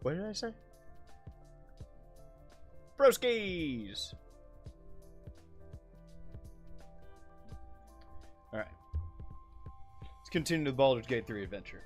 What did I say? Broskies! Alright. Let's continue the Baldur's Gate 3 adventure.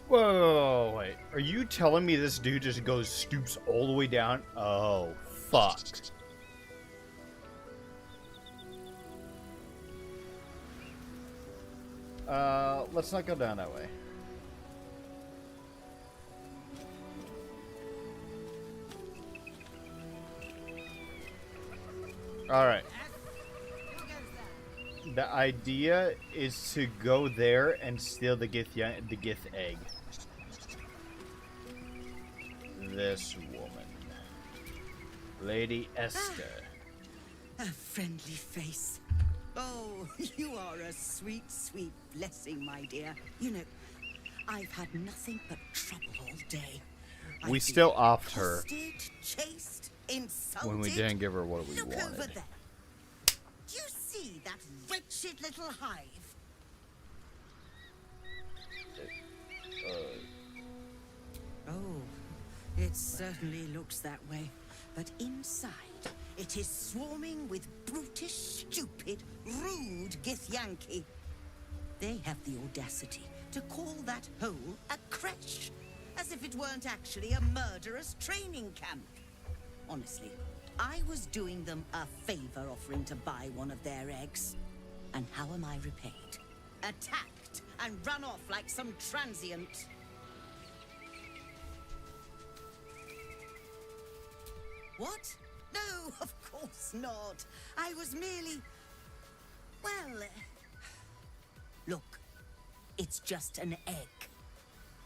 Whoa, wait. Are you telling me this dude just stoops all the way down? Oh, fuck. Let's not go down that way. Alright. The idea is to go there and steal the Gith egg. This woman. Lady Esther. A friendly face. Oh, you are a sweet, sweet blessing, my dear. You know, I've had nothing but trouble all day. We still offed her chased, insulted. when we didn't give her what we Look wanted. over there. Do you see that wretched little hive? Oh, it certainly looks that way. But inside, it is swarming with brutish, stupid, rude Githyanki. They have the audacity to call that hole a creche, as if it weren't actually a murderous training camp. Honestly, I was doing them a favor offering to buy one of their eggs. And how am I repaid? Attacked and run off like some transient. What? No, of course not. I was merely... Well... Look, it's just an egg.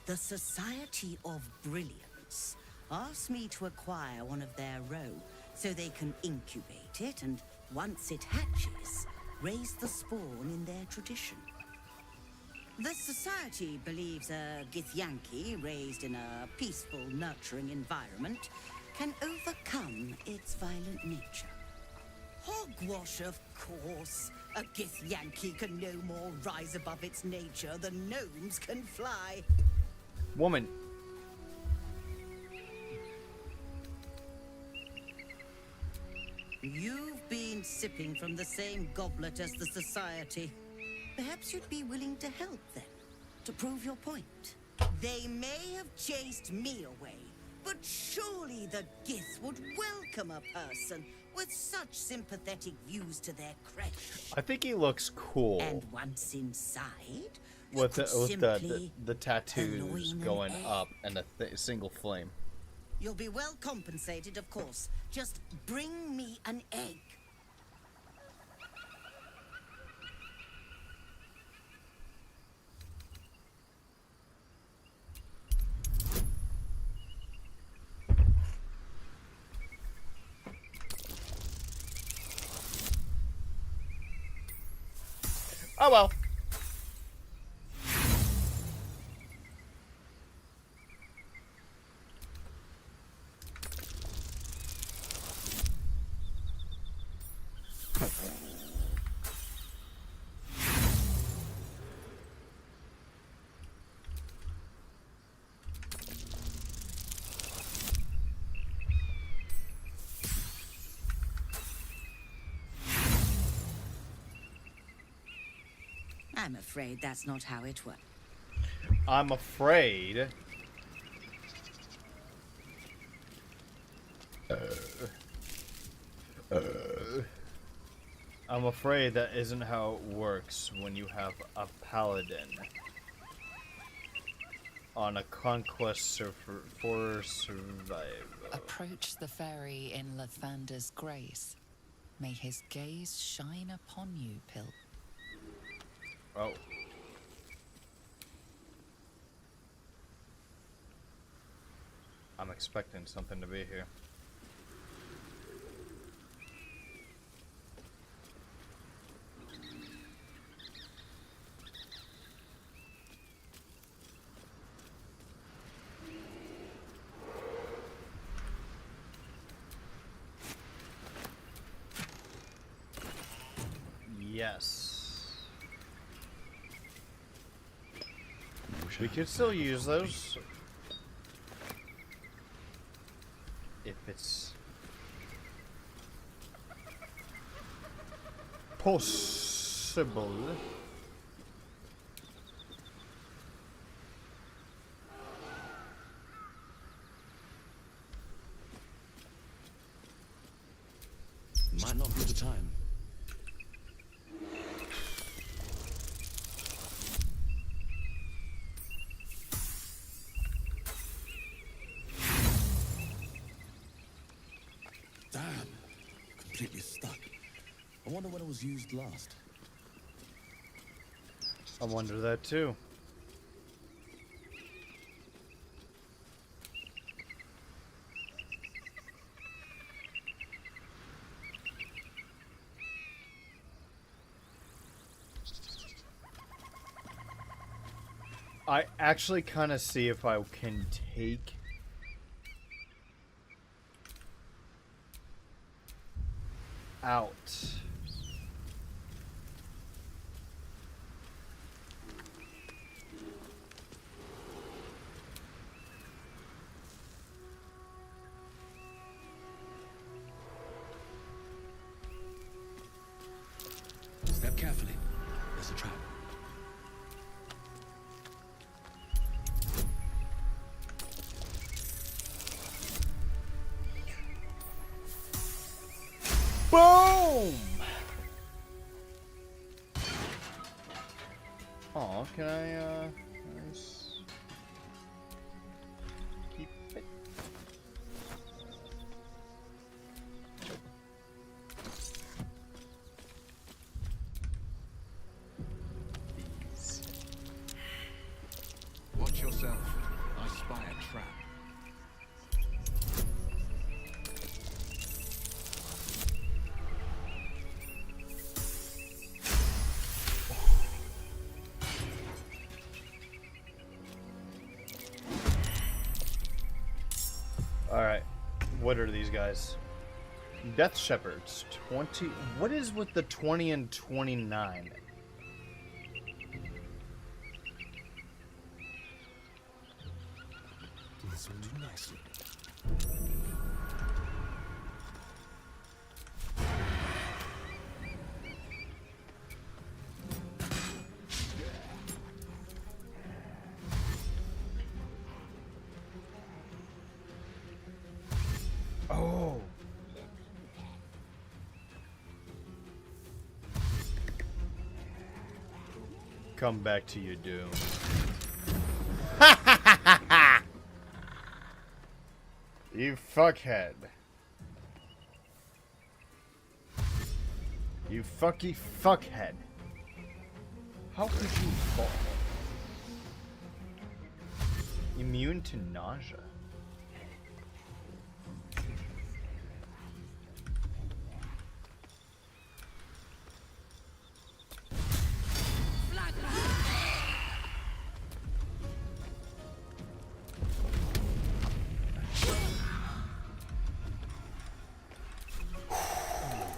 The Society of Brilliance asked me to acquire one of their roe so they can incubate it and, once it hatches, raise the spawn in their tradition. The Society believes a Githyanki raised in a peaceful, nurturing environment can overcome its violent nature. Hogwash, of course. A Githyanki can no more rise above its nature than gnomes can fly. Woman. You've been sipping from the same goblet as the Society. Perhaps you'd be willing to help then, to prove your point. They may have chased me away, but surely the Gith would welcome a person with such sympathetic views to their creche. I think he looks cool. And once inside, with the tattoos going up and a single flame. You'll be well compensated, of course. Just bring me an egg. Oh well. I'm afraid that's not how it works. I'm afraid. I'm afraid that isn't how it works when you have a paladin on a conquest for survival. Approach the fairy in Lathander's grace. May his gaze shine upon you, Pil. Oh. I'm expecting something to be here. Yes. We could still use those. If it's possible. Might not be the time. completely stuck. I wonder when it was used last. I wonder that too. I actually kind of see if I can take out. Step carefully. There's a trap. Boom! Oh, can I, nice. Keep it. These. Watch yourself. I spy a trap. Alright, what are these guys? Death Shepherds, 20. What is with the 20 and 29? This will do nicely. Oh. Come back to your doom. You fuckhead. You fucky fuckhead. How could you fall? Immune to nausea.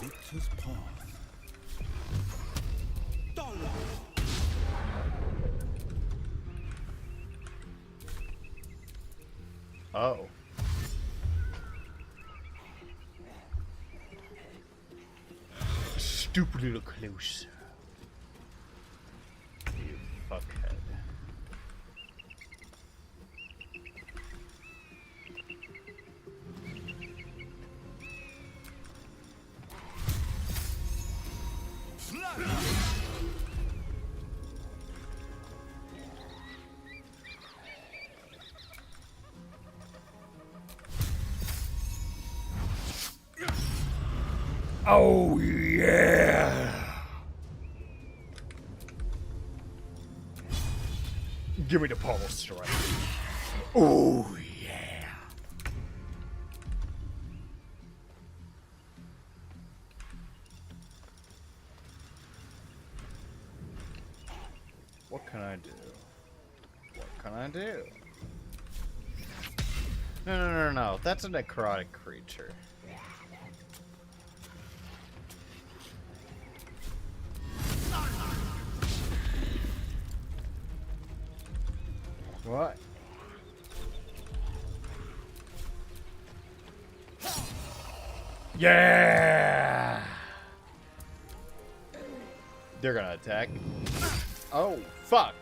Victor's path. Oh. Stupid little close. You fuckhead. Oh yeah! Give me the pommel strike. Oh yeah! What can I do? What can I do? No. That's a necrotic creature. What? Yeah! They're gonna attack. Oh, fuck!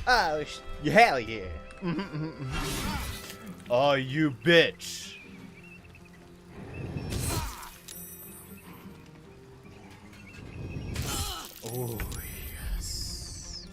Oh, hell yeah! Oh, you bitch! Oh, yes.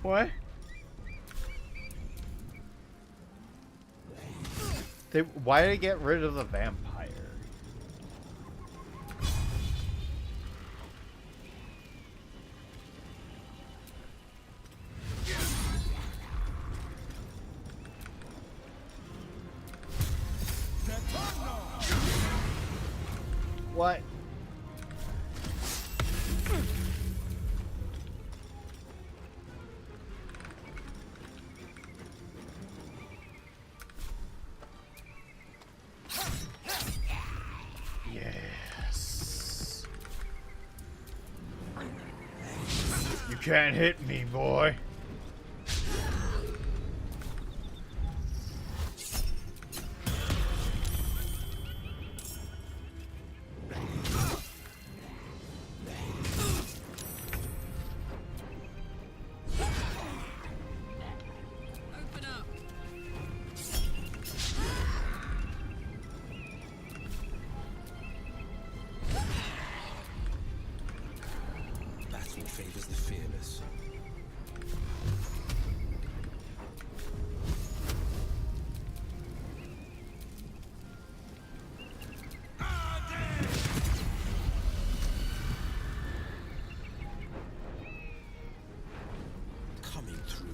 What? Why did they get rid of the vampire? What? Yes. You can't hit me, boy. Battle favors the fearless. Coming through.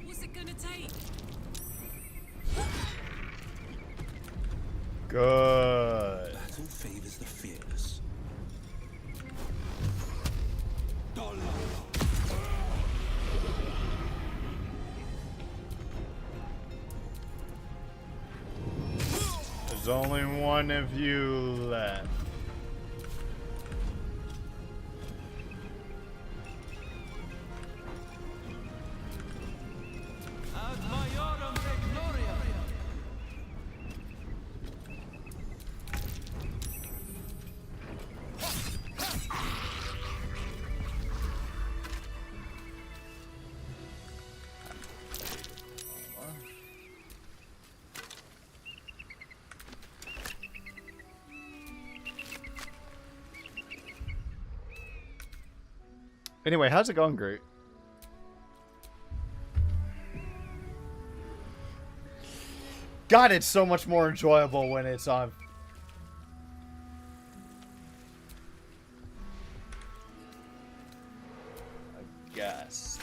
What's it gonna take? Good. Battle favors the fearless. There's only one of you left. Anyway, how's it going, Groot? God, it's so much more enjoyable when it's on. I guess.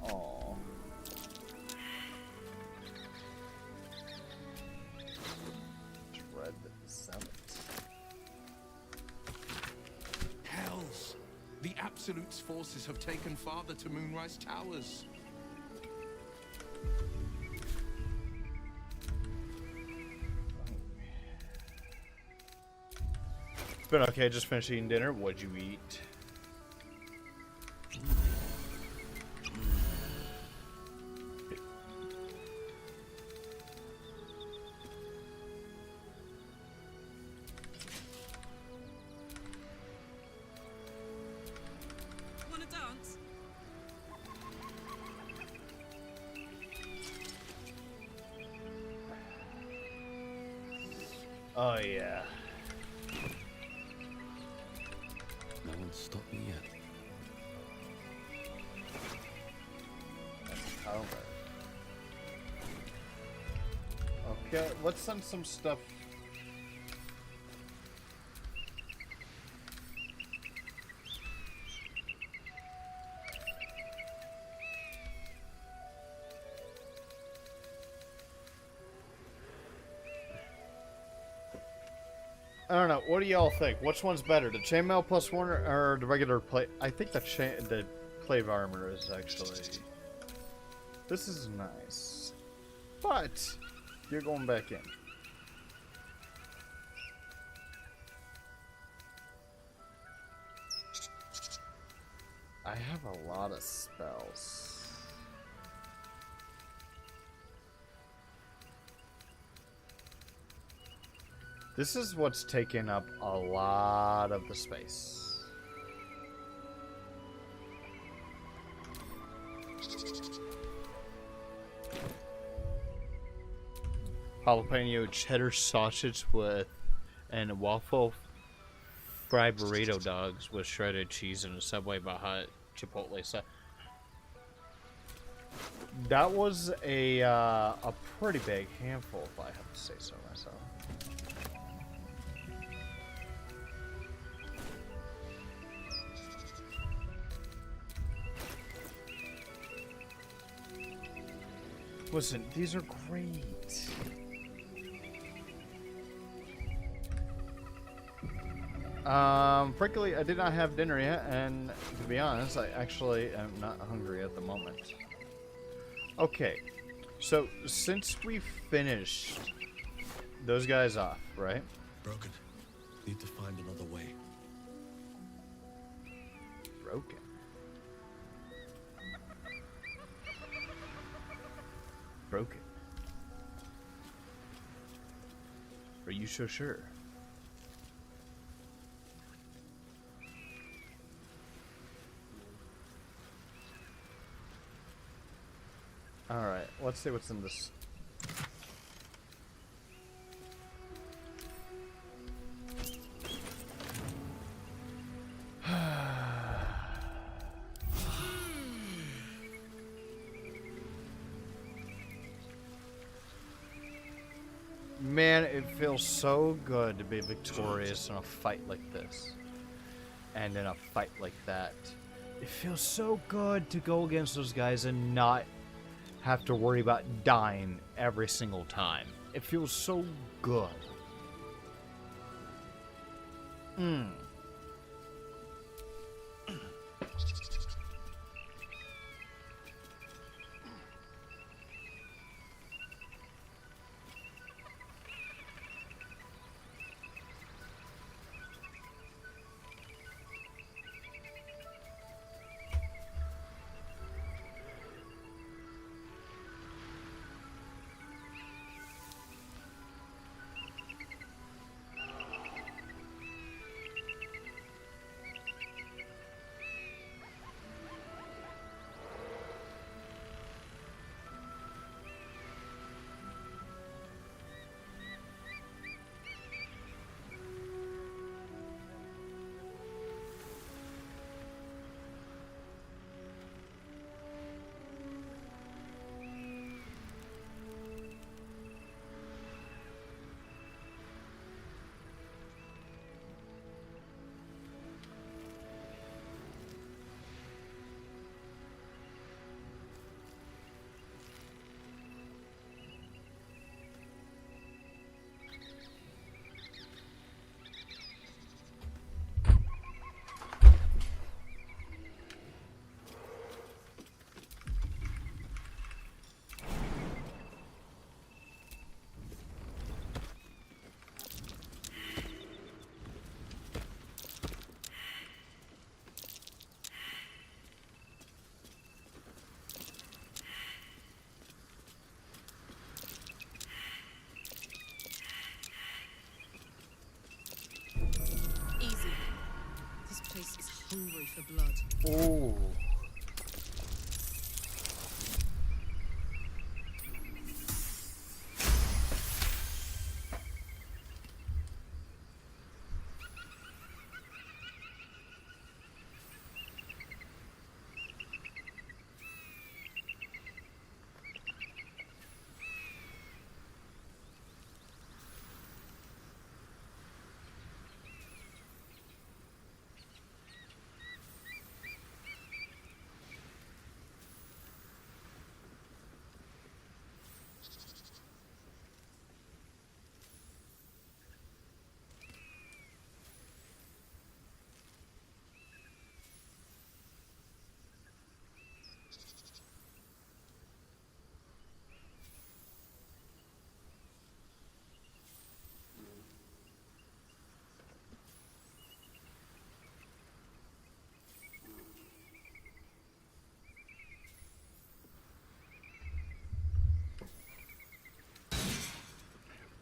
Oh. Dread Summit. Hells! The Absolute's forces have taken Father to Moonrise Towers. It's been okay, just finished eating dinner. What'd you eat? Wanna dance? Oh, yeah. No one's stopped me yet. Over. Okay, let's send some stuff. I don't know. What do y'all think? Which one's better, the chainmail +1 or the regular plate? I think the plate armor is actually. This is nice, but You're going back in. I have a lot of spells. This is what's taking up a lot of the space. Jalapeno cheddar sausage with and waffle fried burrito dogs with shredded cheese and a Subway Baja Chipotle sauce. That was a pretty big handful, if I have to say so myself. Listen, these are great. Frankly, I did not have dinner yet, and to be honest, I actually am not hungry at the moment. Okay, so since we finished those guys off, right? Broken. Need to find another way. Broken. Broken. Are you so sure? Alright, let's see what's in this. Man, it feels so good to be victorious in a fight like this. And in a fight like that. It feels so good to go against those guys and not have to worry about dying every single time. It feels so good.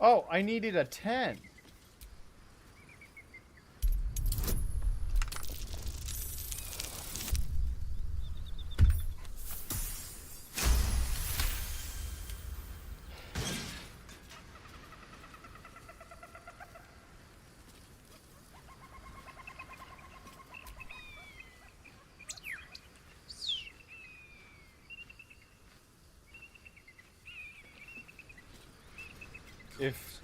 Oh, I needed a 10. If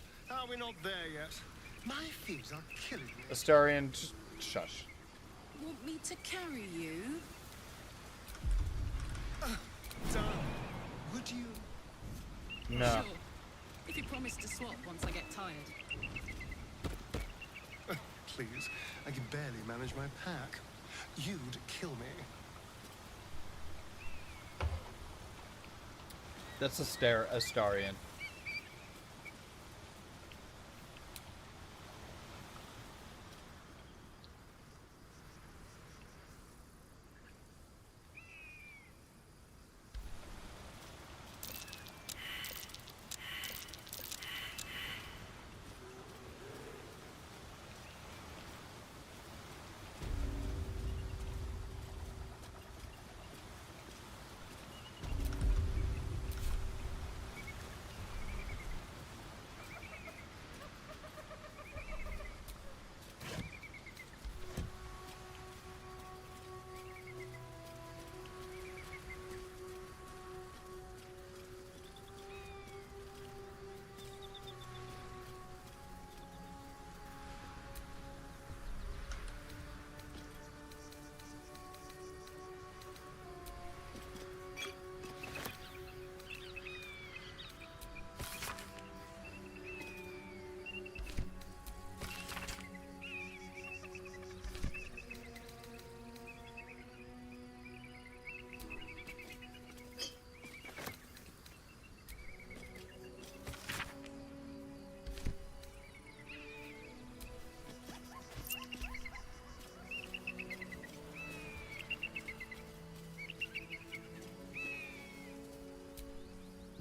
Are we not there yet? My fears are killing me. Astarion, just shush. Want me to carry you? Darling, would you? No. Sure. If you promise to swap once I get tired. Please, I can barely manage my pack. You'd kill me. That's Astarion.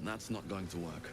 That's not going to work.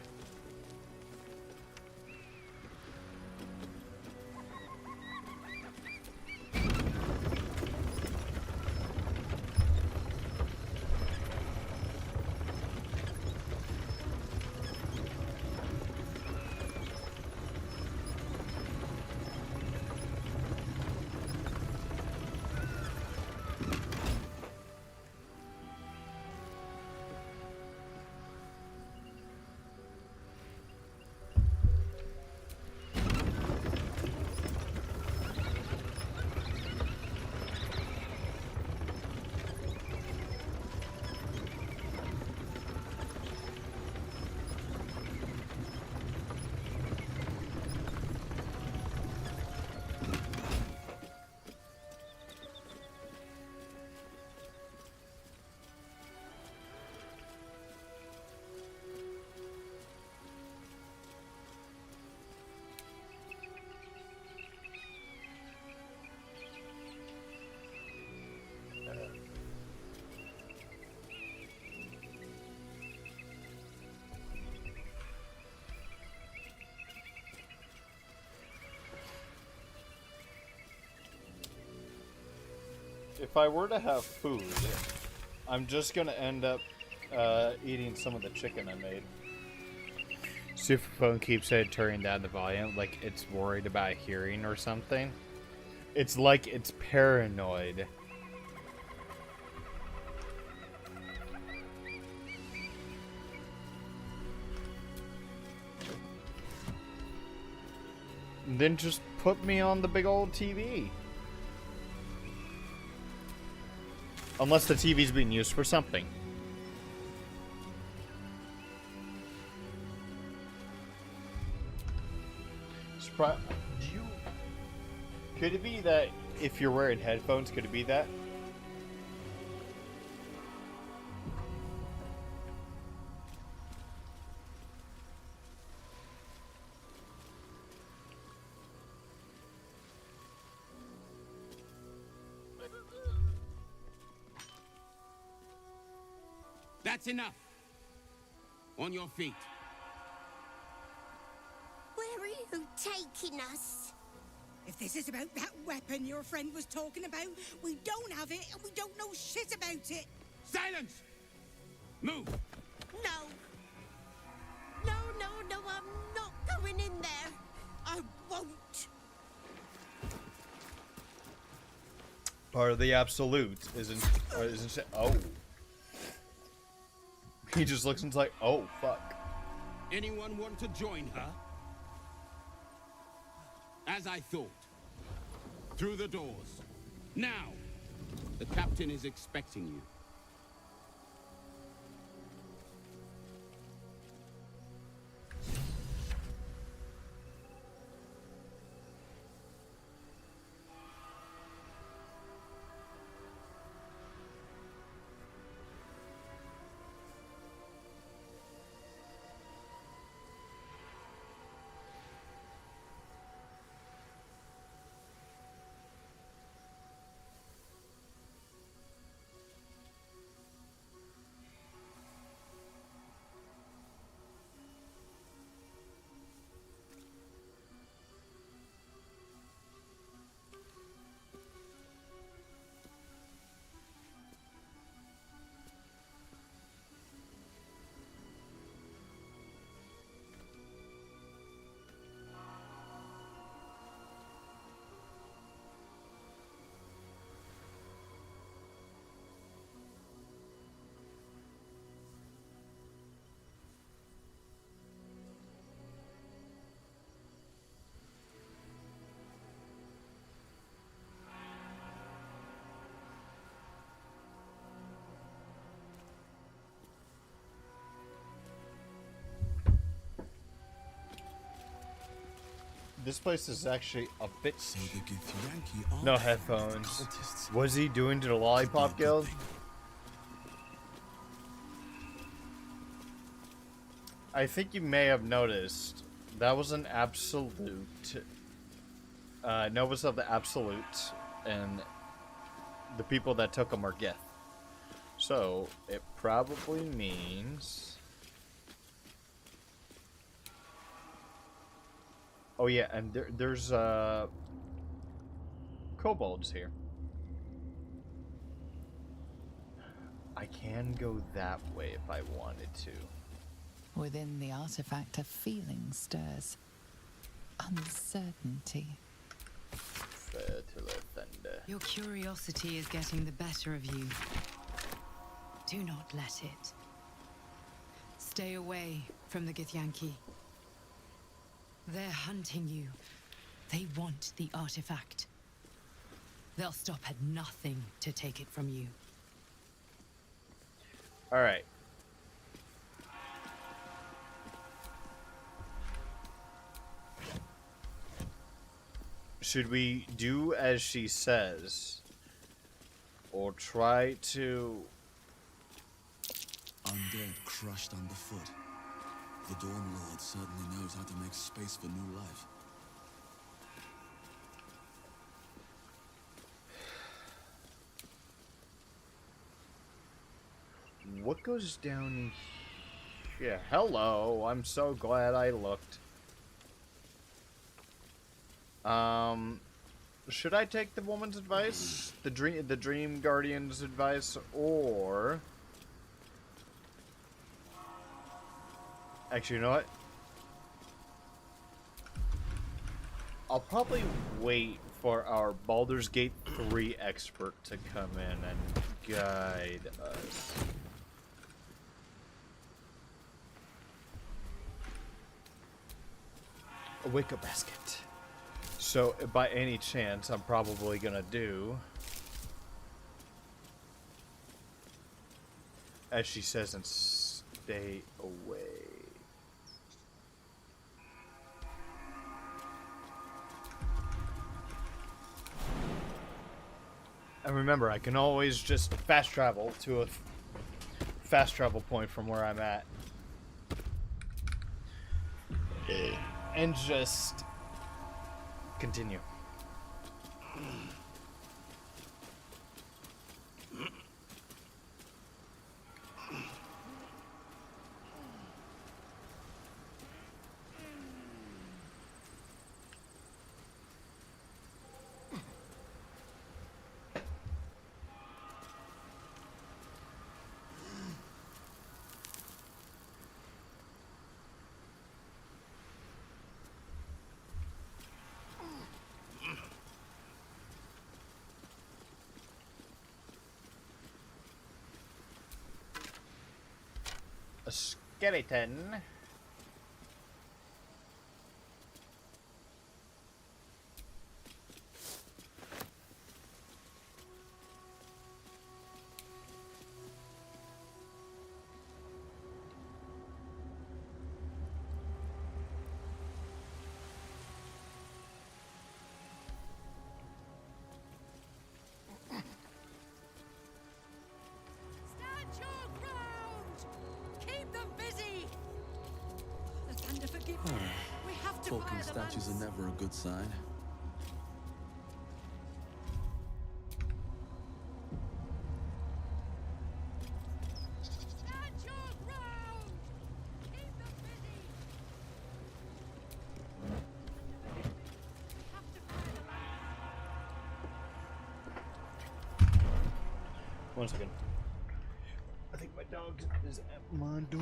If I were to have food, I'm just gonna end up eating some of the chicken I made. Superphone keeps turning down the volume like it's worried about hearing or something. It's like it's paranoid. Then just put me on the big old TV. Unless the TV's being used for something. Could it be that if you're wearing headphones, could it be that? That's enough. On your feet. taking us? If this is about that weapon your friend was talking about, we don't have it and we don't know shit about it. Silence! Move! No. No, no, no, I'm not going in there. I won't. Part of the absolute isn't oh. He just looks and is like, oh fuck. Anyone want to join her? As I thought. Through the doors. Now! The captain is expecting you. This place is actually a bit. So the Githyanki are No headphones. cultists. What's he doing to the Lollipop Guild? I think you may have noticed that was an absolute. Novus of the Absolute, and the people that took them are Gith. So it probably means. Oh yeah, and there's kobolds here. I can go that way if I wanted to. Within the artifact, a feeling stirs. Uncertainty. Fertile thunder. Your curiosity is getting the better of you. Do not let it. Stay away from the Githyanki. They're hunting you. They want the artifact. They'll stop at nothing to take it from you. Alright. Should we do as she says? Or try to... Undead crushed underfoot. The Dawn Lord certainly knows how to make space for new life. What goes down here? Hello, I'm so glad I looked. Should I take the woman's advice? The Dream Guardian's advice, or... Actually, you know what? I'll probably wait for our Baldur's Gate 3 expert to come in and guide us. A wake-up basket. So, by any chance, I'm probably gonna do... as she says, and stay away. And remember, I can always just fast travel to a fast travel point from where I'm at. And just continue. A skeleton. Stand your ground! Keep them busy! The thunder forgive me. We have to Talking fire the statues guns. are never a good sign. Stand your ground! Keep them busy! We have to fire the guns. One second. I think my dog is at my door.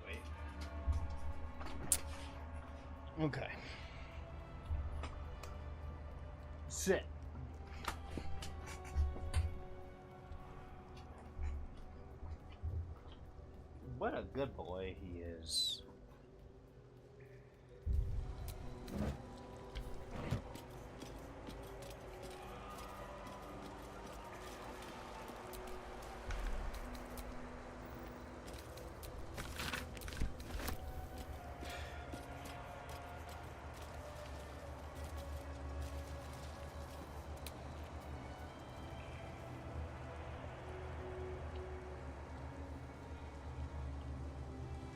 Wait. Okay. Sit. What a good boy he is.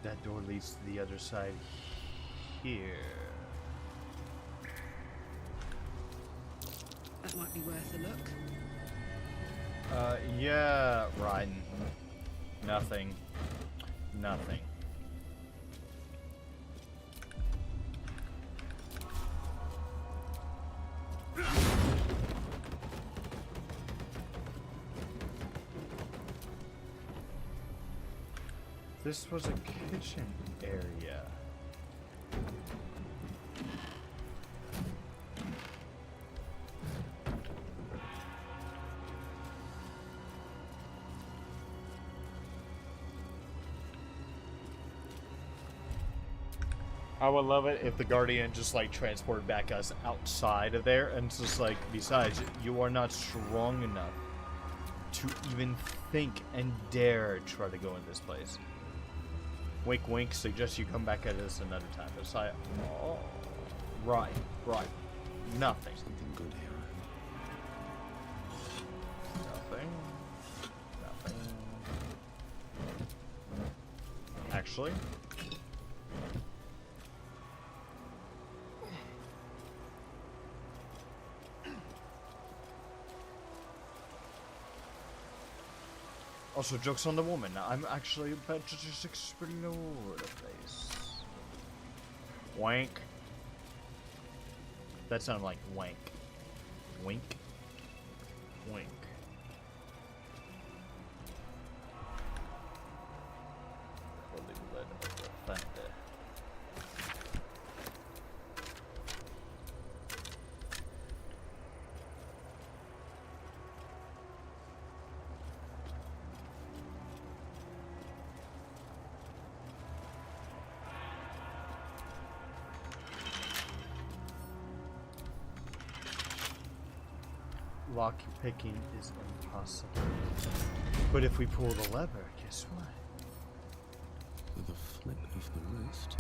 That door leads to the other side here. That might be worth a look. Yeah, Ryan. Nothing. Nothing. This was a kitchen area. I would love it if the Guardian just like transported back us outside of there, and it's just like, besides, you are not strong enough to even think and dare try to go in this place. Wink wink, suggest you come back at us another time. It's like, oh, right. Nothing. Something good here. Nothing. Actually. Also, jokes on the woman. I'm actually about to just explore the place. Wank. That sounded like wank. Wink. Wink. Holy blood of the thunder. Lock picking is impossible. But if we pull the lever, guess what? With a flick of the wrist.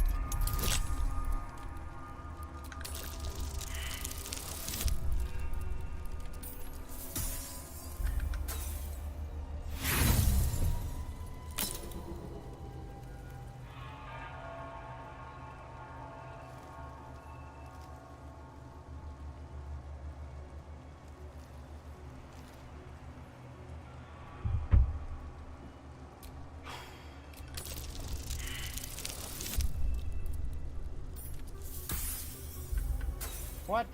What?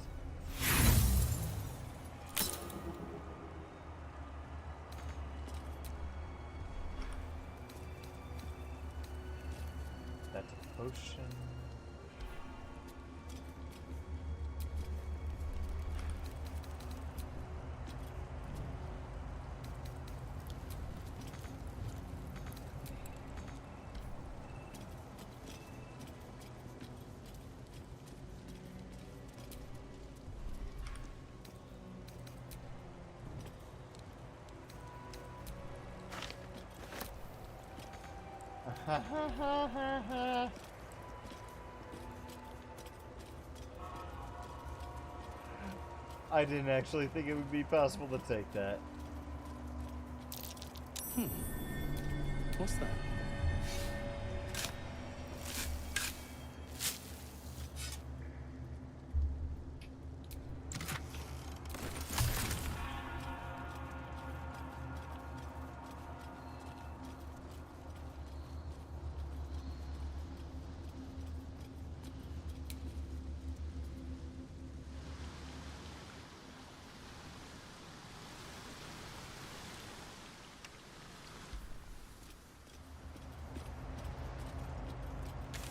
potion. I didn't actually think it would be possible to take that. What's that?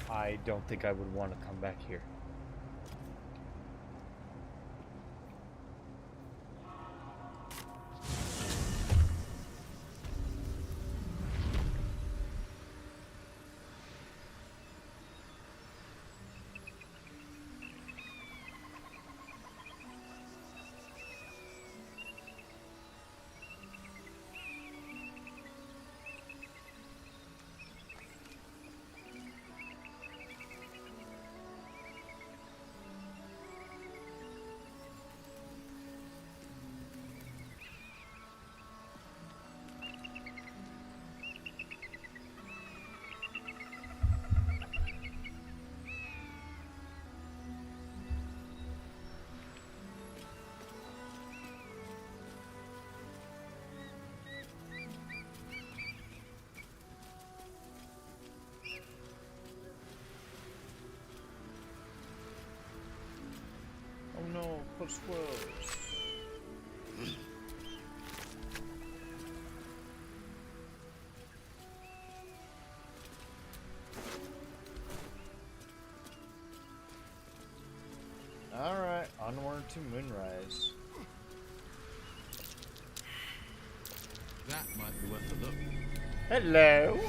I don't think I would want to come back here. Oh no, put squirrels. Alright, onward to Moonrise. That might be worth a look. Hello!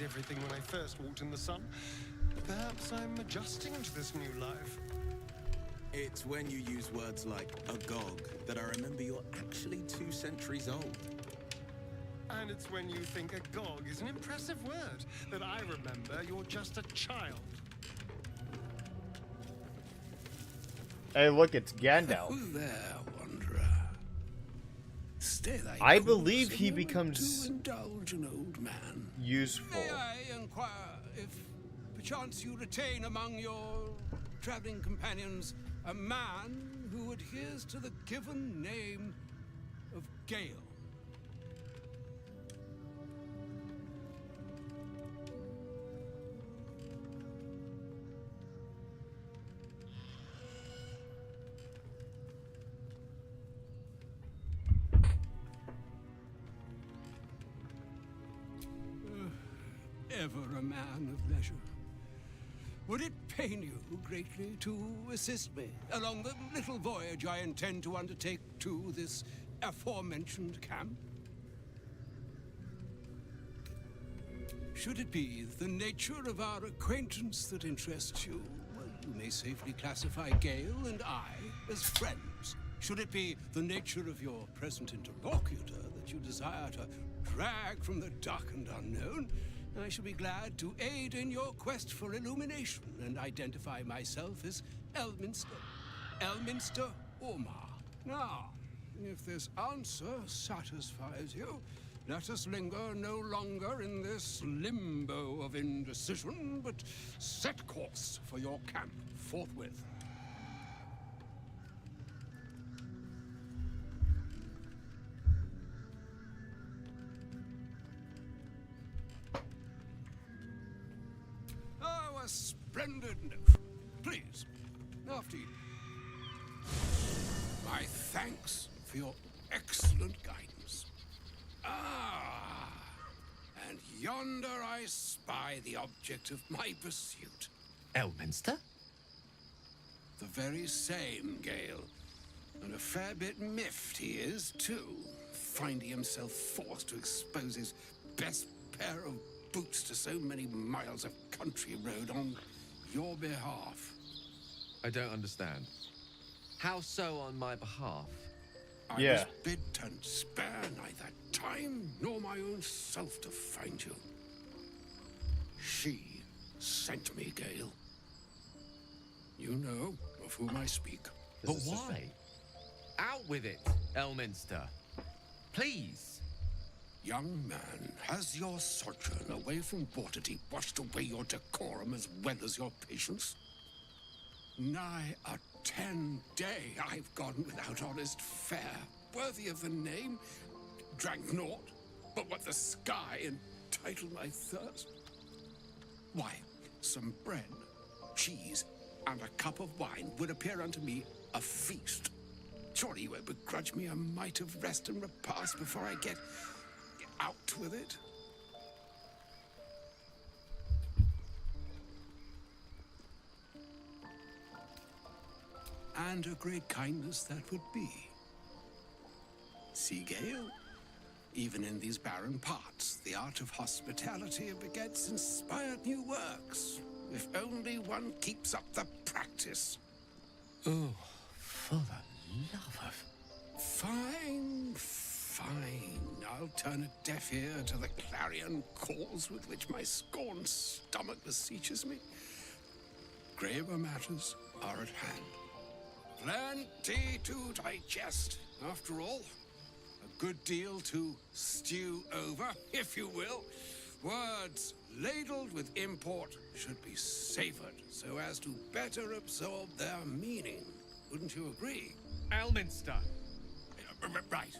Everything when I first walked in the sun. Perhaps I'm adjusting to this new life. It's when you use words like agog that I remember you're actually 2 centuries old. And it's when you think agog is an impressive word that I remember you're just a child. Hey, look, it's Gandalf. Who there, wanderer? Stay thy I course believe a he moment becomes to indulge an old man. Useful. May I inquire if perchance you retain among your traveling companions a man who adheres to the given name of Gale? Ever a man of leisure. Would it pain you greatly to assist me along the little voyage I intend to undertake to this aforementioned camp? Should it be the nature of our acquaintance that interests you, you may safely classify Gale and I as friends. Should it be the nature of your present interlocutor that you desire to drag from the dark and unknown, I shall be glad to aid in your quest for illumination and identify myself as Elminster Ormar. Now, if this answer satisfies you, let us linger no longer in this limbo of indecision, but set course for your camp forthwith. Oh, a splendid notion. Please, after you. My thanks for your excellent guidance. Ah, and yonder I spy the object of my pursuit. Elminster? The very same, Gale. And a fair bit miffed he is, too, finding himself forced to expose his best pair of boots to so many miles of country road on your behalf. I don't understand. How so on my behalf? I was bid to spare neither time nor my own self to find you. She sent me, Gale. You know of whom I speak. But why? Out with it, Elminster. Please. Young man, has your sojourn away from Waterdeep washed away your decorum as well as your patience? Nigh a 10-day I've gone without honest fare, worthy of the name. Drank naught but what the sky entitled my thirst. Why, some bread, cheese, and a cup of wine would appear unto me a feast. Surely you won't begrudge me a mite of rest and repast before I get out with it? And a great kindness that would be. See, Gale? Even in these barren parts, the art of hospitality begets inspired new works. If only one keeps up the practice. Oh, for the love of... Fine, fine. I'll turn a deaf ear to the clarion calls with which my scorned stomach beseeches me. Graver matters are at hand. Plenty to digest, after all. A good deal to stew over, if you will. Words ladled with import should be savored so as to better absorb their meaning. Wouldn't you agree? Elminster. Right.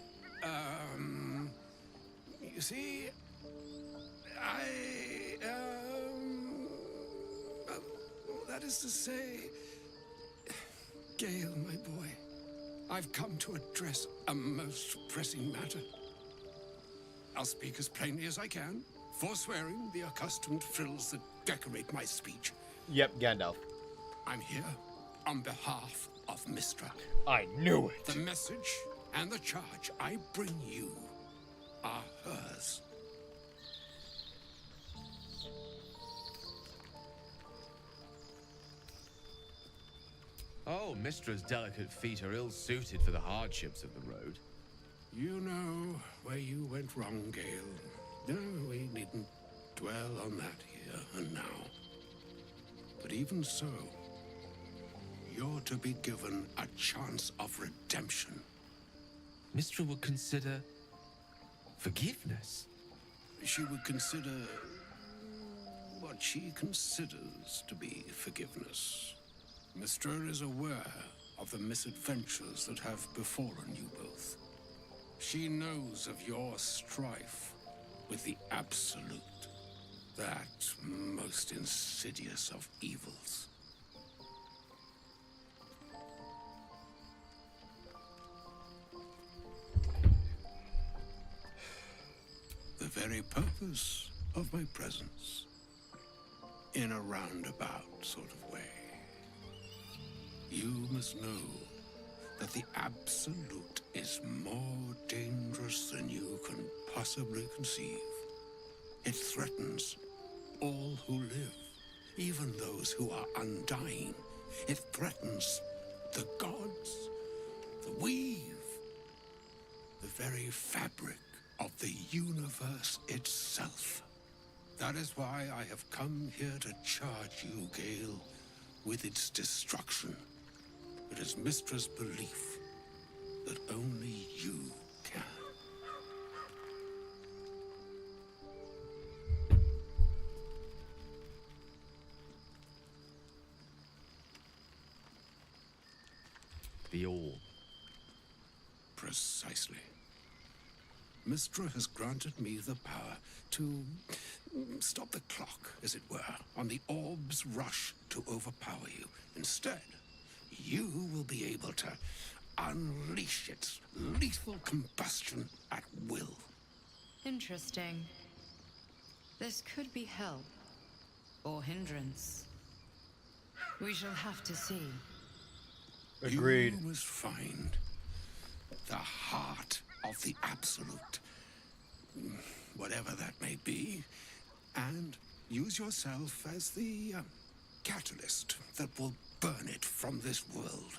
You see, that is to say, Gale, my boy, I've come to address a most pressing matter. I'll speak as plainly as I can, forswearing the accustomed frills that decorate my speech. Yep, Gandalf. I'm here on behalf of Mistra. I knew it. The message and the charge I bring you are hers. Oh, Mistra's delicate feet are ill-suited for the hardships of the road. You know where you went wrong, Gale. No, we needn't dwell on that here and now. But even so, you're to be given a chance of redemption. Mistra would consider... forgiveness? She would consider... what she considers to be forgiveness. Mistra is aware of the misadventures that have befallen you both. She knows of your strife with the Absolute, that most insidious of evils. The very purpose of my presence, in a roundabout sort of way. You must know that the Absolute is more dangerous than you can possibly conceive. It threatens all who live, even those who are undying, It threatens the gods, the weave, the very fabric of the universe itself. That is why I have come here to charge you, Gale, with its destruction. It is Mystra's belief that only you can. The orb. Precisely. Mystra has granted me the power to stop the clock, as it were, on the orb's rush to overpower you. Instead, you will be able to unleash its lethal combustion at will. Interesting. This could be help or hindrance. We shall have to see. Agreed. You must find the heart of the Absolute, whatever that may be, and use yourself as the catalyst that will burn it from this world.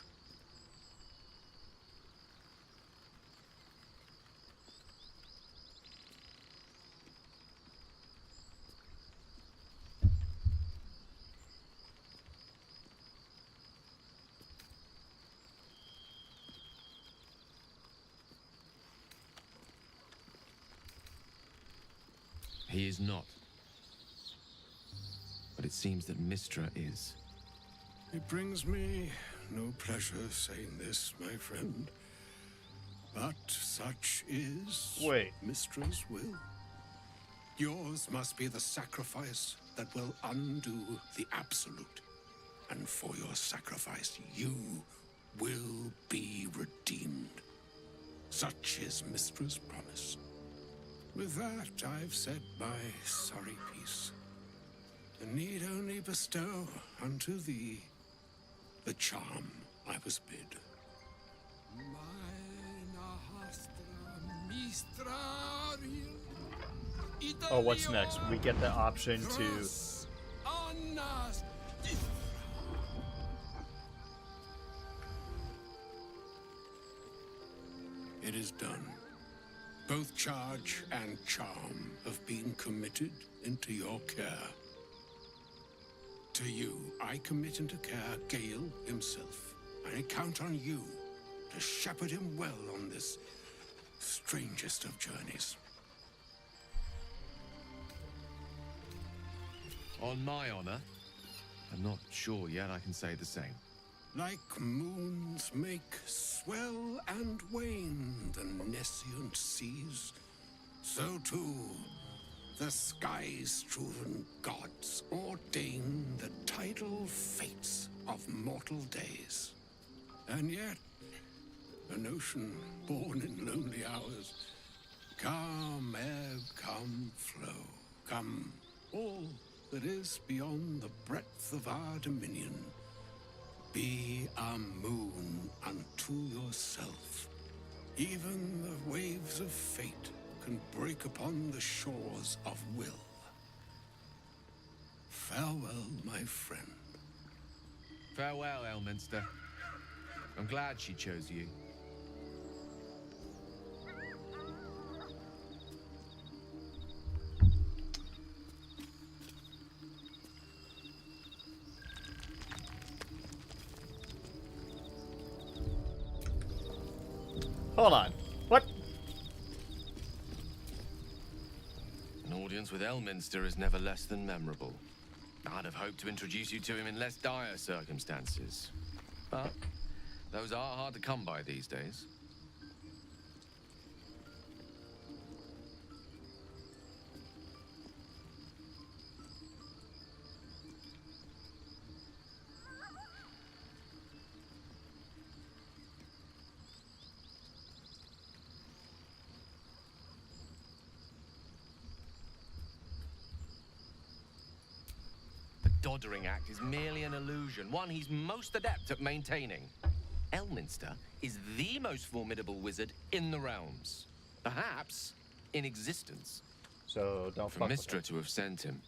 He is not. But it seems that Mystra is. It brings me no pleasure saying this, my friend. But such is Mystra's will. Yours must be the sacrifice that will undo the Absolute. And for your sacrifice, you will be redeemed. Such is Mystra's promise. With that, I've said my sorry piece, and need only bestow unto thee the charm I was bid. Oh, what's next? We get the option to... It is done. Both charge and charm have been committed into your care. To you, I commit into care Gale himself. I count on you to shepherd him well on this strangest of journeys. On my honor, I'm not sure yet I can say the same. Like moons make swell and wane the nescient seas, so too the sky-strewn gods ordain the tidal fates of mortal days. And yet, an ocean born in lonely hours, come ebb, come flow, come all that is beyond the breadth of our dominion. Be a moon unto yourself. Even the waves of fate can break upon the shores of will. Farewell, my friend. Farewell, Elminster. I'm glad she chose you. Hold on. What? An audience with Elminster is never less than memorable. I'd have hoped to introduce you to him in less dire circumstances. But those are hard to come by these days. Doddering act is merely an illusion, one he's most adept at maintaining. Elminster is the most formidable wizard in the realms. Perhaps in existence. So don't For fuck with Mystra him. to have sent him.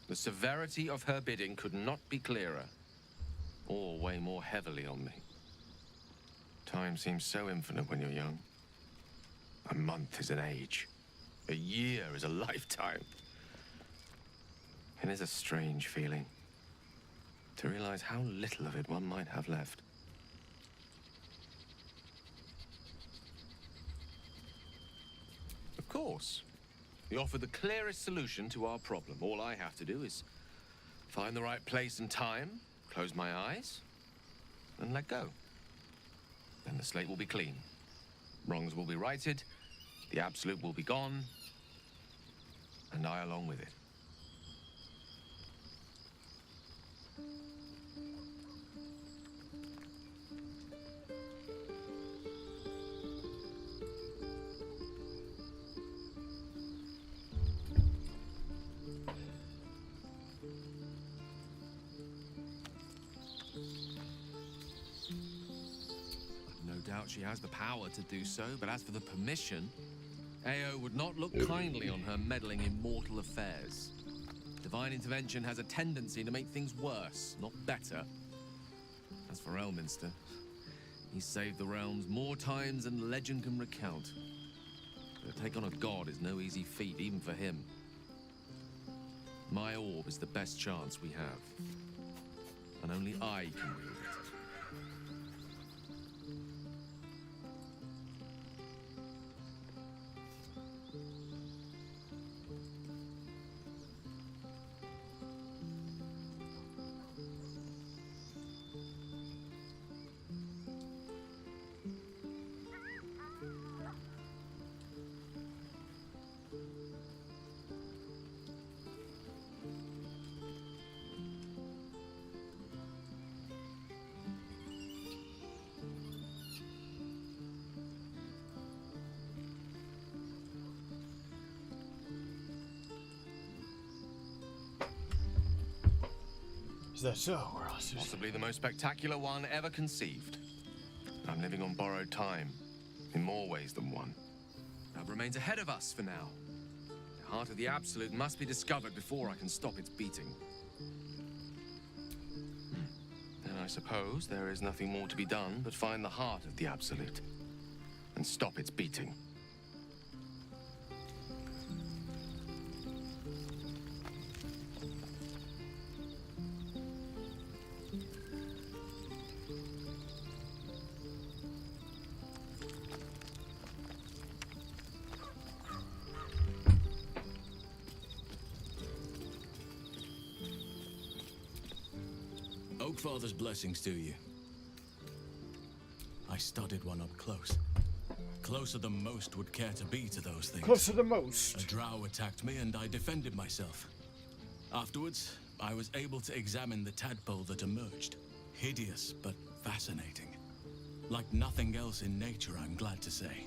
The severity of her bidding could not be clearer. or weigh more heavily on me. Time seems so infinite when you're young. A month is an age. A year is a lifetime. It is a strange feeling to realize how little of it one might have left. Of course, you offer the clearest solution to our problem. All I have to do is find the right place and time, close my eyes, and let go. Then the slate will be clean. Wrongs will be righted, the absolute will be gone, and I along with it. She has the power to do so, but as for the permission, Ao would not look kindly on her meddling in mortal affairs. Divine intervention has a tendency to make things worse, not better. As for Elminster, he's saved the realms more times than legend can recount. But to take on a god is no easy feat, even for him. My orb is the best chance we have, and only I can wield it. Is that so, or else Possibly the most spectacular one ever conceived. I'm living on borrowed time, in more ways than one. That remains ahead of us for now. The heart of the Absolute must be discovered before I can stop its beating. Then I suppose there is nothing more to be done but find the heart of the Absolute and stop its beating. Oakfather's blessings to you. I studied one up close. Closer than most would care to be to those things. Closer than most. A drow attacked me and I defended myself. Afterwards, I was able to examine the tadpole that emerged. Hideous, but fascinating. Like nothing else in nature, I'm glad to say.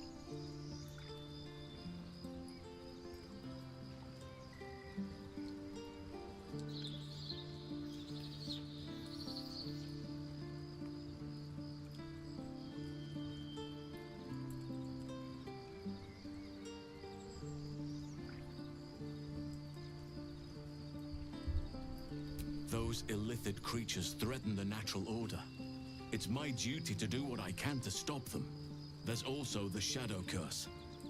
Those illithid creatures threaten the natural order. It's my duty to do what I can to stop them. There's also the Shadow Curse.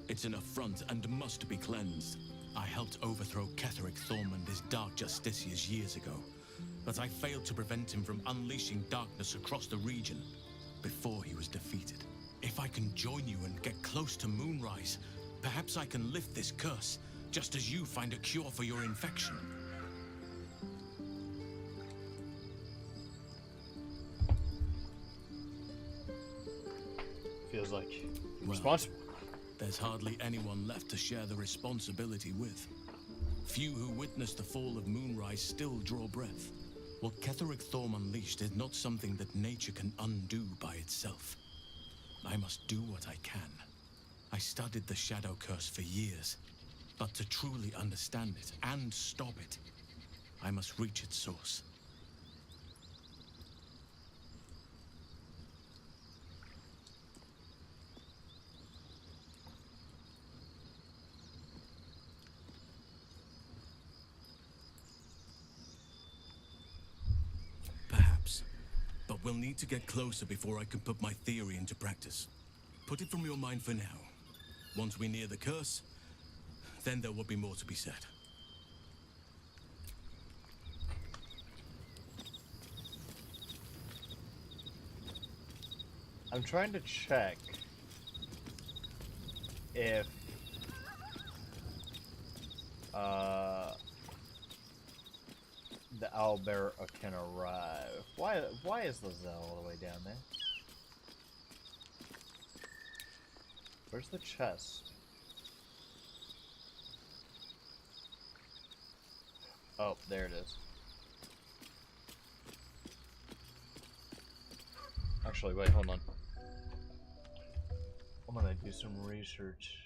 It's an affront and must be cleansed. I helped overthrow Ketheric Thorm and his Dark Justiciars years ago, but I failed to prevent him from unleashing darkness across the region before he was defeated. If I can join you and get close to Moonrise, perhaps I can lift this curse, just as you find a cure for your infection. Feels like responsible. There's hardly anyone left to share the responsibility with. Few who witnessed the fall of Moonrise still draw breath. What Ketheric Thorm unleashed is not something that nature can undo by itself. I must do what I can. I studied the Shadow Curse for years, but to truly understand it and stop it, I must reach its source. Perhaps We'll need to get closer before I can put my theory into practice. Put it from your mind for now. Once we near the curse, then there will be more to be said. I'm trying to check if the owlbear can arrive. Why is Lizelle all the way down there? Where's the chest? Oh, there it is. Actually, wait, hold on. I'm gonna do some research.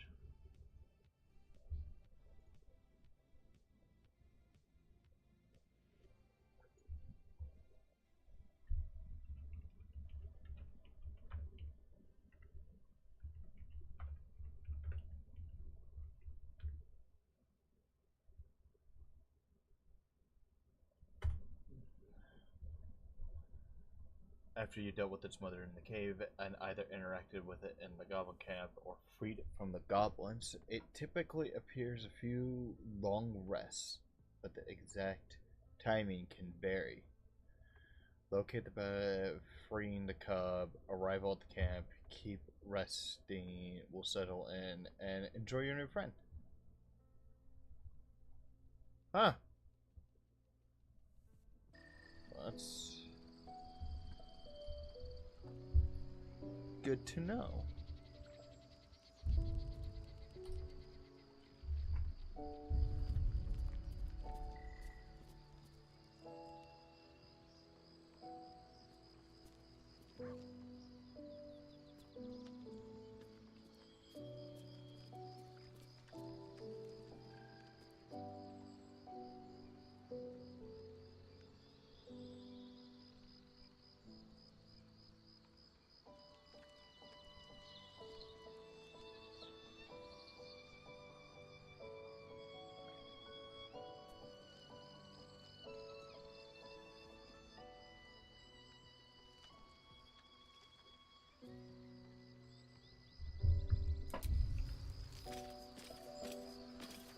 After you dealt with its mother in the cave and either interacted with it in the goblin camp or freed it from the goblins, it typically appears a few long rests, but the exact timing can vary. Locate the bed, freeing the cub, arrival at the camp, keep resting, will settle in, and enjoy your new friend. Huh. That's good to know.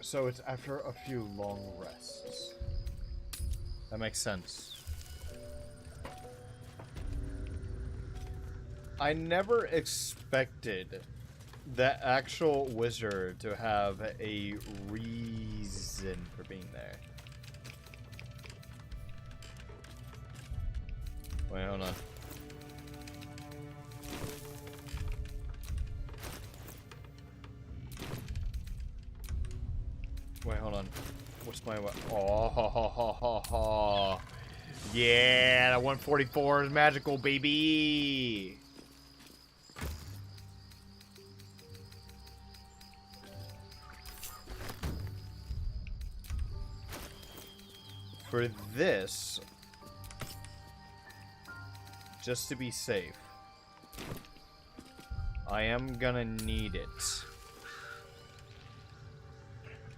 So it's after a few long rests. That makes sense. I never expected the actual wizard to have a reason for being there. Wait, hold on. Wait, hold on. What's my... Oh, ha, ha, ha, ha, ha. Yeah, that 144 is magical, baby. For this, just to be safe, I am gonna need it.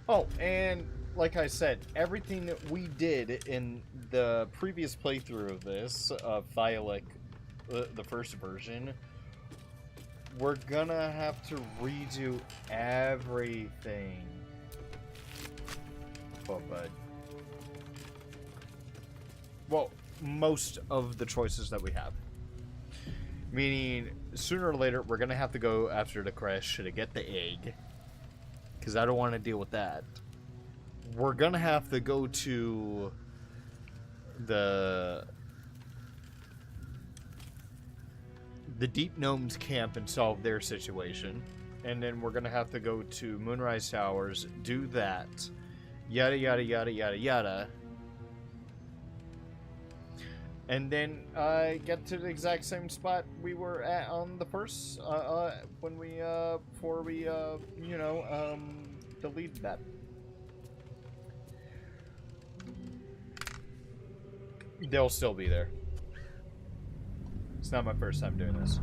Oh, and like I said, everything that we did in the previous playthrough of this, of Thylec, the first version, we're gonna have to redo everything. Oh, bud. Well, most of the choices that we have. Meaning, sooner or later, we're gonna have to go after the crash to get the egg. Because I don't want to deal with that. We're gonna have to go to the Deep Gnomes camp and solve their situation. And then we're gonna have to go to Moonrise Towers, do that. Yada yada yada yada yada. And then get to the exact same spot we were at on the first, when we, before we, you know, deleted that. They'll still be there. It's not my first time doing this.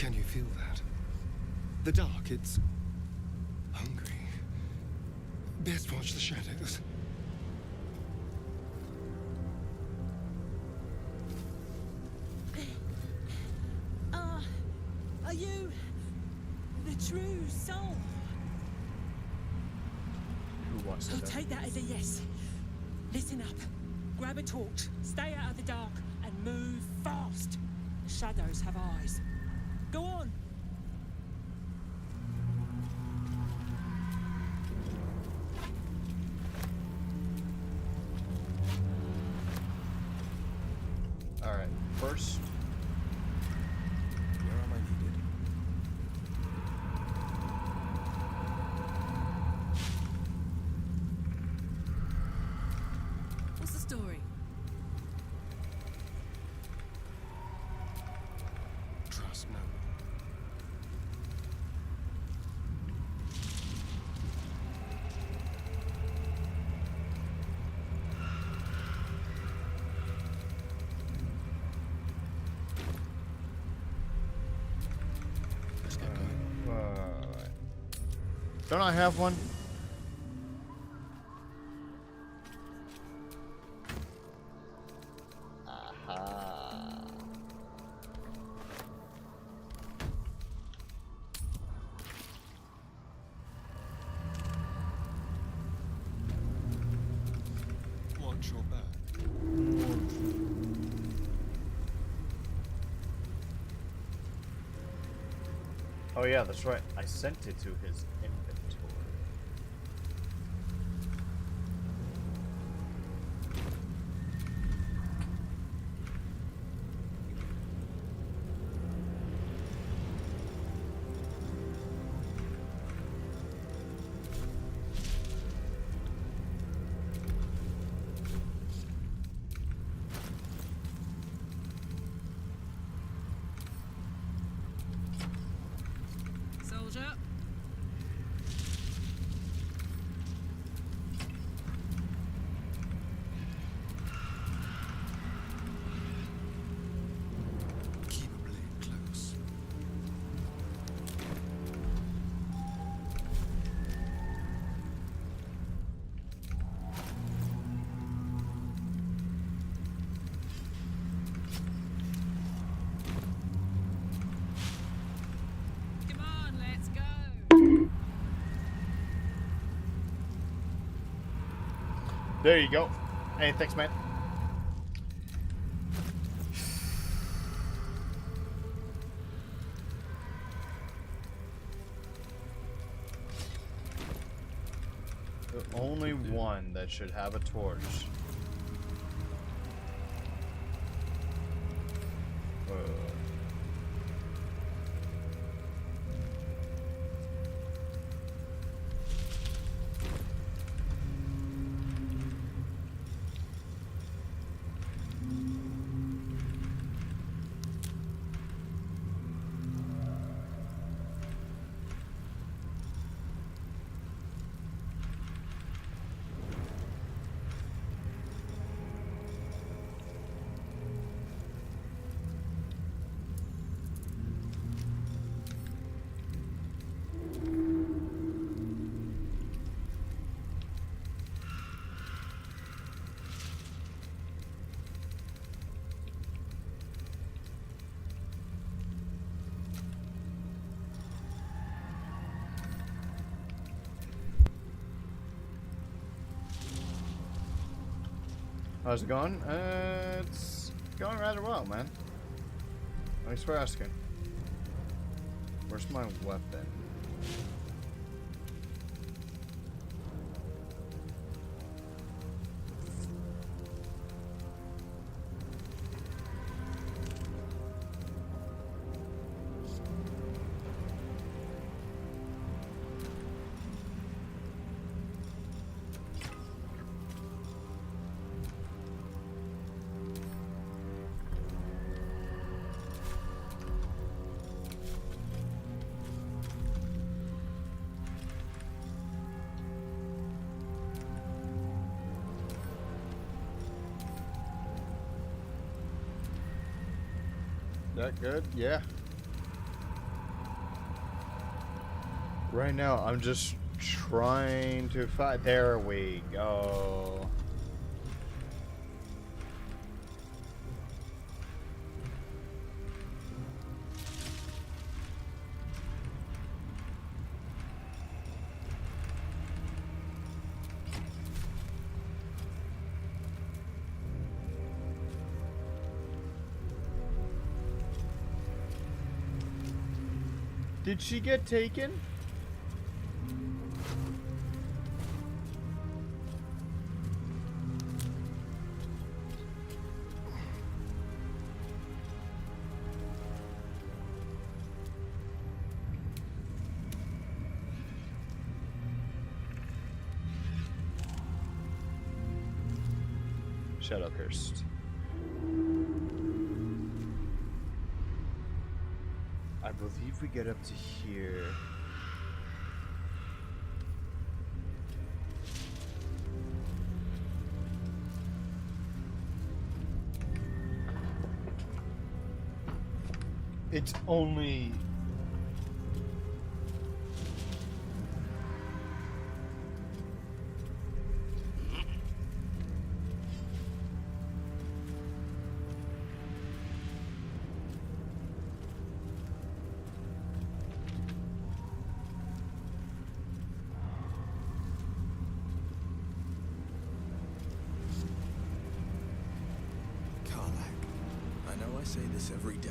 Can you feel that? The dark, it's hungry. Best watch the shadows. Are you the true soul? Who wants to I'll know? take that as a yes. Listen up. Grab a torch, stay out of the dark, and move fast. The shadows have eyes. Go on. Alright, first. Where am I needed? What's the story? Trust no one. Let's get going. Alright. Don't I have one? Aha. Watch your back. Oh yeah, that's right. I sent it to his inventory. Soldier. Keep a blade close. Come on, let's go. There you go. Hey, thanks, man. The only one that should have a torch. How's it going? It's going rather well, man. Thanks for asking. Where's my weapon? That good? Yeah. Right now, I'm just trying to find. There we go. Did she get taken? Shadow cursed. I believe we get up to here. It's only... I say this every day,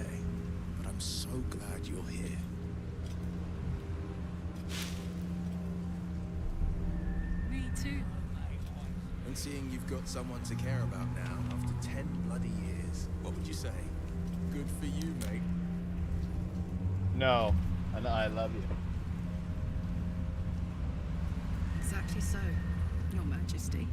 but I'm so glad you're here. Me too. And seeing you've got someone to care about now after 10 bloody years, what would you say? Good for you, mate. No, and I love you. Exactly so, Your Majesty.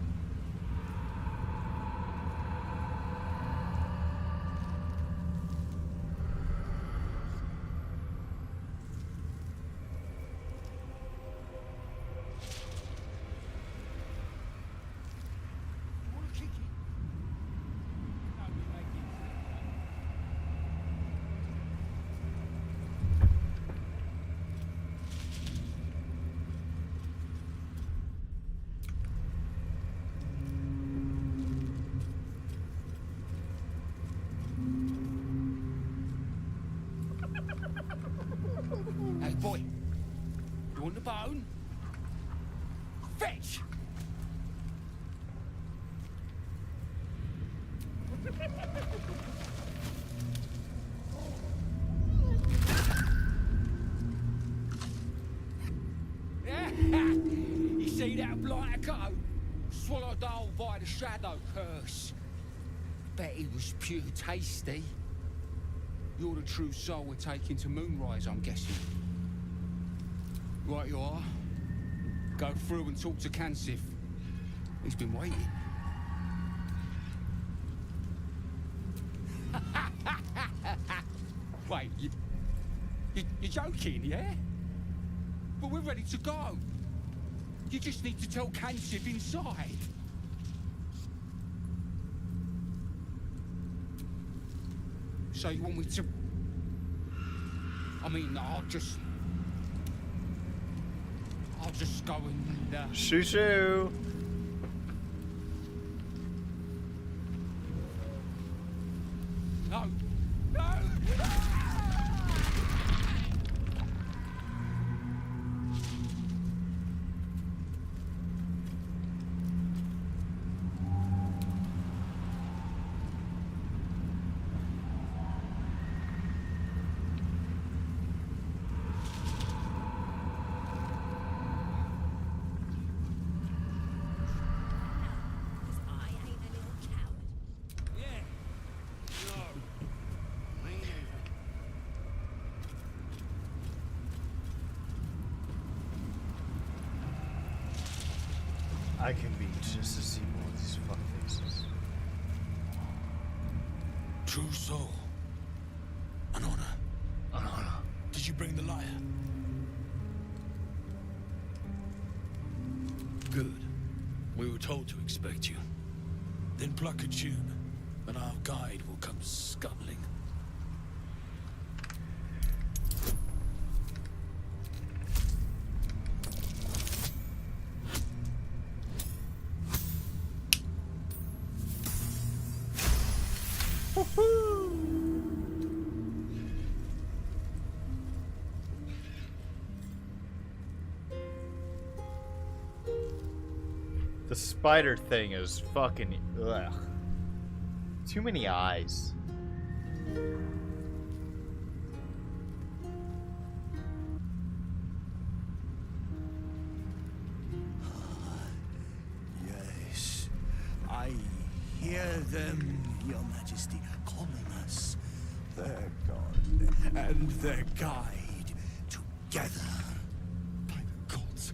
Hey, boy. You want the bone? Fetch! You see that blighter go? Swallowed whole by the shadow curse. Bet it was pure tasty. You're the true soul we're taking to Moonrise, I'm guessing. Right you are. Go through and talk to Kansif. He's been waiting. Wait, you're joking, yeah? But we're ready to go. You just need to tell Kansif inside. So you want me to... I mean, I'll just go and... Shoo shoo! No! No! I can be just as evil as these fuckfaces. True soul. An honor. An honor. Did you bring the lyre? Good. We were told to expect you. Then pluck a tune, and our guide will come scuttling. The spider thing is fucking ugh. Too many eyes. Yes, I hear them, Your Majesty, calling us their god and their guide together. By the gods,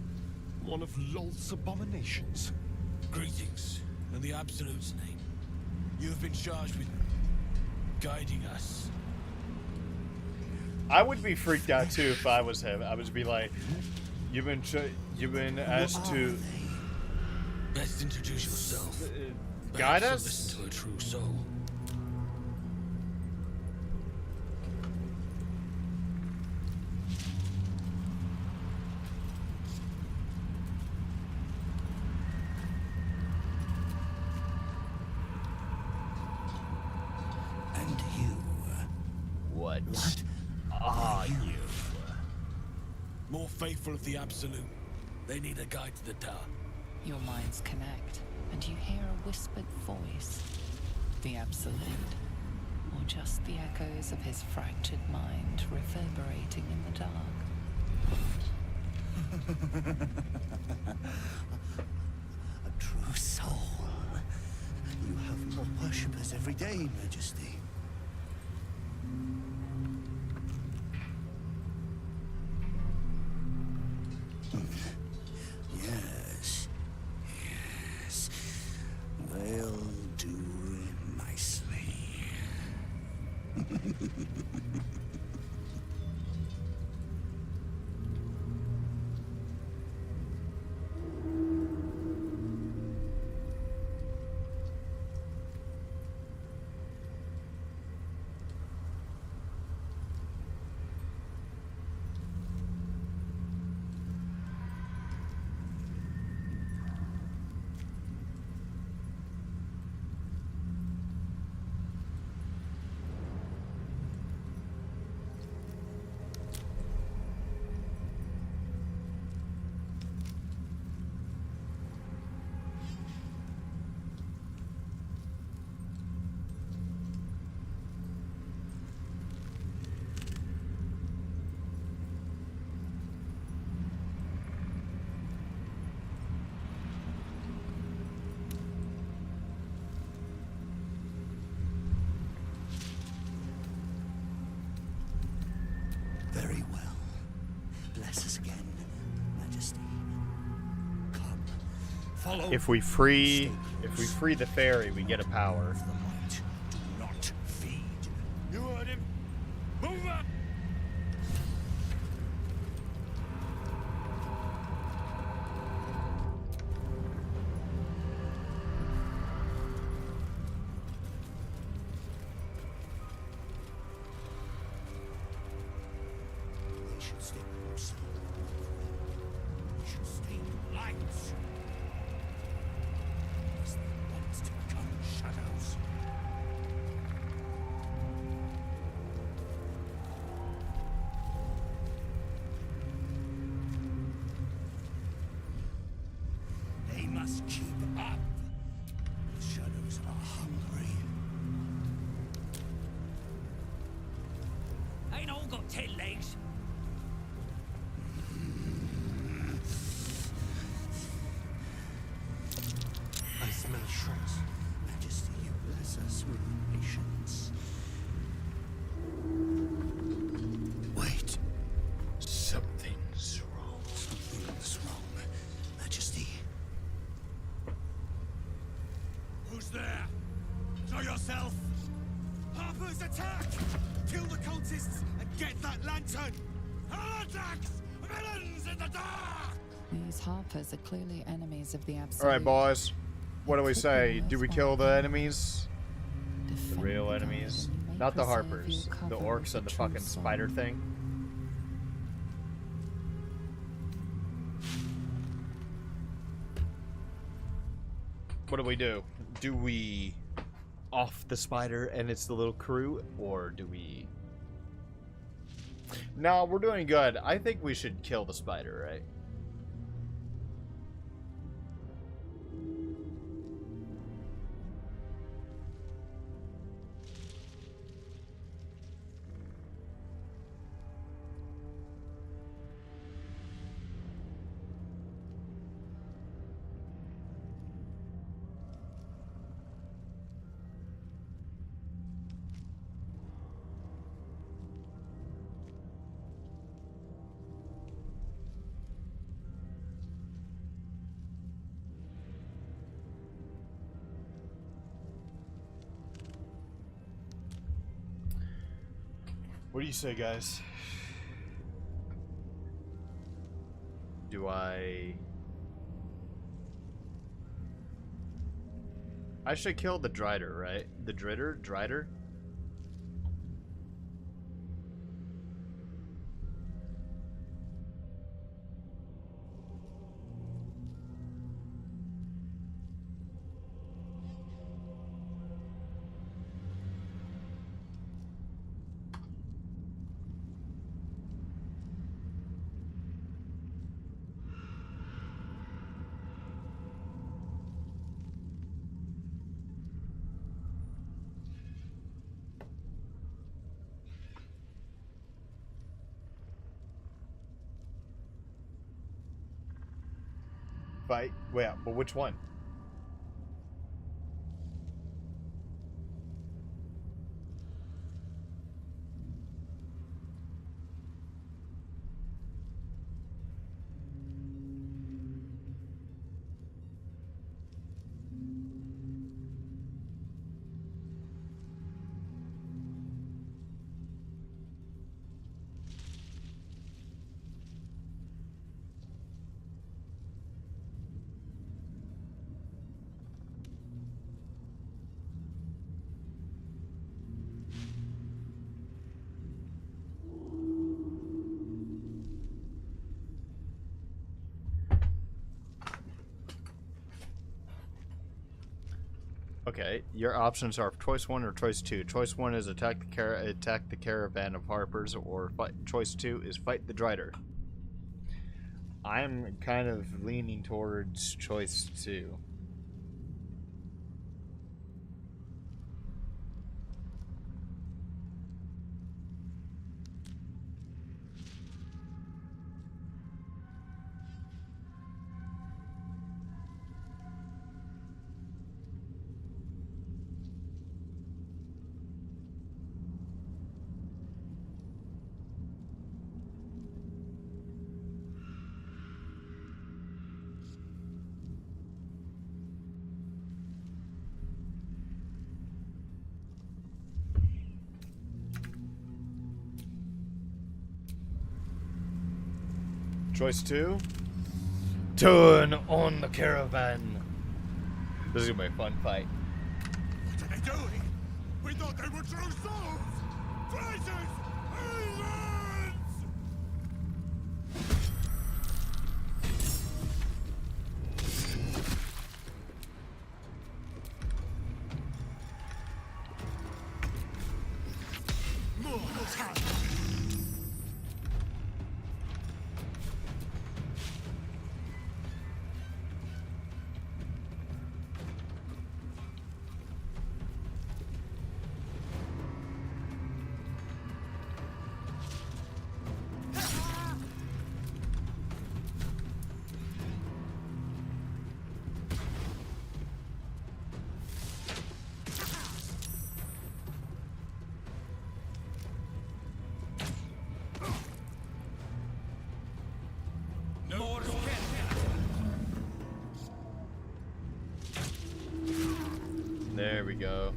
one of Lolth's abominations. Greetings, in the Absolute's name. You have been charged with guiding us. I would be freaked out too if I was him. I would be like, you've been asked to Best introduce yourself. guide Perhaps you'll us. Listen to a true soul. And you. What? What are you? More faithful of the Absolute. They need a guide to the tower. Your minds connect, and you hear a whispered voice. The Absolute. Or just the echoes of his fractured mind reverberating in the dark. A true soul. You have more worshippers every day, Majesty. Yes. Yes. They'll do nicely. Very well. Bless us again, Majesty. Come, follow. If we free the fairy, we get a power. The light. Do not feed. You heard him. Move up! We should stay close. We should stay light. As they want to become shadows. They must keep up. The shadows are hungry. Ain't all got 10 legs. I smell shreds. Majesty, you bless us with patience. Wait. Something's wrong. Something's wrong, Majesty. Who's there? Show yourself! Harper's attack! Kill the cultists and get that lantern! Heretics! Villains in the dark! These Harpers are clearly enemies of the Absolute. All right, boys. What do we say? Do we kill the worthwhile. enemies? The Defend real the enemies? garden, you may Not the preserve Harpers. your The cover orcs with and the true fucking soul. spider thing. What do we do? Do we off the spider and it's the little crew, or do we... No, we're doing good. I think we should kill the spider, right? What do you say, guys? Do I should kill the Drider, right? The Drider? Fight? Wait, but which one? Okay, your options are choice 1 or choice 2. Choice 1 is attack the caravan of harpers, or choice 2 is fight the Drider. I'm kind of leaning towards choice 2. Choice 2? Turn on the caravan. This is gonna be a fun fight. What are they doing? We thought they were true souls! Traitors! Heathens! More attack! There we go.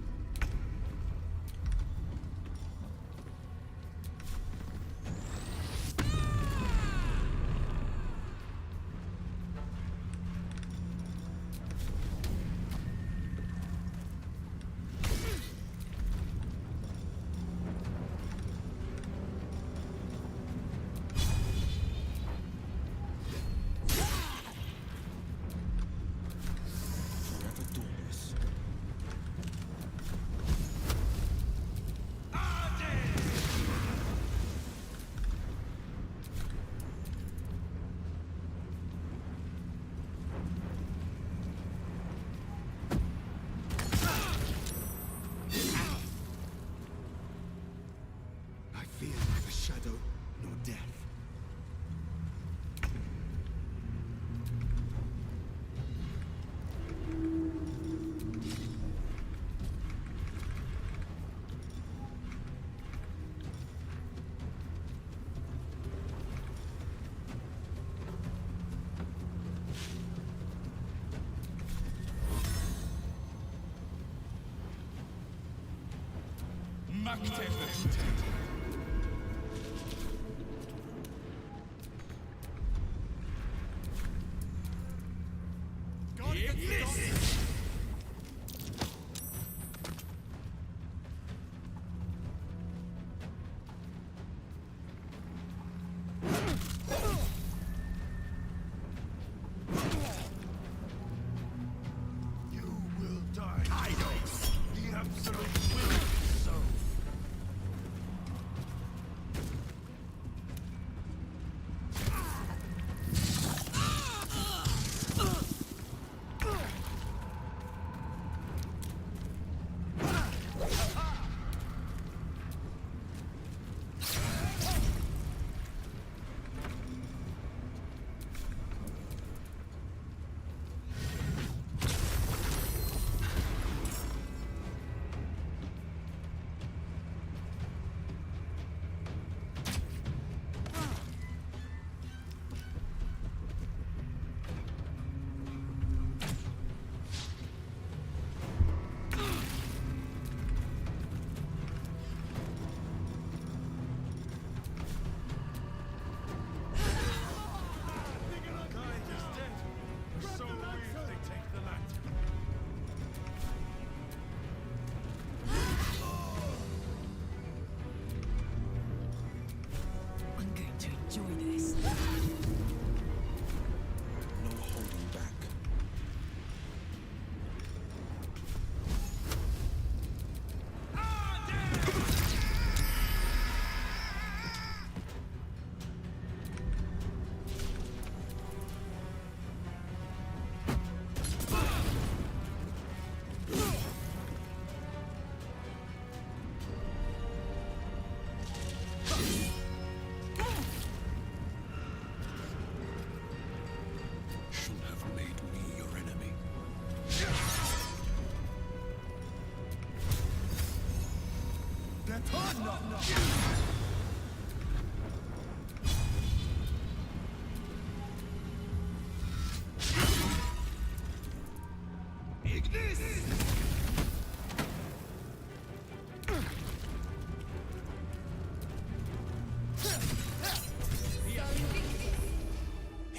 Magnificent.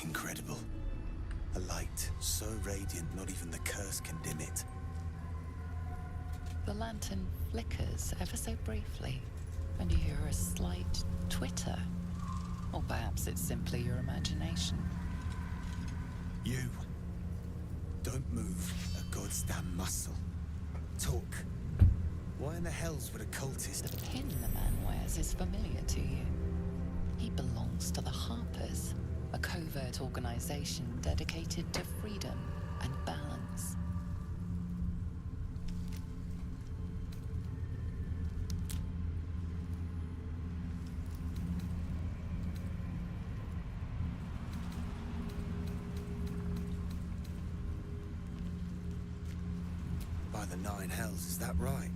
Incredible. A light so radiant not even the curse can dim it. The lantern flickers ever so briefly, and you hear a slight twitter. Or perhaps it's simply your imagination. You. Don't move a goddamn muscle. Talk. Why in the hells would a cultist... The pin the man wears is familiar to you. He belongs to the Harpers, a covert organization dedicated to freedom and balance. By the nine hells, is that right?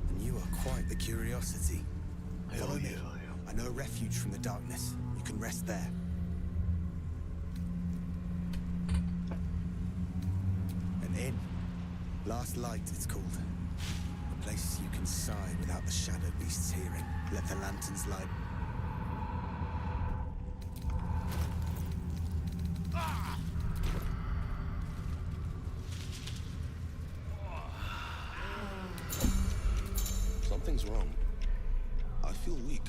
And you are quite the curiosity. Follow me. I know a refuge from the darkness. You can rest there. An inn. Last Light, it's called. A place you can sigh without the shadow beasts hearing. Let the lanterns light. Something's wrong. I feel weak.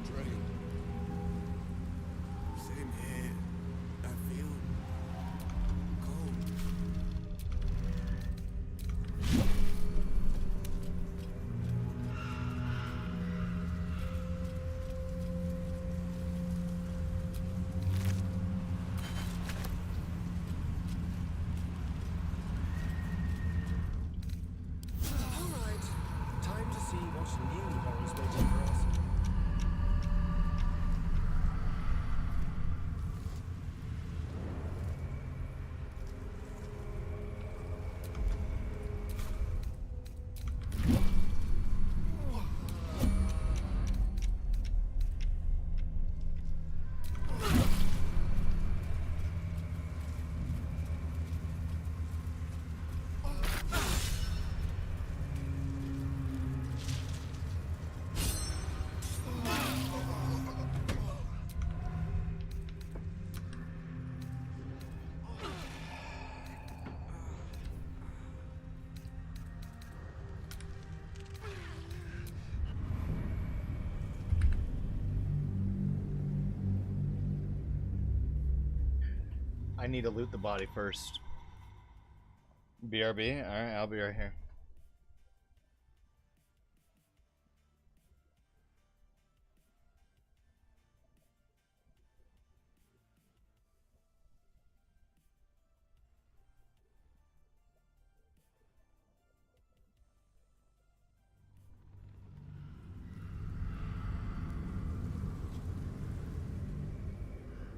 Drained. Same here. I feel cold. All right. Time to see what new horrors waiting for us. I need to loot the body first. BRB? Alright, I'll be right here.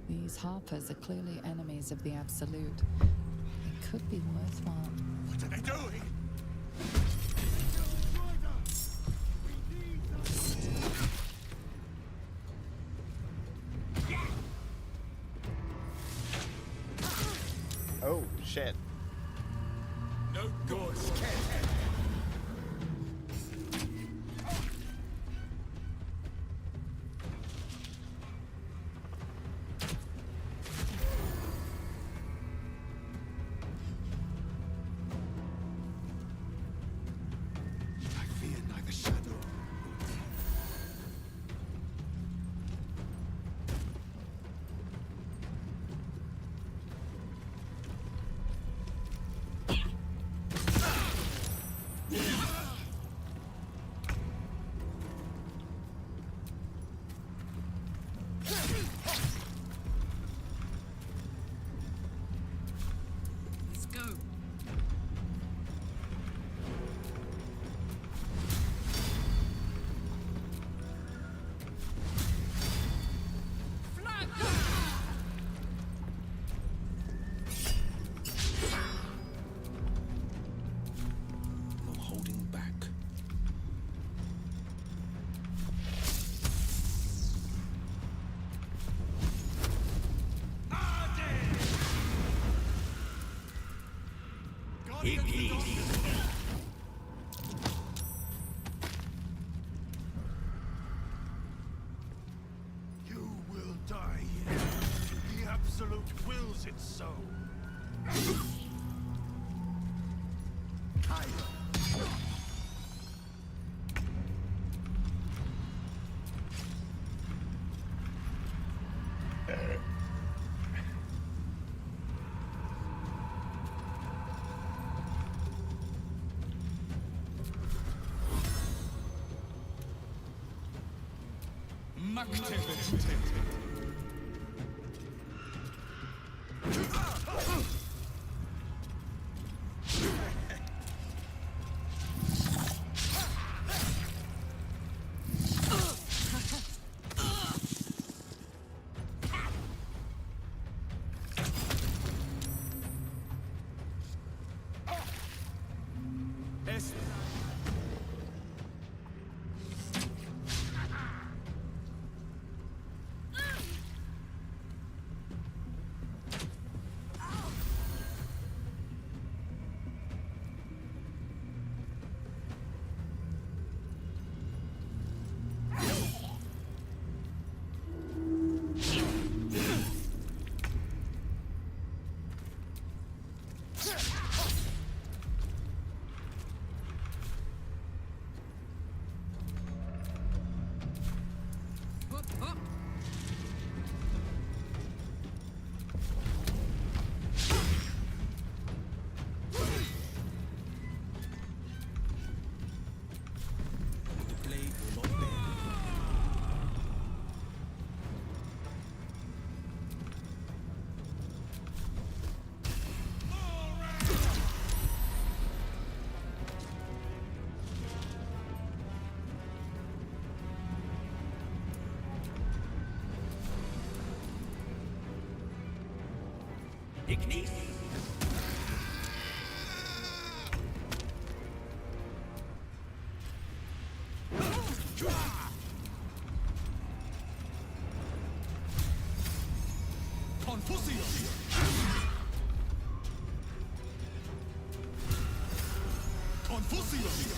These Harpers are clearly enemies of the Absolute. It could be worthwhile. What are they doing? Oh, shit. No good. I fear neither shadow. it so. Ignis! Confusio! Confusio!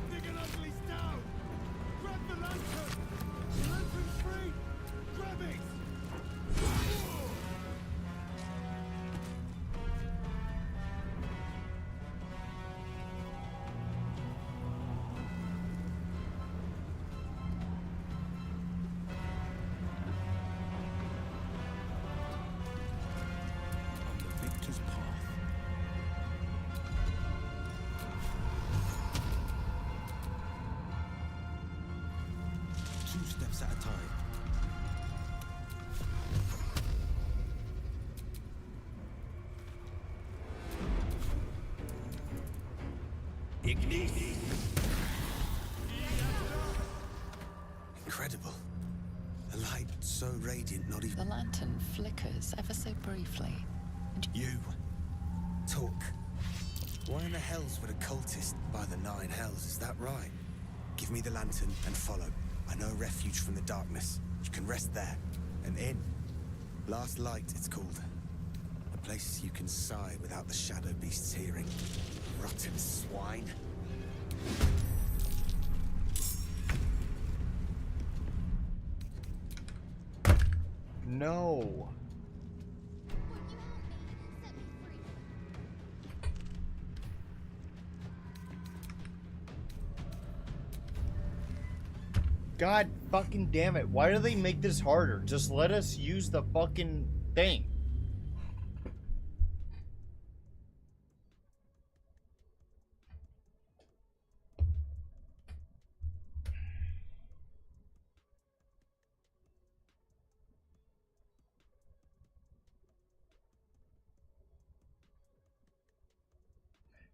Big and ugly's down! Grab the lantern! The lantern's free! Grab it! On the victor's path. Two steps at a time. Ignis! Incredible. A light so radiant, not even... The lantern flickers ever so briefly. You. Talk. Why in the hells would a cultist by the Nine Hells? Is that right? Give me the lantern and follow. I know a refuge from the darkness. You can rest there. An inn. Last Light, it's called. A place you can sigh without the shadow beasts hearing. Rotten swine. No. God fucking damn it. Why do they make this harder? Just let us use the fucking thing.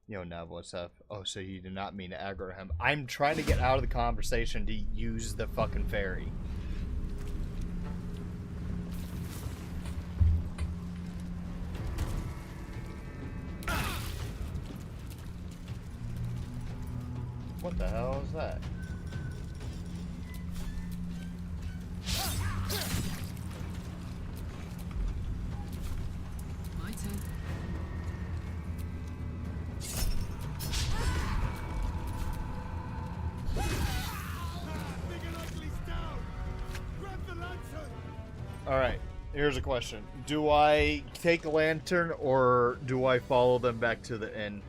Yo, Nav, what's up? Oh, so you did not mean to aggro him. I'm trying to get out of the conversation to use the fucking ferry. What the hell is that? My turn. Alright, here's a question. Do I take a lantern or do I follow them back to the inn?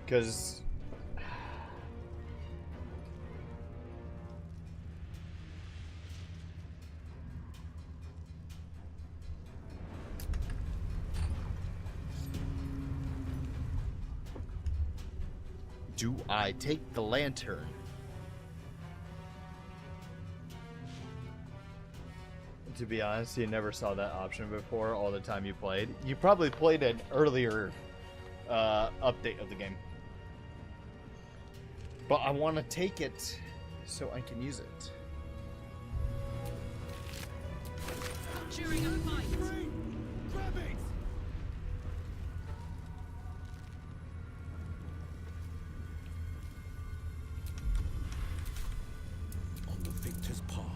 Because... do I take the lantern? To be honest, you never saw that option before all the time you played. You probably played an earlier update of the game. But I want to take it so I can use it. During a fight. Grab it! On the victor's path.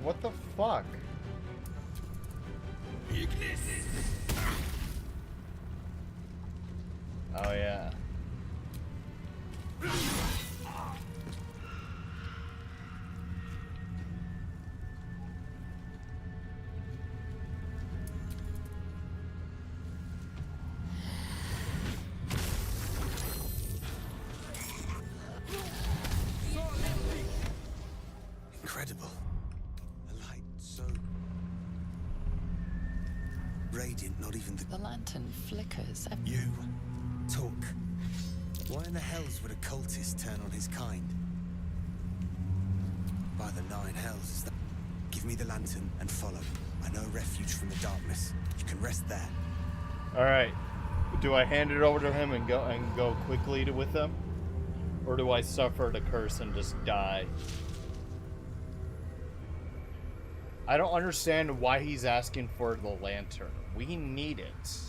What the fuck? Oh yeah. Incredible. A light so radiant, not even The lantern flickers. You talk. Why in the hells would a cultist turn on his kind? By the nine hells, is that? Give me the lantern and follow. I know refuge from the darkness. You can rest there. Alright. Do I hand it over to him and go quickly with him? Or do I suffer the curse and just die? I don't understand why he's asking for the lantern. We need it.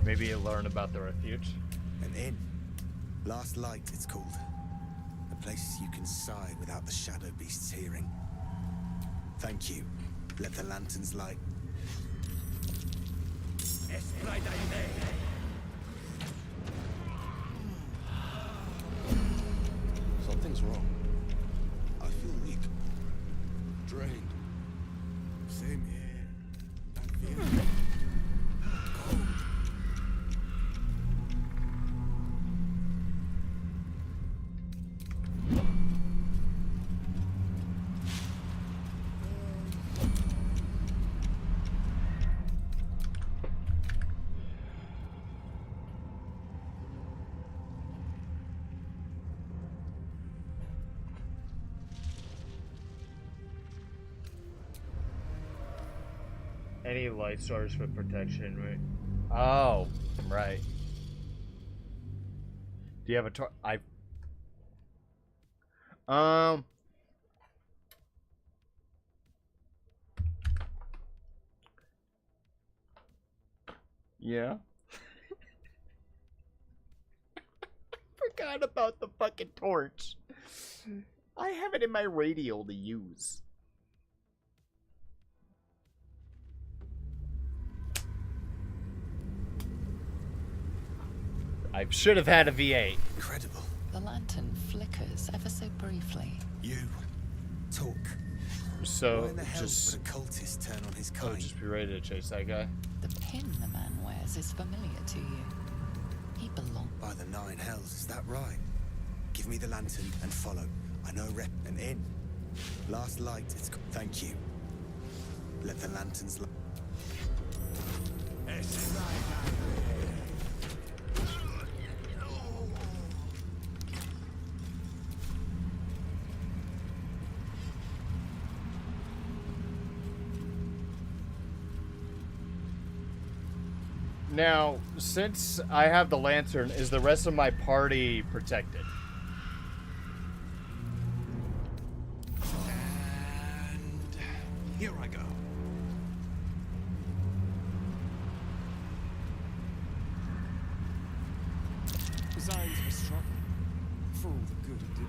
Maybe you learn about the refuge. An inn. Last Light, it's called. A place you can sigh without the shadow beasts hearing. Thank you. Let the lanterns light. Something's wrong. I feel weak. Drained. Same here. That feeling. Cold. Any light source for protection, right? Oh, right. Do you have a torch? Yeah. Forgot about the fucking torch. I have it in my radio to use. I should have had a V8. Incredible. The lantern flickers ever so briefly. You talk. So Why in the hell just would a cultist turn on his kind? just be ready to chase that guy. The pin the man wears is familiar to you. He belongs. By the nine hells, is that right? Give me the lantern and follow. I know rep and in. Last light, thank you. Let the lanterns light. Now, since I have the lantern, is the rest of my party protected? And here I go. Designs were struck for all the good it did.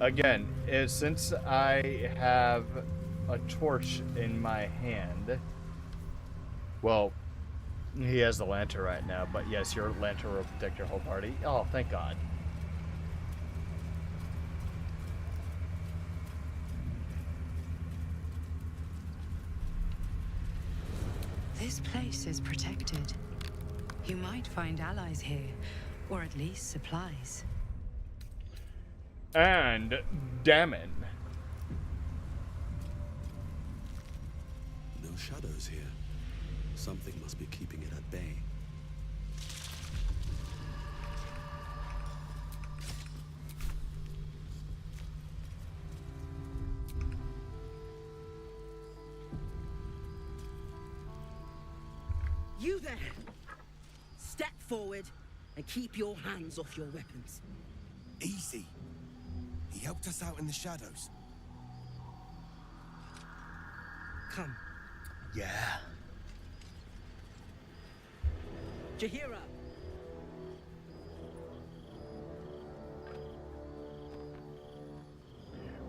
Again, since I have a torch in my hand, well, he has the lantern right now, but yes, your lantern will protect your whole party. Oh, thank God. This place is protected. You might find allies here, or at least supplies. And Damon. No shadows here. Something must be keeping it at bay. You there! Step forward and keep your hands off your weapons. Easy. He helped us out in the shadows. Come. Yeah. Jahira!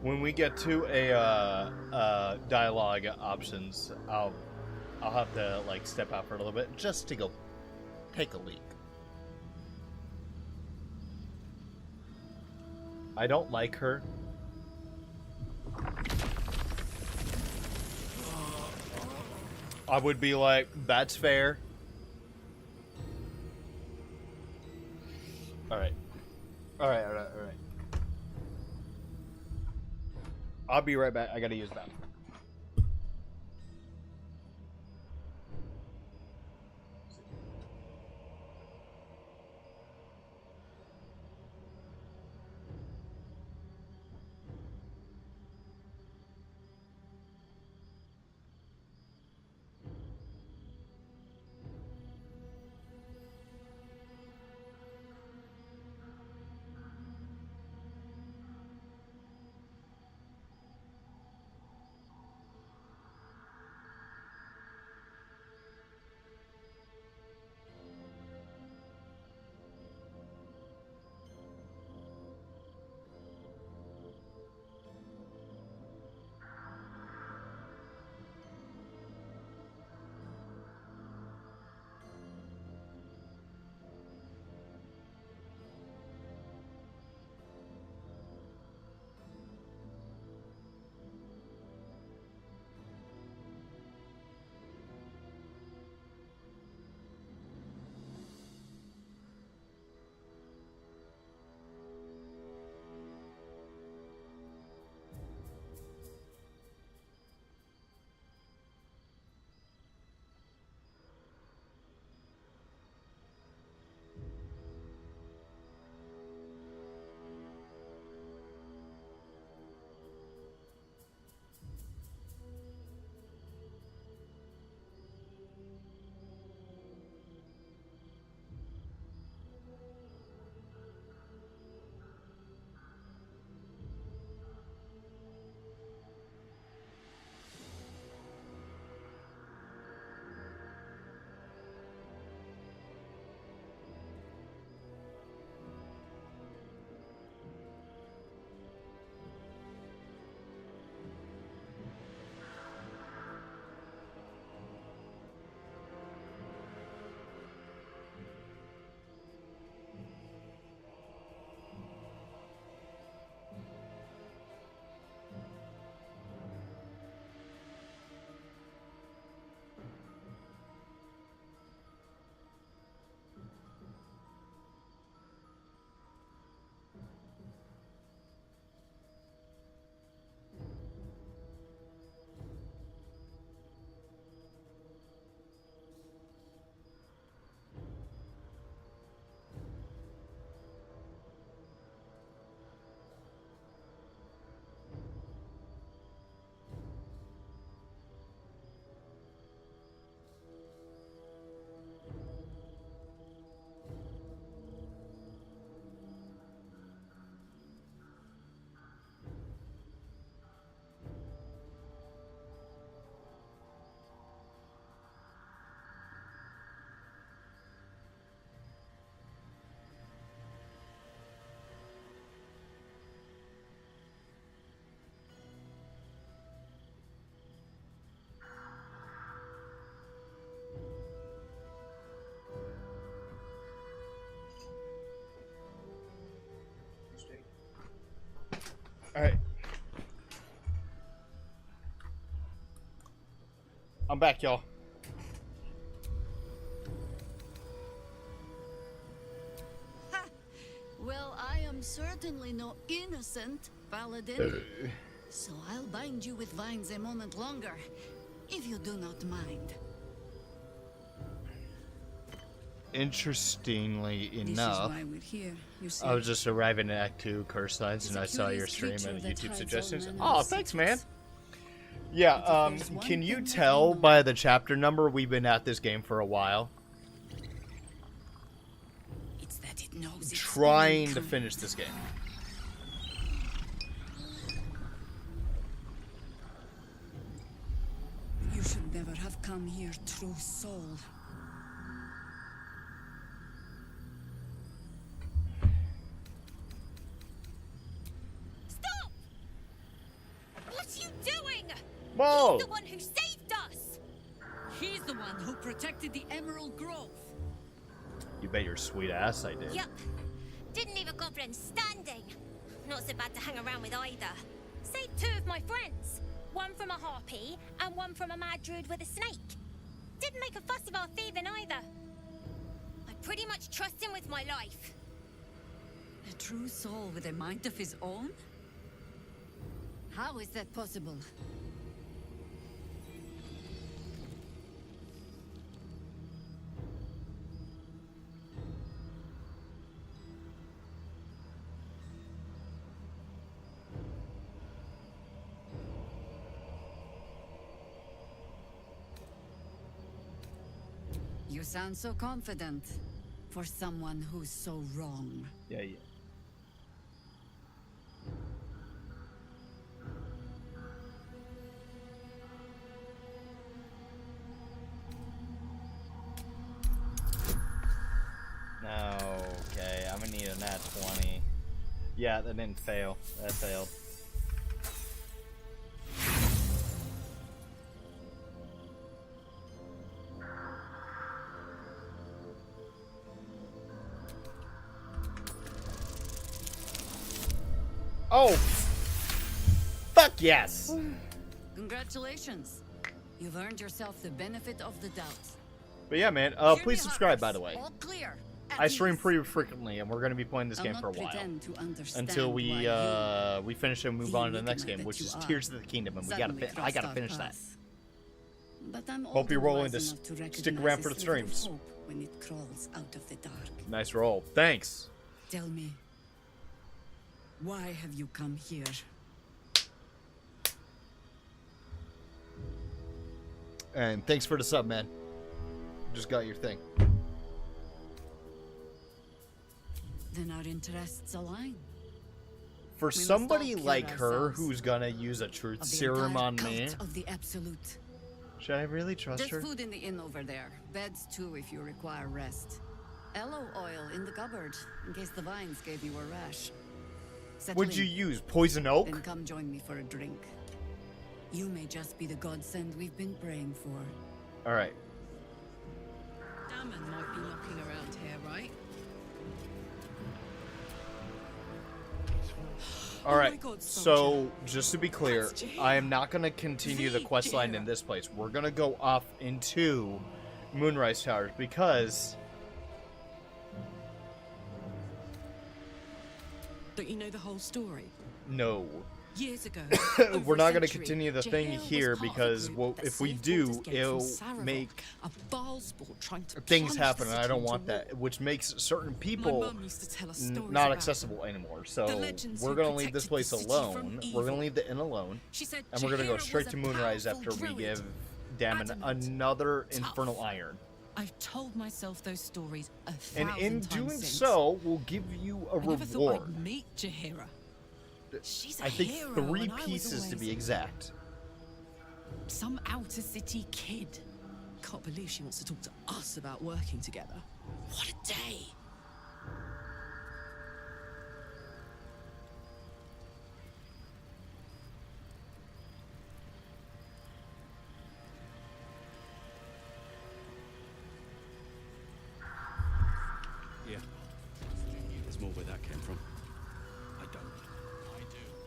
When we get to a dialogue options, I'll have to like step out for a little bit just to go take a leak. I don't like her. I would be like, that's fair. Alright. Alright. I'll be right back. I gotta use that. Alright. I'm back, y'all. Ha! Well, I am certainly no innocent, Paladin. So I'll bind you with vines a moment longer, if you do not mind. Interestingly enough, This is why we're here, you see. I was just arriving at Act 2 Curse Lines, and I saw your stream and YouTube suggestions. Oh, thanks, man. Yeah, can you tell by the chapter number we've been at this game for a while? It's that it knows it's Trying to finish this game. You should never have come here, true soul. Stop! What are you doing? Whoa! He's the one who saved us! He's the one who protected the Emerald Grove. You bet your sweet ass I did. Yup. Didn't leave a goblin standing. Not so bad to hang around with either. Saved 2 of my friends. One from a harpy, and one from a mad druid with a snake. Didn't make a fuss of our thieving either. I pretty much trust him with my life. A true soul with a mind of his own? How is that possible? You sound so confident for someone who's so wrong. Yeah, yeah. Okay, I'm gonna need a nat 20. Yeah, that didn't fail. That failed. Oh! Fuck yes! Congratulations. You've earned yourself the benefit of the doubt. But yeah, man, please subscribe, by the way. All clear. I stream pretty frequently, and we're going to be playing this game for a while. Until we finish and move on to the next game, which is Tears of the Kingdom, and I gotta finish that. Hope you're rolling to stick around for the streams. When it crawls out of the dark. Nice roll. Thanks. Tell me, why have you come here? And thanks for the sub, man. Just got your thing. Then our interests align. For somebody like her who's gonna use a truth serum on me, of the absolute. Should I really trust her? There's food in the inn over there. Beds too if you require rest. Aloe oil in the cupboard in case the vines gave you a rash. Would you use poison oak? Then come join me for a drink. You may just be the godsend we've been praying for. All right. Damon might be knocking around here, right? All right. So, just to be clear, I am not going to continue the quest line in this place. We're going to go off into Moonrise Towers because... Don't you know the whole story? No. Years ago, we're not going to continue the thing here because if we do, it'll make things happen, and I don't want that, which makes certain people not accessible anymore. So we're going to leave this place alone. We're going to leave the inn alone, and we're going to go straight to Moonrise after we give Damon another Infernal Iron. I've told myself those stories 1,000 times. And in doing so, we'll give you a I never thought reward. I'd meet Jaheira. She's a I think hero, 3 and I was pieces to be always exact. some outer city kid. Can't believe she wants to talk to us about working together. What a day! Yeah. There's more where that came from. I don't.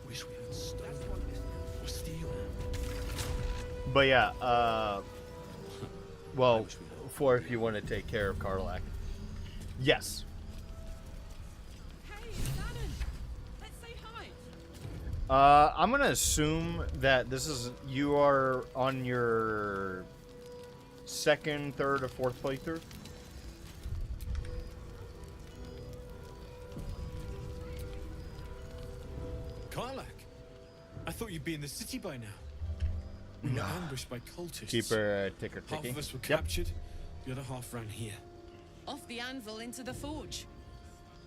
Wish we had stone or steel. But yeah, well, for if you want to take care of Karlak. Yes. Hey, it's Alan. Let's say hi. I'm gonna assume that you are on your second, third, or fourth playthrough. Karlak, I thought you'd be in the city by now. We were ambushed by cultists. Keep her ticker Half ticking. of us were captured, the other half ran here. Off the anvil into the forge.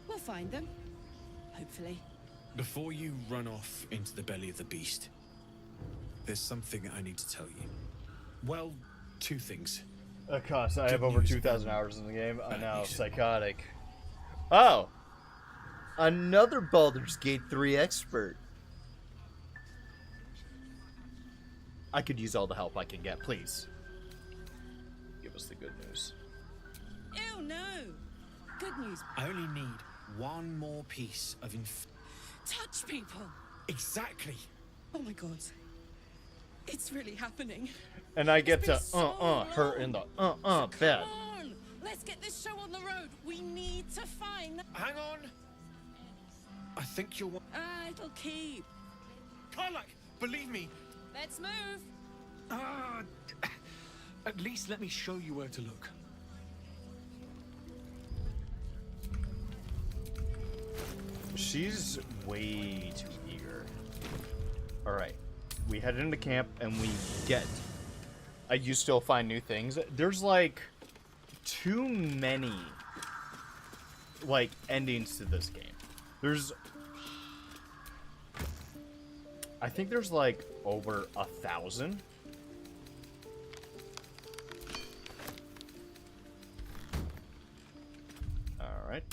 We'll find them. Hopefully. Before you run off into the belly of the beast, there's something I need to tell you. Well, two things. Of course, I have Good over news 2,000 and hours in the game. I bad know, news. psychotic. Oh! Another Baldur's Gate 3 expert. I could use all the help I can get, please. Give us the good news. Ew, no. Good news. I only need one more piece of Touch people. Exactly. Oh my god. It's really happening. And I get It's to been so her in the bed. Come on. Let's get this show on the road. We need to find. Hang on. I think you'll. It'll keep. Karlak, believe me. Let's move. At least let me show you where to look. She's way too eager. Alright. We head into camp and we get... you still find new things. There's like too many like endings to this game. I think there's like over 1,000. Alright.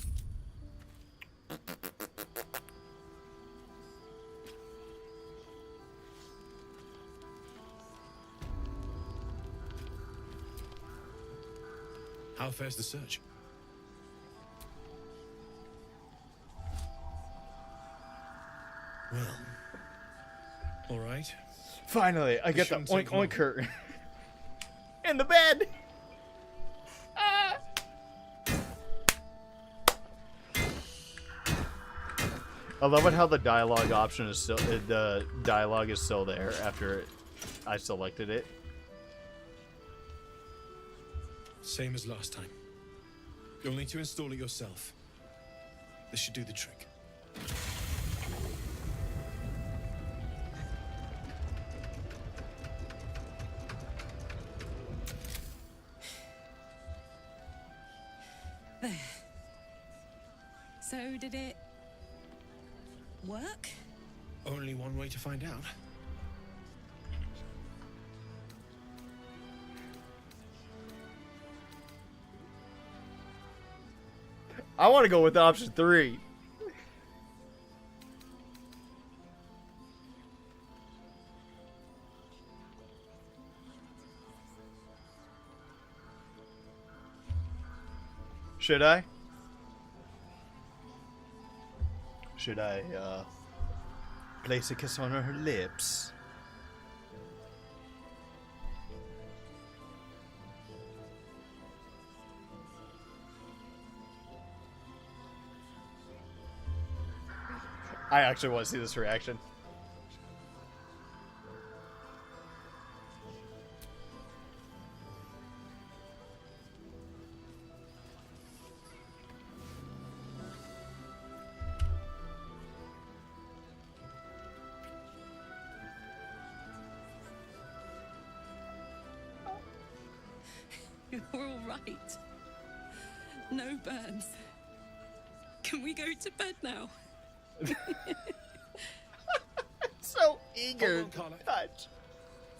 How fares the search? Well, all right. Finally, I get the shouldn't oink take long. oinker in the bed. I love it how the dialogue option is still the dialogue is still there after I selected it. Same as last time. You'll need to install it yourself. This should do the trick. There. So did it work? Only one way to find out. I want to go with option 3. Should I? Should I, place a kiss on her lips? I actually want to see this reaction. You're all right. No burns. Can we go to bed now? So eager Hold on, to touch.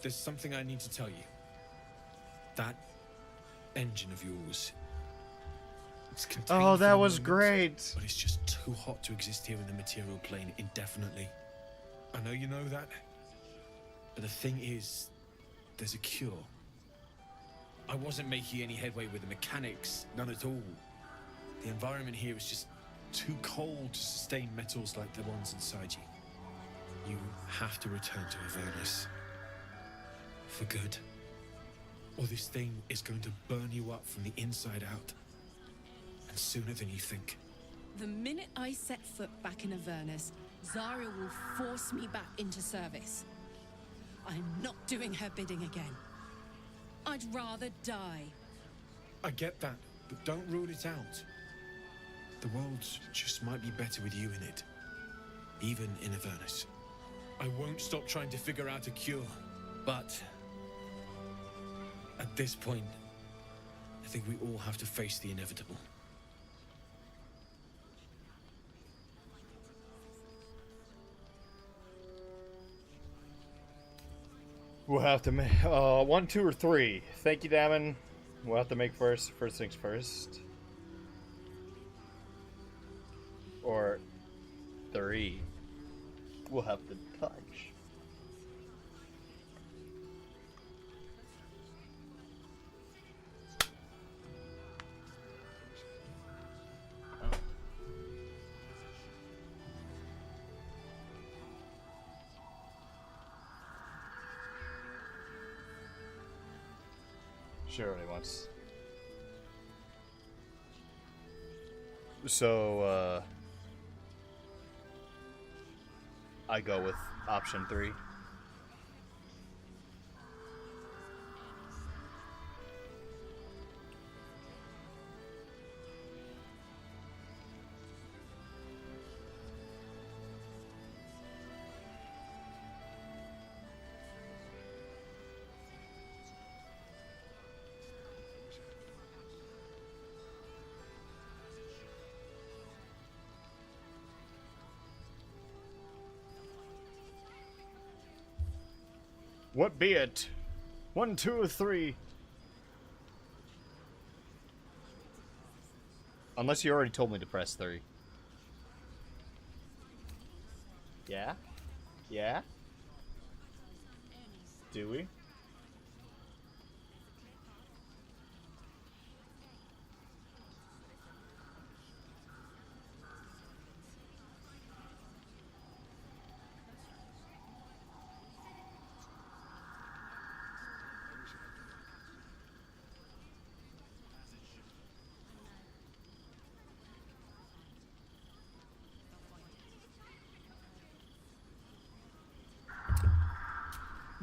There's something I need to tell you. That engine of yours. It's contained Oh, for that the was moment, great. But it's just too hot to exist here in the material plane indefinitely. I know you know that. But the thing is, there's a cure. I wasn't making any headway with the mechanics, none at all. The environment here is just too cold to sustain metals like the ones inside you. You have to return to Avernus. For good. Or this thing is going to burn you up from the inside out. And sooner than you think. The minute I set foot back in Avernus, Zarya will force me back into service. I'm not doing her bidding again. I'd rather die. I get that, but don't rule it out. The world just might be better with you in it. Even in Avernus. I won't stop trying to figure out a cure, but at this point, I think we all have to face the inevitable. We'll have to make 1, 2, or 3. Thank you, Damon. We'll have to make first things first. Or 3. We'll have to touch. Sure, what he wants. So, I go with option 3. What be it? 1, 2, or 3? Unless you already told me to press 3. Yeah? Yeah? Do we?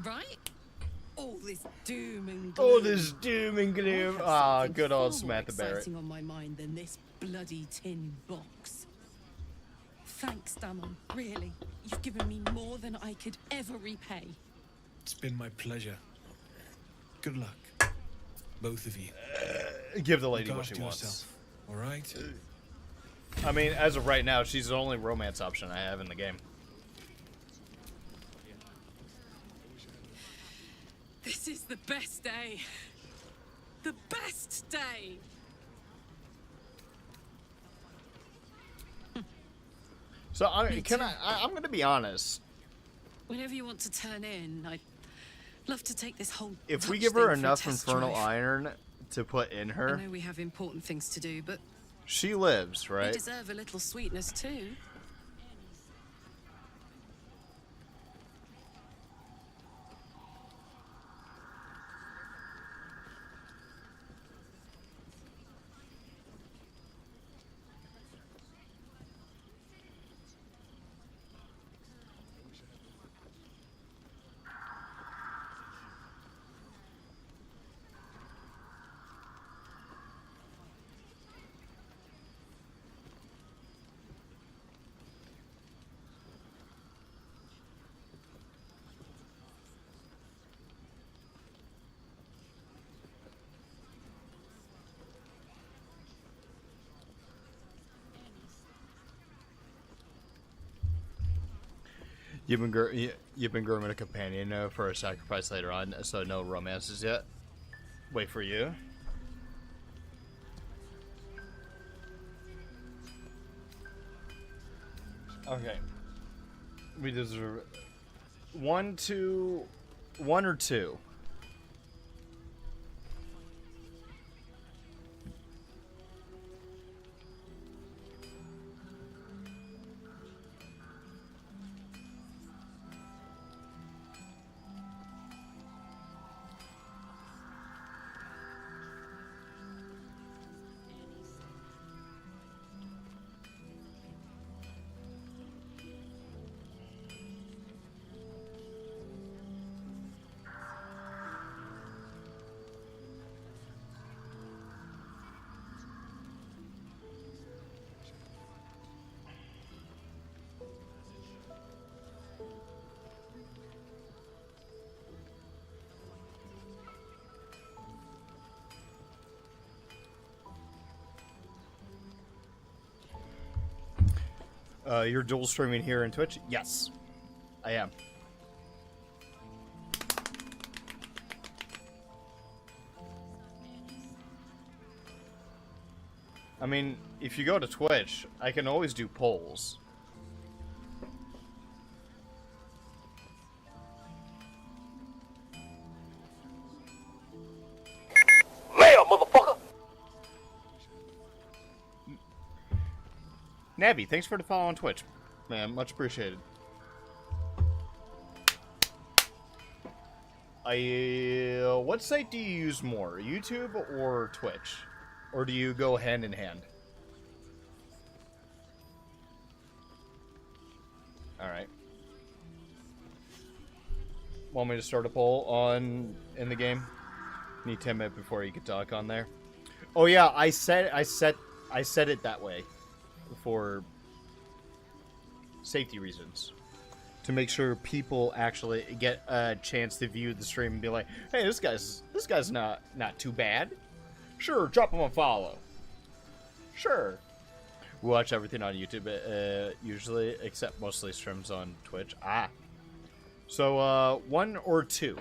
Right? All this doom and gloom. All this doom and gloom. Ah, good old Far more Samantha Barrett. exciting on my mind than this bloody tin box. Thanks, Damon. Really, you've given me more than I could ever repay. It's been my pleasure. Good luck, both of you. Give the lady Look what she after wants. yourself, all right? I mean, as of right now, she's the only romance option I have in the game. This is the best day. The best day. So I'm going to be honest. Whenever you want to turn in, I'd love to take this whole. If we Dutch give her thing for a enough test infernal drive. iron to put in I her, know we have important things to do, but she lives, we right? deserve a little sweetness too. You've been grooming a companion for a sacrifice later on, so no romances yet. Wait for you. Okay. We deserve 1, 2, 1 or 2. You're dual streaming here on Twitch? Yes, I am. I mean, if you go to Twitch, I can always do polls. Layup, motherfucker! Nabby, thanks for the follow on Twitch. Man, much appreciated. What site do you use more, YouTube or Twitch? Or do you go hand in hand? Alright. Want me to start a poll in the game? Need 10 minutes before you can talk on there. Oh yeah, I set it that way for safety reasons. To make sure people actually get a chance to view the stream and be like, hey, this guy's not too bad. Sure, drop him a follow. Sure. We watch everything on YouTube, usually, except mostly streams on Twitch. Ah. So, 1 or 2?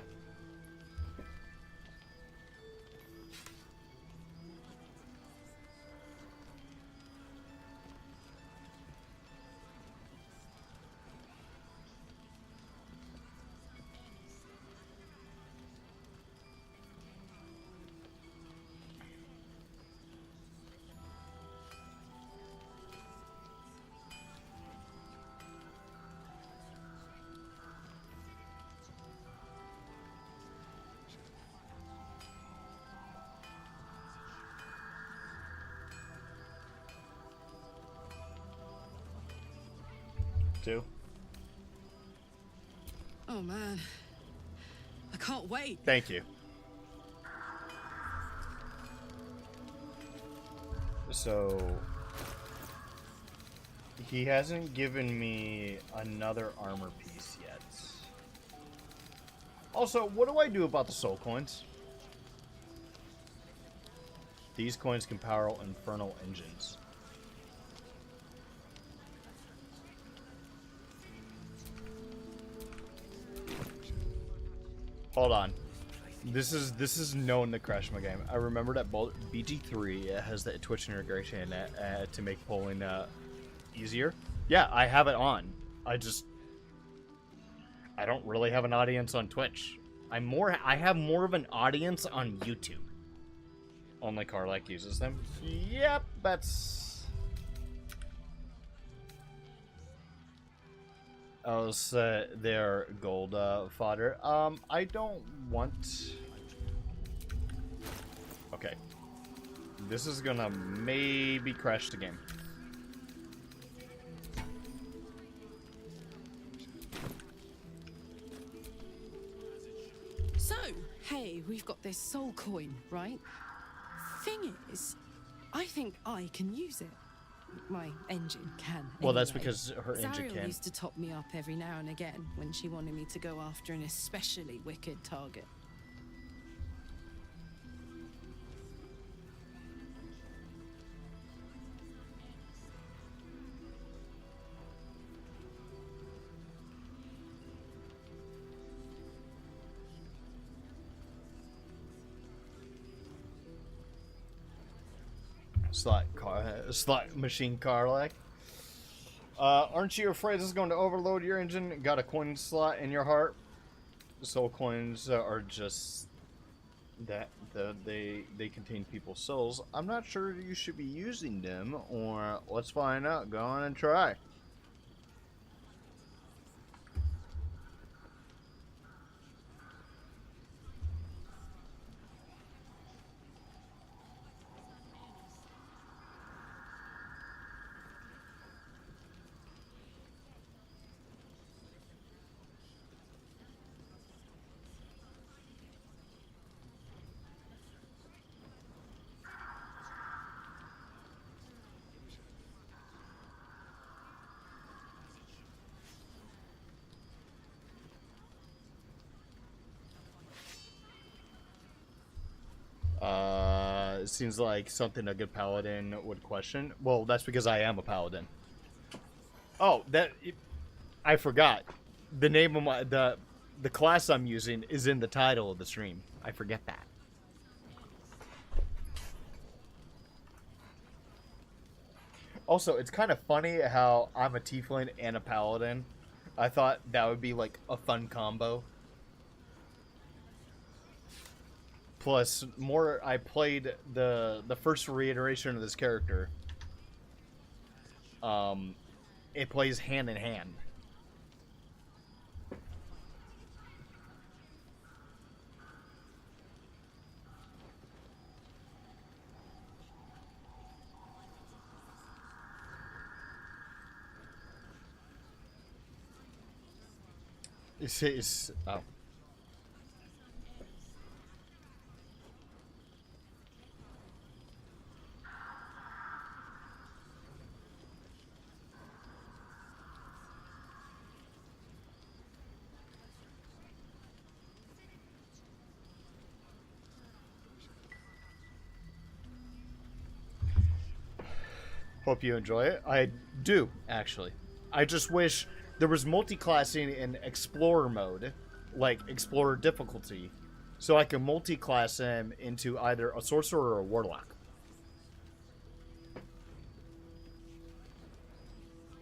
Oh man, I can't wait. Thank you. So he hasn't given me another armor piece yet. Also, what do I do about the soul coins? These coins can power infernal engines. Hold on. This is known to crash my game. I remember that BG3 has the Twitch integration to make polling easier. Yeah, I have it on. I don't really have an audience on Twitch. I have more of an audience on YouTube. Only Karlak uses them. Yep, that's... their gold fodder. I don't want... Okay. This is gonna maybe crash the game. So, hey, we've got this soul coin, right? Thing is, I think I can use it. My engine can. Well, that's anyway. because her engine Zariel can. used to top me up every now and again when she wanted me to go after an especially wicked target. Slot machine Karlak. Aren't you afraid this is going to overload your engine? Got a coin slot in your heart? Soul coins are just that they contain people's souls. I'm not sure you should be using them, or let's find out. Go on and try. It seems like something a good paladin would question. Well, that's because I am a paladin. Oh, I forgot. The name of the class I'm using is in the title of the stream. I forget that. Also, it's kind of funny how I'm a tiefling and a paladin. I thought that would be like a fun combo. Plus, I played the first reiteration of this character. It plays hand in hand. Oh. Hope you enjoy it. I do, actually. I just wish there was multi-classing in Explorer mode, like Explorer difficulty, so I can multi-class him into either a Sorcerer or a Warlock.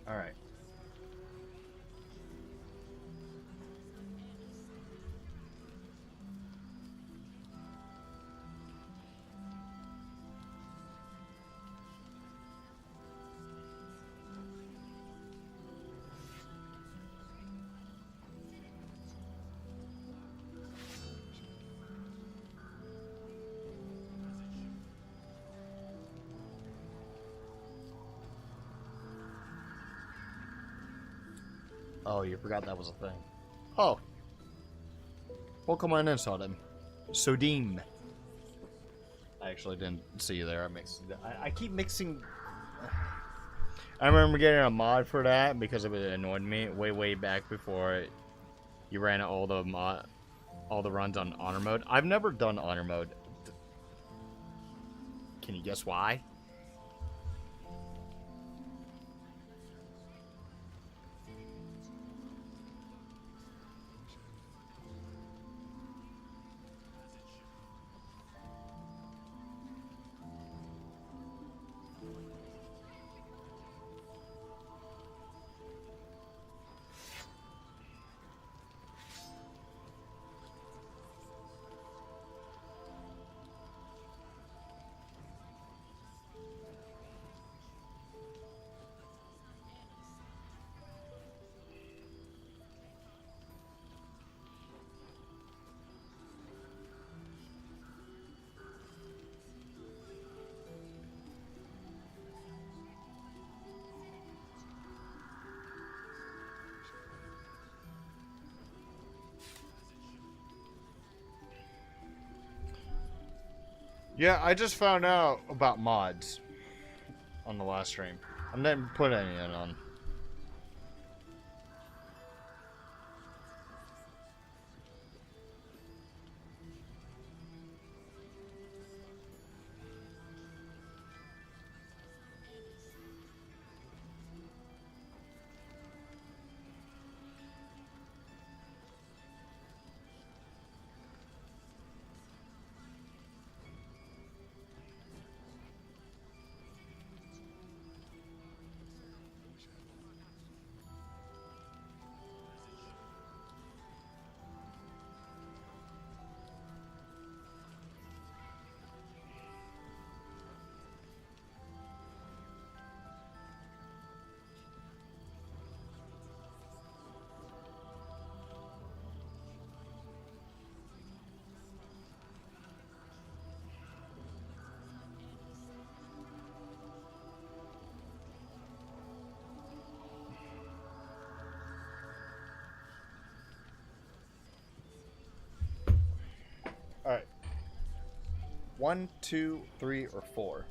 Alright. Oh, you forgot that was a thing. Oh. Welcome on in, Sodom. Sodim. I actually didn't see you there. I keep mixing... I remember getting a mod for that because it annoyed me way back before you ran all the runs on honor mode. I've never done honor mode. Can you guess why? Yeah, I just found out about mods on the last stream. I didn't put any in on. Alright. 1, 2, 3, or 4.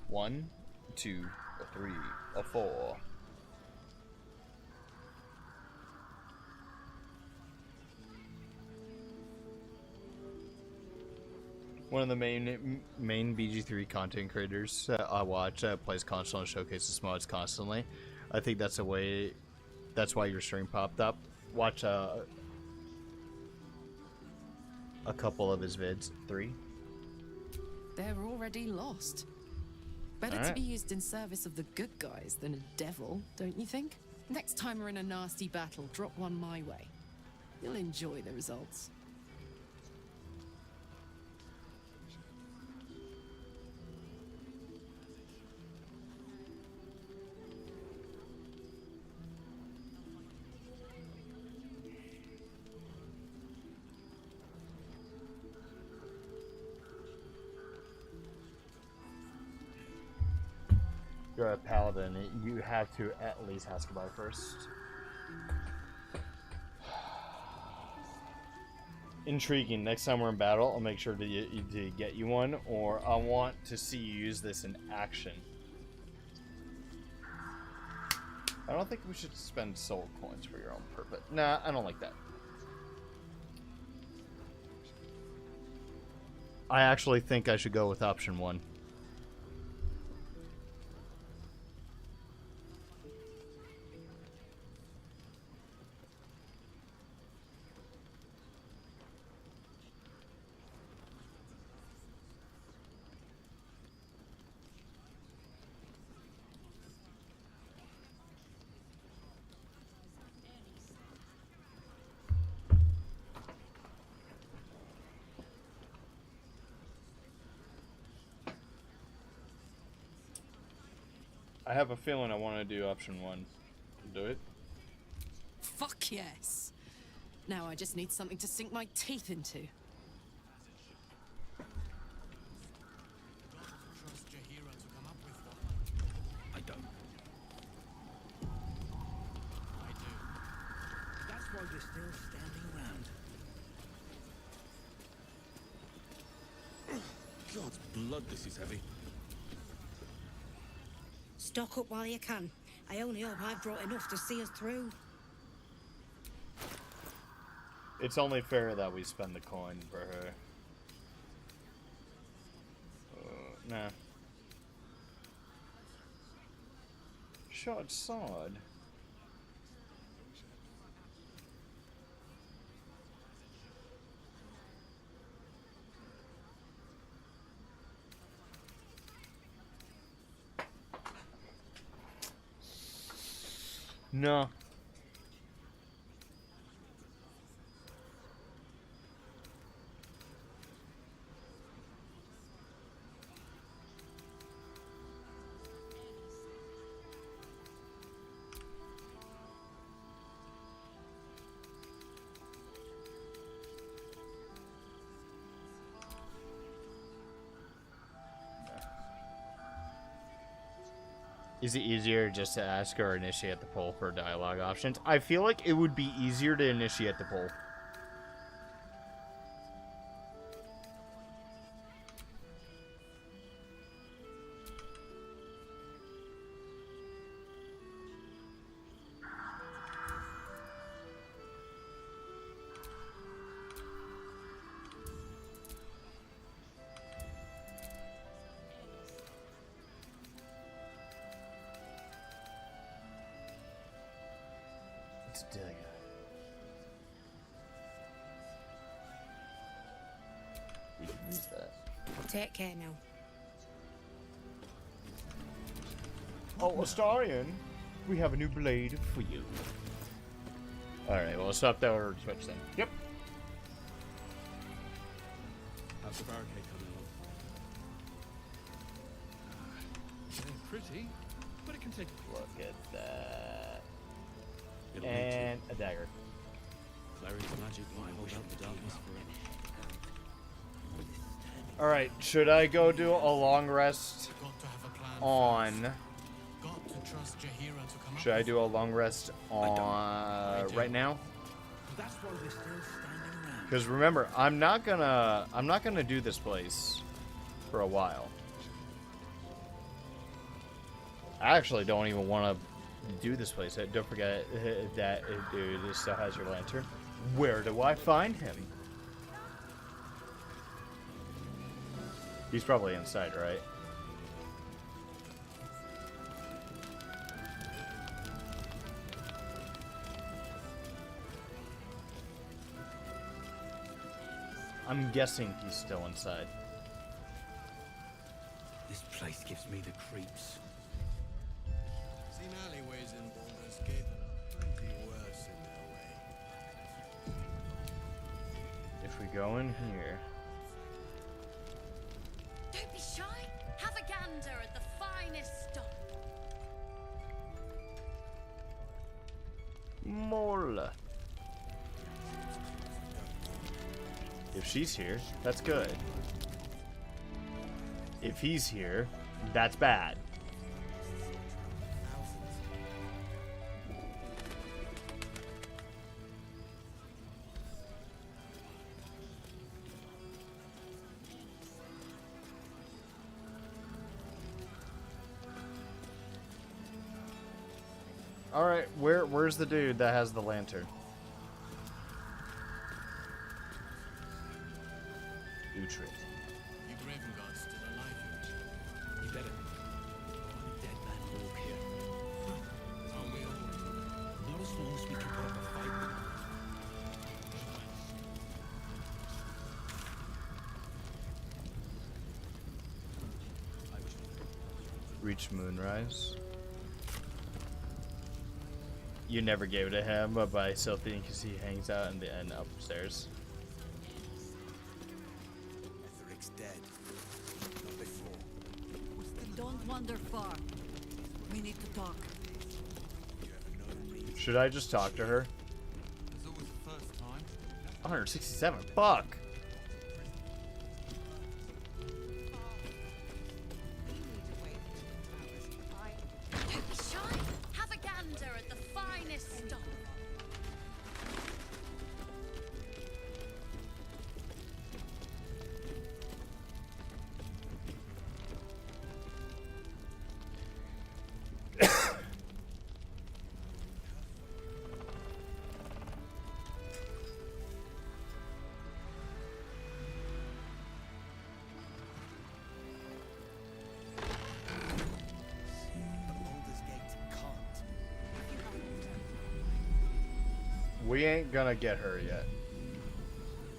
1, 2, or 3, or 4. One of the main BG3 content creators I watch plays console and showcases mods constantly. I think that's a way. That's why your stream popped up. Watch a couple of his vids. 3. They're already lost. Better to be used in service of the good guys than a devil, don't you think? Next time we're in a nasty battle, drop one my way. You'll enjoy the results. You're a paladin. You have to at least ask goodbye first. Intriguing. Next time we're in battle, I'll make sure to get you one, or I want to see you use this in action. I don't think we should spend soul coins for your own purpose. Nah, I don't like that. I actually think I should go with option 1. I have a feeling I want to do option 1. Do it. Fuck yes. Now I just need something to sink my teeth into. I don't. I do. That's why you're still standing around. God's blood, this is heavy. Stock up while you can. I only hope I've brought enough to see us through. It's only fair that we spend the coin for her. Nah. Short sword. No. Is it easier just to ask or initiate the poll for dialogue options? I feel like it would be easier to initiate the poll. Take care now. Oh, Astarion, we have a new blade for you. Alright, well, stop that or switch then. Yep. How's the barricade coming along? It ain't pretty, but it can take a Look at that. It'll And a dagger. Clary's magic might hold out the darkness forever. Alright, should I go do a long rest on... Should I do a long rest on right now? Because remember, I'm not gonna do this place for a while. I actually don't even want to do this place. Don't forget that dude, this still has your lantern. Where do I find him? He's probably inside, right? I'm guessing he's still inside. This place gives me the creeps. Seen alleyways in Baldur's Gate that are plenty worse in their way. If we go in here... Don't be shy. Have a gander at the finest stuff. Mola. If she's here, that's good. If he's here, that's bad. Alright, where's the dude that has the lantern? Utrecht. You Graven gods still alive here? You better be. Only dead man walk here. Tell me all. Not as long as we can put up a fight with them. Reach Moonrise. You never gave it to him, but I still think because he hangs out in the end upstairs. Etheric's dead. Not before. Don't wander far. We need to talk. Should I just talk to her? There's always a first time. 167. Fuck. Don't be shy. Have a gander at the finest stuff. We ain't gonna get her yet.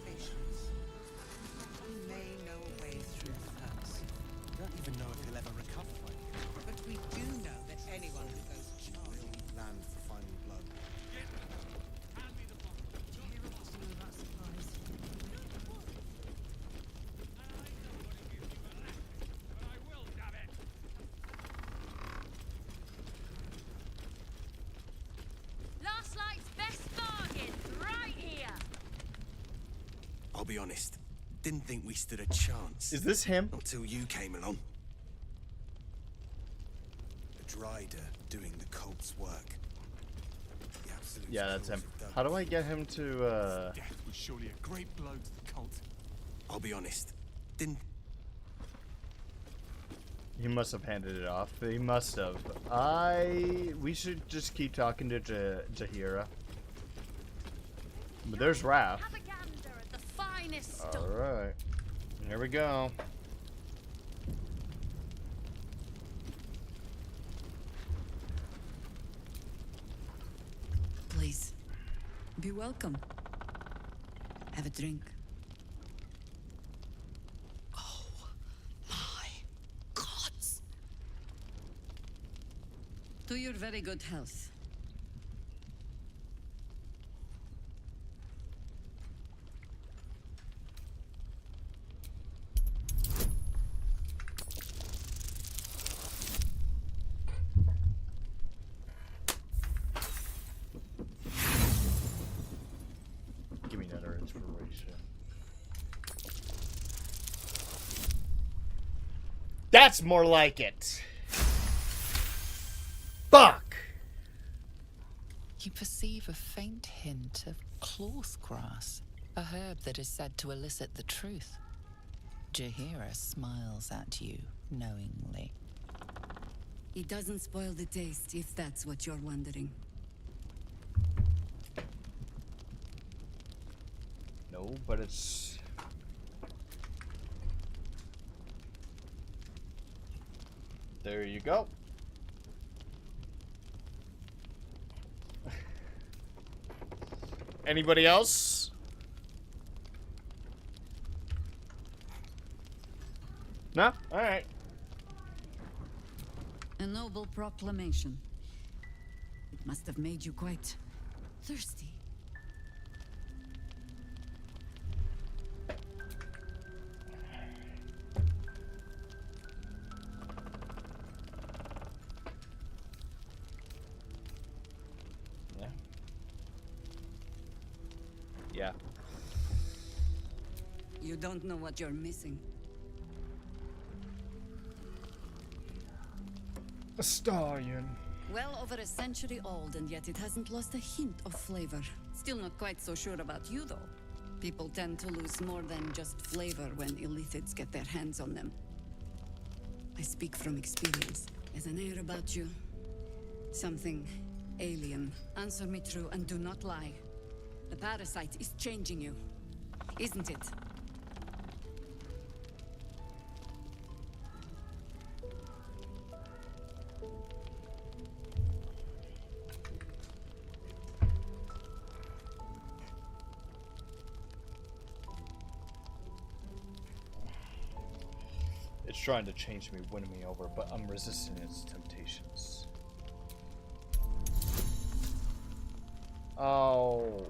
We may know a way through first. Don't even know if he'll ever recover from it. But we do know that anyone who goes charged. Land for finding blood. Last night's best bargain, right here. I'll be honest. Didn't think we stood a chance. Is this him? Not till you came along. A Drider doing the cult's work. The absolute Yeah, that's him. How do I get him to, Death was surely a great blow to the cult. I'll be honest. Didn't. He must have handed it off. He must have. We should just keep talking to Jahira. But there's Raph. Have a gander at the finest stuff. Alright. Here we go. Please, be welcome. Have a drink. Oh, my gods. To your very good health. Give me another inspiration. That's more like it. Fuck! You perceive a faint hint of cloth grass, a herb that is said to elicit the truth. Jahira smiles at you knowingly. It doesn't spoil the taste, if that's what you're wondering. No, but it's... There you go. Anybody else? No? Alright. A noble proclamation. It must have made you quite thirsty. Yeah. You don't know what you're missing. A stallion. Well over a century old, and yet it hasn't lost a hint of flavor. Still not quite so sure about you, though. People tend to lose more than just flavor when illithids get their hands on them. I speak from experience. There's an air about you. Something alien. Answer me true and do not lie. The parasite is changing you, isn't it? It's trying to change me, win me over, but I'm resisting its temptations. Oh.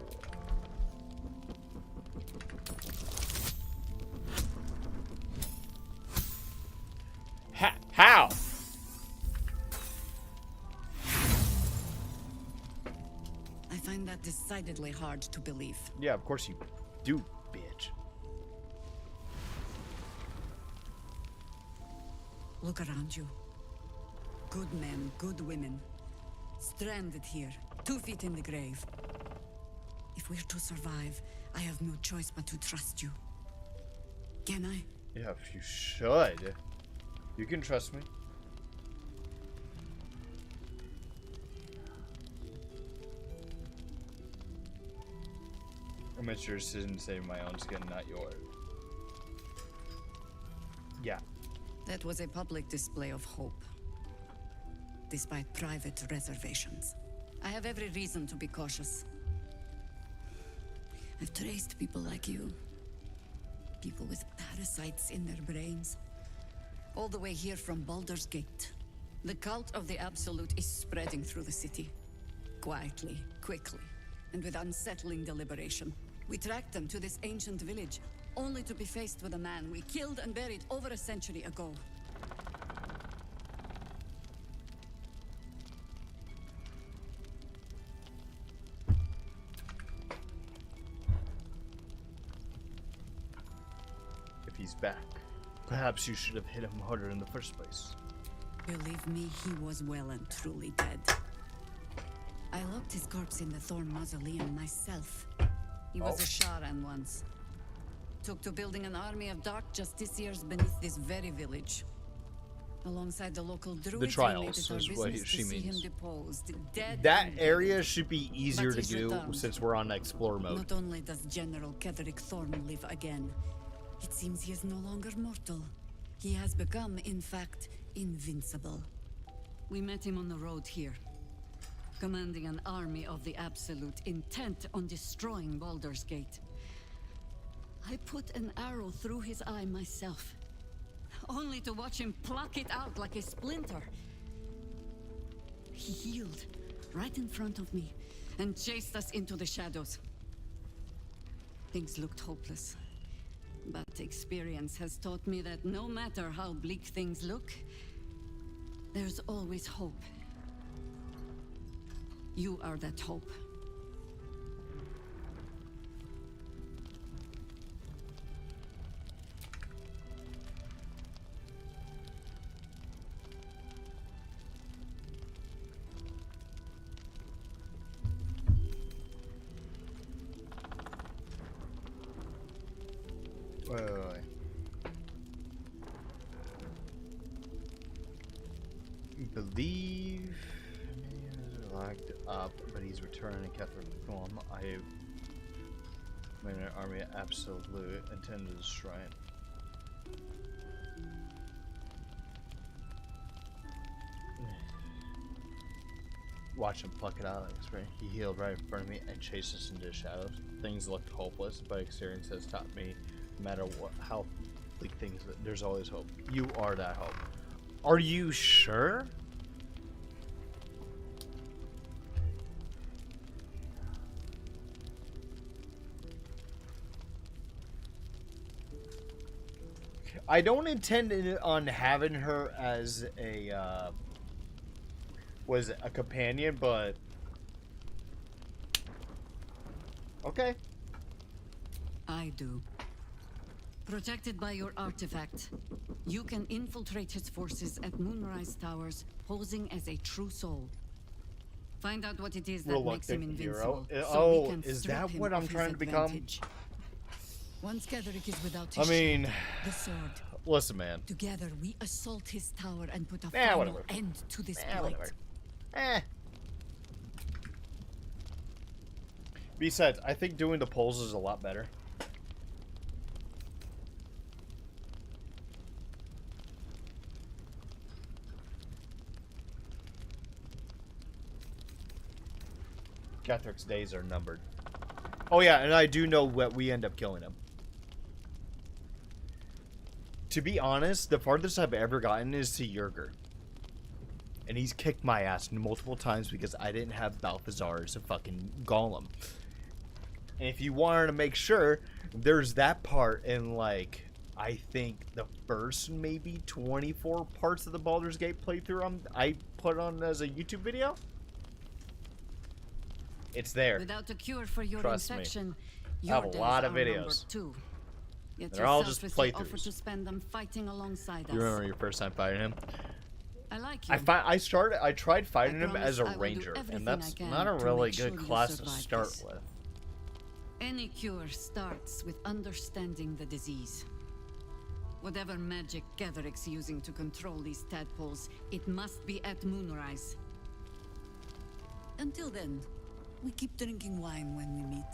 How? I find that decidedly hard to believe. Yeah, of course you do, bitch. Look around you. Good men, good women. Stranded here, 2 feet in the grave. If we're to survive, I have no choice but to trust you. Can I? Yeah, you should. You can trust me. I'm interested in saving my own skin, not yours. Yeah. That was a public display of hope, despite private reservations. I have every reason to be cautious. I've traced people like you. People with parasites in their brains. All the way here from Baldur's Gate. The cult of the Absolute is spreading through the city. Quietly, quickly, and with unsettling deliberation. We tracked them to this ancient village, only to be faced with a man we killed and buried over a century ago. If he's back, perhaps you should have hit him harder in the first place. Believe me, he was well and truly dead. I locked his corpse in the Thorn Mausoleum myself. He was a Sharan once. Took to building an army of dark justiciars beneath this very village. Alongside the local druids, The trials is what she see him means. deposed, dead That and area should be easier But to he's do returned. since we're on explore mode. Not only does General Ketheric Thorn live again, it seems he is no longer mortal. He has become, in fact, invincible. We met him on the road here, commanding an army of the Absolute, intent on destroying Baldur's Gate. I put an arrow through his eye myself, only to watch him pluck it out like a splinter. He healed right in front of me and chased us into the shadows. Things looked hopeless, but experience has taught me that no matter how bleak things look, there's always hope. You are that hope. Wait. Believe locked up, but he's returning to Ketheric form. I made an army of Absolute intended to destroy it. Watch him pluck it out like a spring. He healed right in front of me and chased us into the shadows. Things looked hopeless, but experience has taught me no matter how bleak things, there's always hope. You are that hope. Are you sure? I don't intend on having her as a companion, but okay. I do. Protected by your artifact, you can infiltrate his forces at Moonrise Towers, posing as a true soul. Find out what it is that makes him invincible. So we can is strip that him what of I'm his trying to become? advantage. Once Ketheric is without I his mean, shield, the sword. Listen, man. Together we assault his tower and put a final end to this blight. Besides, I think doing the polls is a lot better. Kethric's days are numbered. Oh yeah, and I do know what we end up killing him. To be honest, the farthest I've ever gotten is to Yerger. And he's kicked my ass multiple times because I didn't have Balthazar as a fucking golem. And if you wanted to make sure, there's that part in, like, I think the first maybe 24 parts of the Baldur's Gate playthrough I put on as a YouTube video. It's there. Without a cure for your Trust infection, me. I have a lot of videos. They're all just playthroughs. To spend them fighting alongside us. You remember your first time fighting him? I like you. I tried fighting him as a ranger, and that's not a really good class to start with. Any cure starts with understanding the disease. Whatever magic Ketheric's using to control these tadpoles, it must be at Moonrise. Until then, we keep drinking wine when we meet.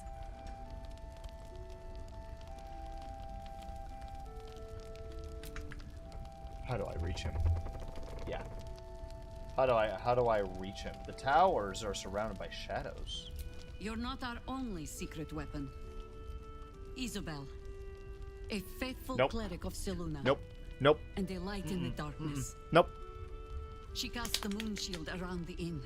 How do I reach him? Yeah. How do I reach him? The towers are surrounded by shadows. You're not our only secret weapon. Isabel, a faithful cleric of Selûne. Nope. And a light in the darkness. Nope. She cast the moon shield around the inn.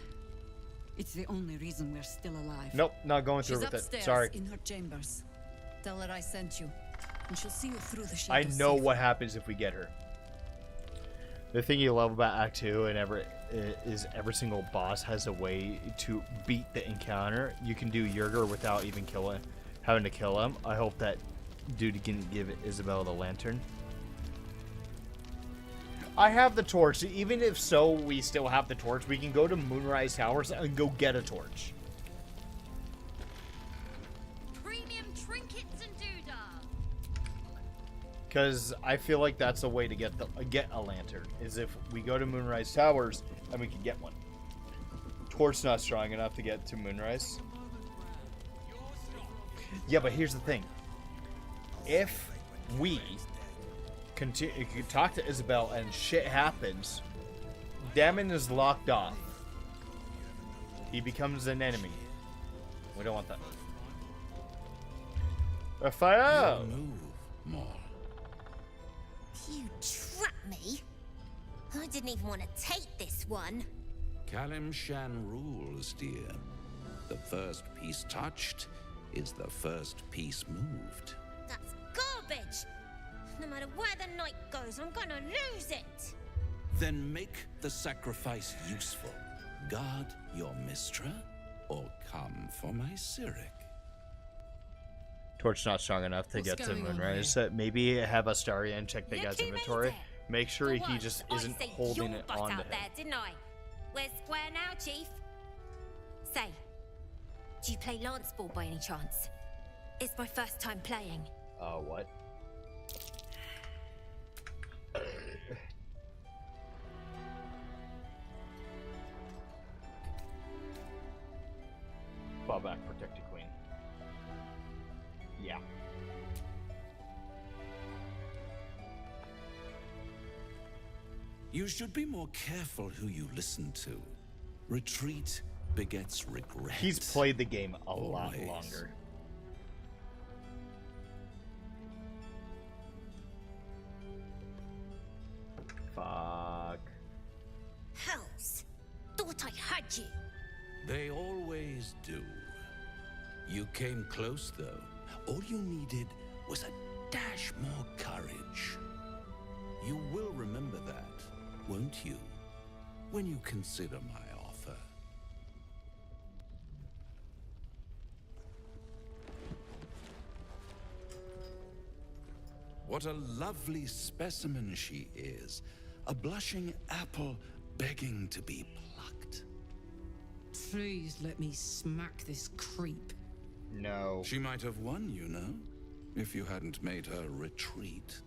It's the only reason we're still alive. Nope, not going through with it. Sorry. In her chambers. Tell her I sent you, and she'll see you through the shadows. I know what happens if we get her. The thing you love about Act 2 and every single boss has a way to beat the encounter. You can do Yerger without even having to kill him. I hope that dude can give Isabel the lantern. I have the torch. Even if so, we still have the torch. We can go to Moonrise Towers and go get a torch. Premium trinkets and doodah. Because I feel like that's a way to get a lantern, is if we go to Moonrise Towers and we can get one. Torch's not strong enough to get to Moonrise. Yeah, but here's the thing. If we continue, talk to Isabel and shit happens, Damon is locked off. He becomes an enemy. We don't want that. Raphael! You trapped me. I didn't even want to take this one. Kalimshan rules, dear. The first piece touched is the first piece moved. That's garbage. No matter where the night goes, I'm gonna lose it. Then make the sacrifice useful. Guard your Mistra, or come for my Cyric. Torch not strong enough to get to Moonrise. Maybe have Astarion check the guy's inventory. Make sure he just isn't holding it on to him. There, didn't I? Where's Square now, Chief? Say, do you play Lance Ball by any chance? It's my first time playing. What? Fall back, protected queen. Yeah. You should be more careful who you listen to. Retreat begets regret. He's played the game a lot Always. longer. Fuck. Hells! Thought I had you. They always do. You came close, though. All you needed was a dash more courage. You will remember that, won't you? When you consider my offer. What a lovely specimen she is. A blushing apple begging to be plucked. Please let me smack this creep. No. She might have won, you know, if you hadn't made her retreat.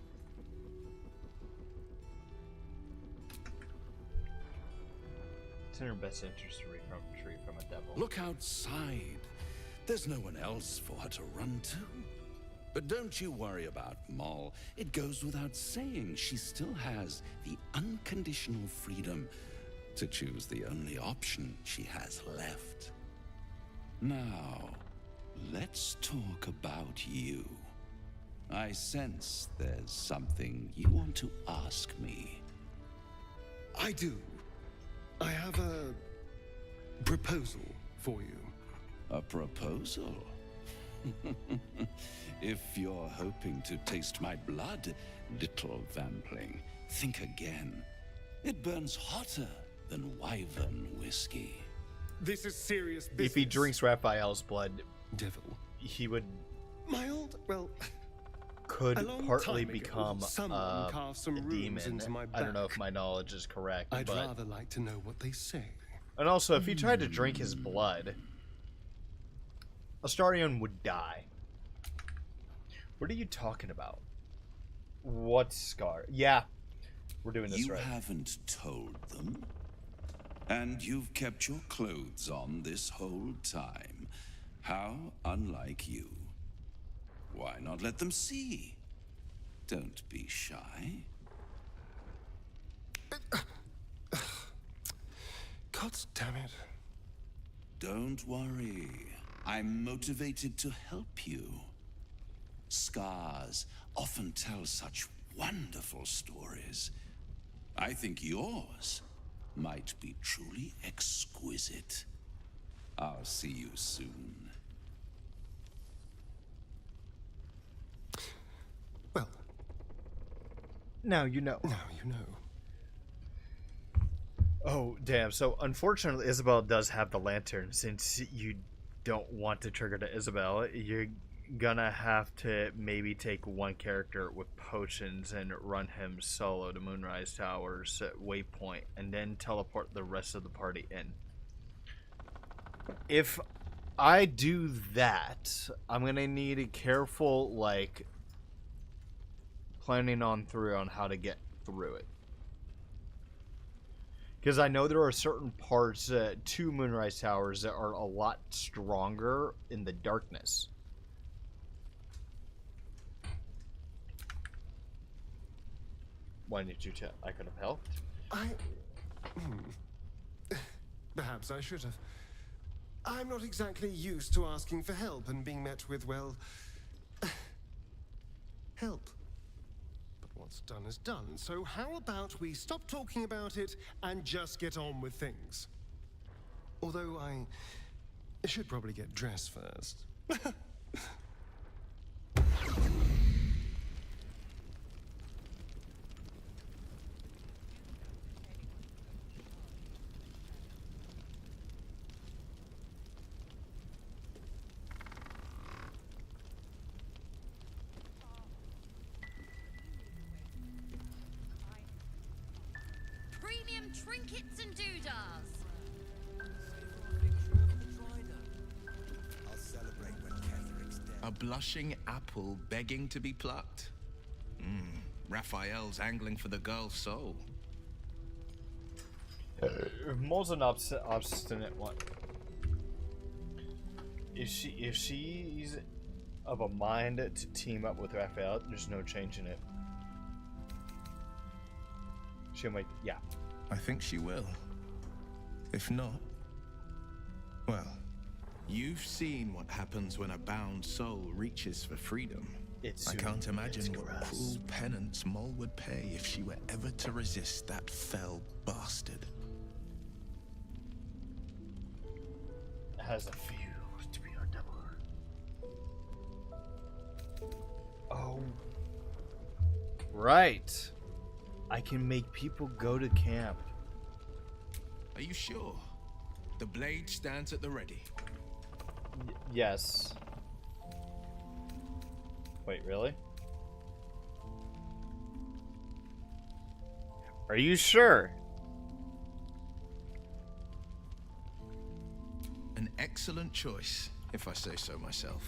It's in her best interest to retreat from a devil. Look outside. There's no one else for her to run to. But don't you worry about Moll. It goes without saying she still has the unconditional freedom to choose the only option she has left. Now, let's talk about you. I sense there's something you want to ask me. I do. I have a proposal for you. A proposal? If you're hoping to taste my blood, little vampling, think again. It burns hotter than wyvern whiskey. This is serious business. If he drinks Raphael's blood, devil, he would. My old, well, could a long partly time ago, become someone carved some a runes demon. into my I don't know if back. my knowledge is correct, I'd but rather like to know what they say. and also if he tried to drink his blood, Astarion would die. What are you talking about? What scar? Yeah, we're doing this You right. haven't told them. And you've kept your clothes on this whole time. How unlike you. Why not let them see? Don't be shy. God damn it. Don't worry. I'm motivated to help you. Scars often tell such wonderful stories. I think yours might be truly exquisite. I'll see you soon. Well, now you know. Now you know. Oh, damn. So, unfortunately, Isabel does have the lantern. Since you don't want to trigger to Isabel, you're gonna have to maybe take one character with potions and run him solo to Moonrise Towers at waypoint, and then teleport the rest of the party in. If I do that, I'm gonna need a careful, like, planning on how to get through it. Because I know there are certain parts to Moonrise Towers that are a lot stronger in the darkness. Why didn't you tell? I could have helped. Perhaps I should have. I'm not exactly used to asking for help and being met with, well, help. But what's done is done, so how about we stop talking about it and just get on with things? Although I should probably get dressed first. Premium trinkets and doodahs. I'll celebrate when Ketheric's dead. A blushing apple begging to be plucked? Raphael's angling for the girl's soul. Mole's an obstinate one. If she's of a mind to team up with Raphael, there's no changing it. She might, yeah. I think she will. If not, Well, you've seen what happens when a bound soul reaches for freedom. I can't imagine what cruel penance Mol would pay if she were ever to resist that fell bastard. Has a few to be a devil. Oh. Right. I can make people go to camp. Are you sure? The blade stands at the ready. Yes. Wait, really? Are you sure? An excellent choice, if I say so myself.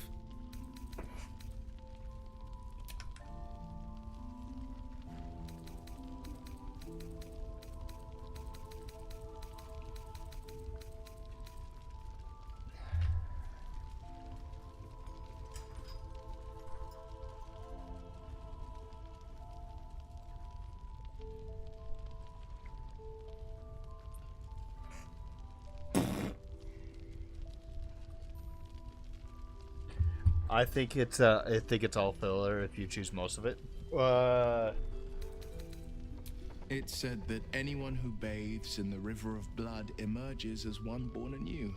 I think it's all filler if you choose most of it. It said that anyone who bathes in the river of blood emerges as one born anew.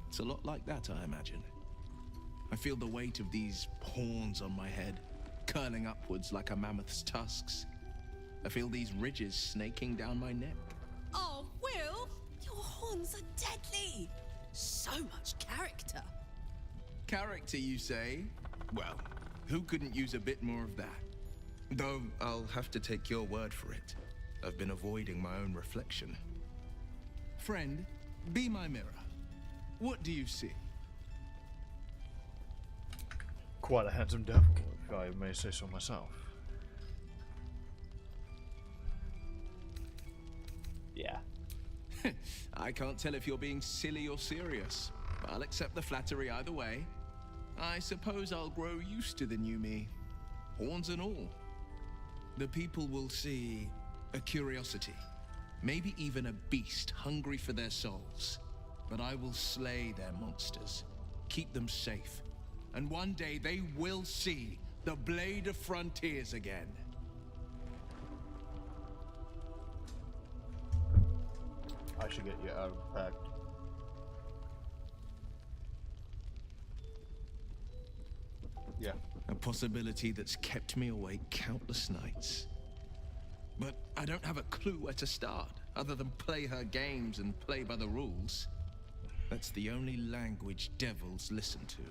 It's a lot like that, I imagine. I feel the weight of these horns on my head, curling upwards like a mammoth's tusks. I feel these ridges snaking down my neck. Oh, Will, your horns are deadly. So much character. Character, you say? Well, who couldn't use a bit more of that? Though I'll have to take your word for it. I've been avoiding my own reflection. Friend, be my mirror. What do you see? Quite a handsome devil, if I may say so myself. Yeah. I can't tell if you're being silly or serious. I'll accept the flattery either way. I suppose I'll grow used to the new me, horns and all. The people will see a curiosity, maybe even a beast hungry for their souls. But I will slay their monsters, keep them safe, and one day they will see the Blade of Frontiers again. I should get you out of the pact. Yeah. A possibility that's kept me awake countless nights. But I don't have a clue where to start, other than play her games and play by the rules. That's the only language devils listen to.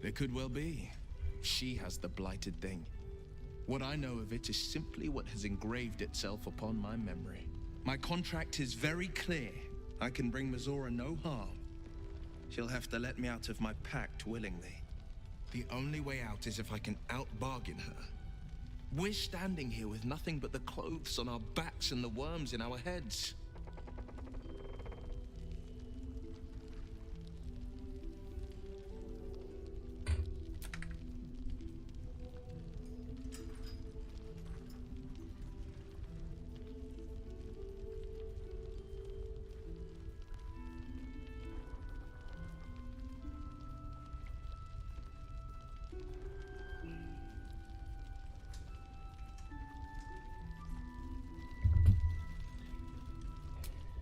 It could well be. She has the blighted thing. What I know of it is simply what has engraved itself upon my memory. My contract is very clear. I can bring Mizora no harm. She'll have to let me out of my pact willingly. The only way out is if I can out-bargain her. We're standing here with nothing but the clothes on our backs and the worms in our heads.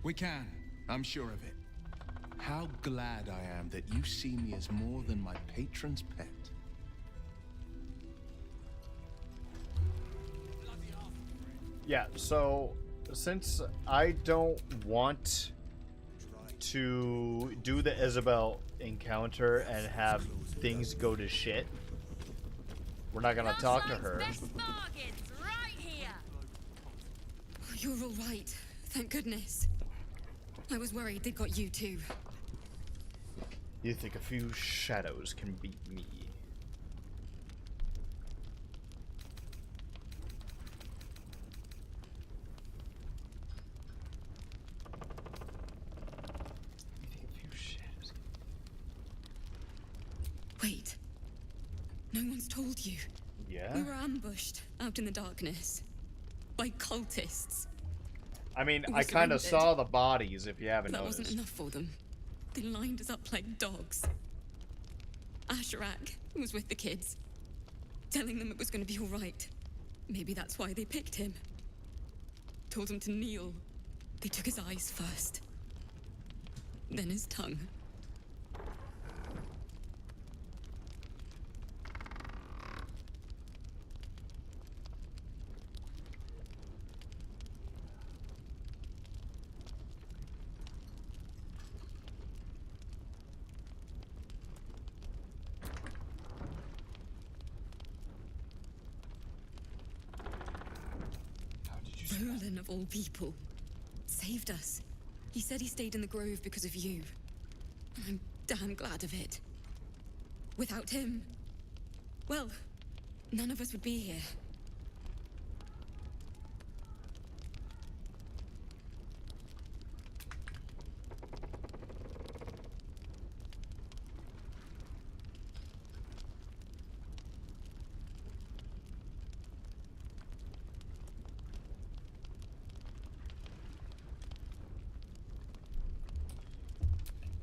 We can. I'm sure of it. How glad I am that you see me as more than my patron's pet. Yeah, so since I don't want to do the Isabel encounter and have things go to shit, we're not gonna talk to her. Right here. Oh, you're all right. Thank goodness. I was worried they'd got you too. You think a few shadows can beat me? Wait. No one's told you. Yeah? We were ambushed out in the darkness by cultists. I mean, We I kind of surrendered. saw the bodies, if you haven't That noticed. wasn't enough for them. They lined us up like dogs. Asherak was with the kids, telling them it was going to be all right. Maybe that's why they picked him. Told him to kneel. They took his eyes first, then his tongue. Roland, of all people, saved us. He said he stayed in the grove because of you. I'm damn glad of it. Without him, well, none of us would be here.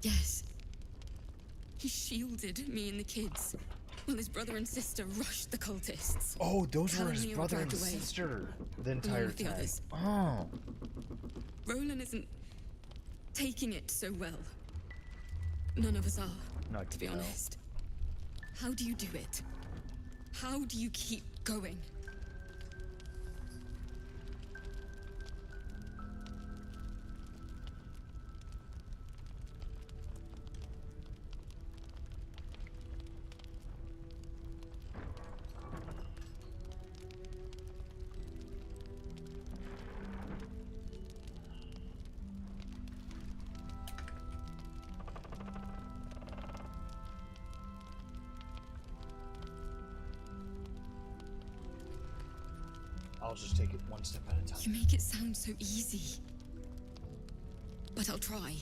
Yes. He shielded me and the kids, while his brother and sister rushed the cultists. Oh, those were Helen his Neal brother and dragged away, sister the along entire with the time. others. Oh. Roland isn't taking it so well. None of us are, Not to be no. honest. How do you do it? How do you keep going? I'll just take it one step at a time. You make it sound so easy. But I'll try.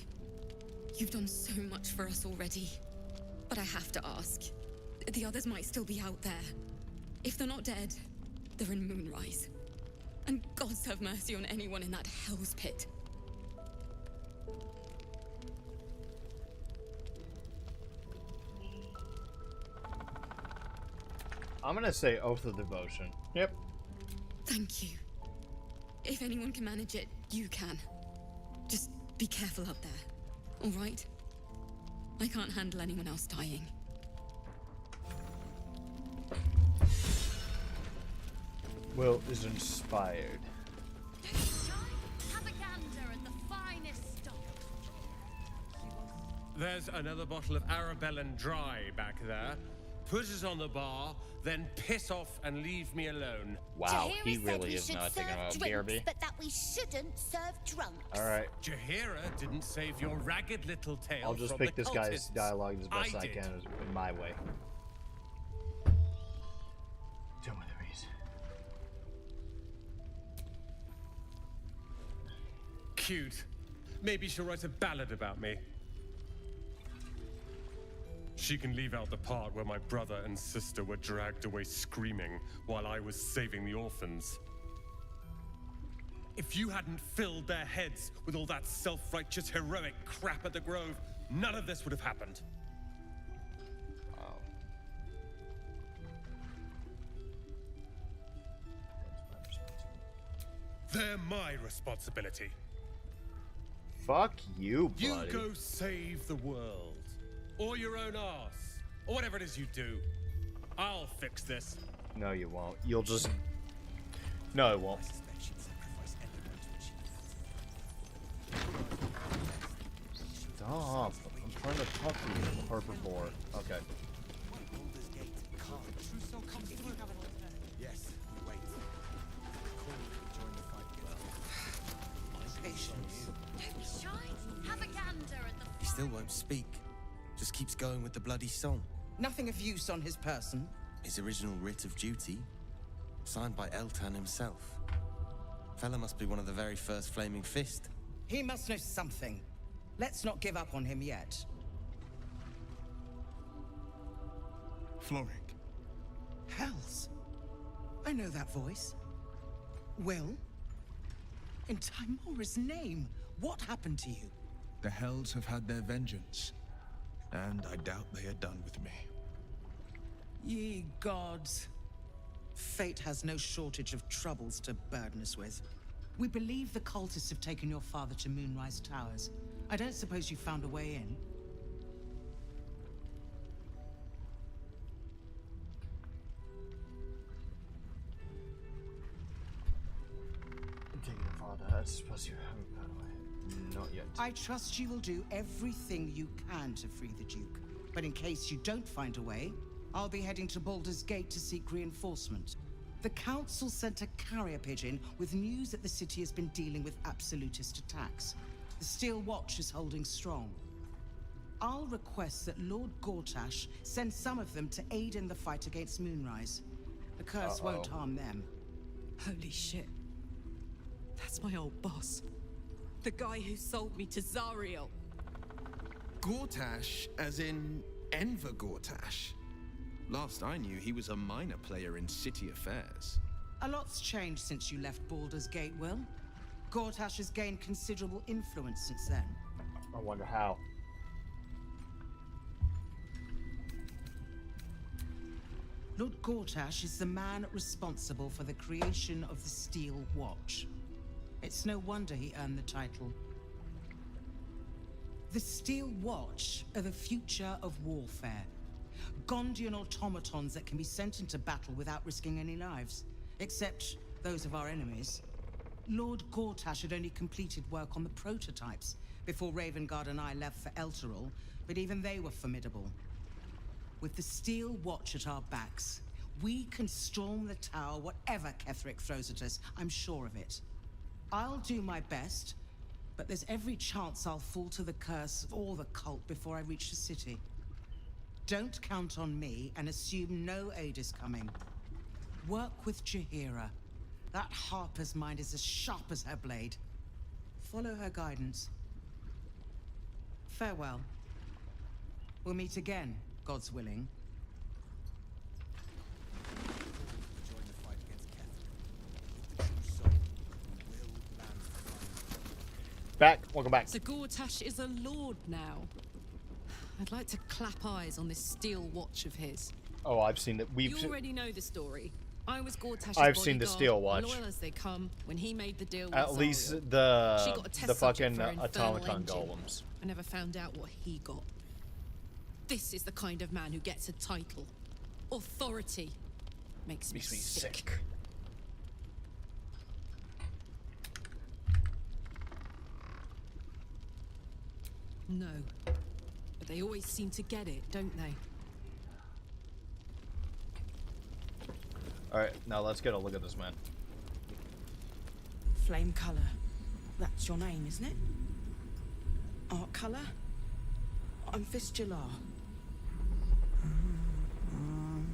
You've done so much for us already. But I have to ask. The others might still be out there. If they're not dead, they're in Moonrise. And gods have mercy on anyone in that hell's pit. I'm gonna say Oath of Devotion. Yep. Thank you. If anyone can manage it, you can. Just be careful out there, all right? I can't handle anyone else dying. Will is inspired. Have a gander at the finest stock. There's another bottle of Arabellan Dry back there. Put it on the bar, then piss off and leave me alone. Wow, he Jahira said really we is should not thinking serve about drinks, BRB. but that we shouldn't serve drunks. Alright, Jahira didn't save your ragged little tail. I'll just from pick the this guy's cultists. dialogue as best I did. can in my way. Tell me the reason. Cute. Maybe she'll write a ballad about me. She can leave out the part where my brother and sister were dragged away screaming while I was saving the orphans. If you hadn't filled their heads with all that self-righteous heroic crap at the Grove, none of this would have happened. They're my responsibility. Fuck you, You buddy. go save the world. Or your own arse. Or whatever it is you do. I'll fix this. No, you won't. You'll just... No, it won't. Stop. I'm trying to talk to you, Harper Moore. Okay. Yes, wait. Don't be shy. Have a gander at the He still won't speak. Just keeps going with the bloody song. Nothing of use on his person. His original writ of duty, signed by Eltan himself. Fella must be one of the very first Flaming Fist. He must know something. Let's not give up on him yet. Floric, Hells. I know that voice. Will? In Timora's name, what happened to you? The Hells have had their vengeance, and I doubt they are done with me. Ye gods. Fate has no shortage of troubles to burden us with. We believe the cultists have taken your father to Moonrise Towers. I don't suppose you found a way in? Take your father. I suppose you haven't found a way. Not yet. I trust you will do everything you can to free the Duke. But in case you don't find a way, I'll be heading to Baldur's Gate to seek reinforcement. The Council sent a carrier pigeon with news that the city has been dealing with absolutist attacks. The Steel Watch is holding strong. I'll request that Lord Gortash send some of them to aid in the fight against Moonrise. The curse won't harm them. Holy shit. That's my old boss. The guy who sold me to Zariel. Gortash, as in Enver Gortash. Last I knew, he was a minor player in city affairs. A lot's changed since you left Baldur's Gate, Will. Gortash has gained considerable influence since then. I wonder how. Lord Gortash is the man responsible for the creation of the Steel Watch. It's no wonder he earned the title. The Steel Watch are the future of warfare. Gondian automatons that can be sent into battle without risking any lives, except those of our enemies. Lord Gortash had only completed work on the prototypes before Ravengard and I left for Elturel, but even they were formidable. With the Steel Watch at our backs, we can storm the tower whatever Ketheric throws at us, I'm sure of it. I'll do my best, but there's every chance I'll fall to the curse or the cult before I reach the city. Don't count on me and assume no aid is coming. Work with Jaheira. That Harper's mind is as sharp as her blade. Follow her guidance. Farewell. We'll meet again, God's willing. Back. Welcome back. So Gortash is a lord now. I'd like to clap eyes on this Steel Watch of his. Oh, I've seen that. You already know the story. I was Gortash's I've seen the Steel Watch. Loyal as they come when he made the deal with At least Zariel. She got a the test fucking subject for her infernal automaton engine. golems. I never found out what he got. This is the kind of man who gets a title. Authority. Makes me sick. No. But they always seem to get it, don't they? Alright, now let's get a look at this man. Flame color. That's your name, isn't it? Art color? I'm Fistula.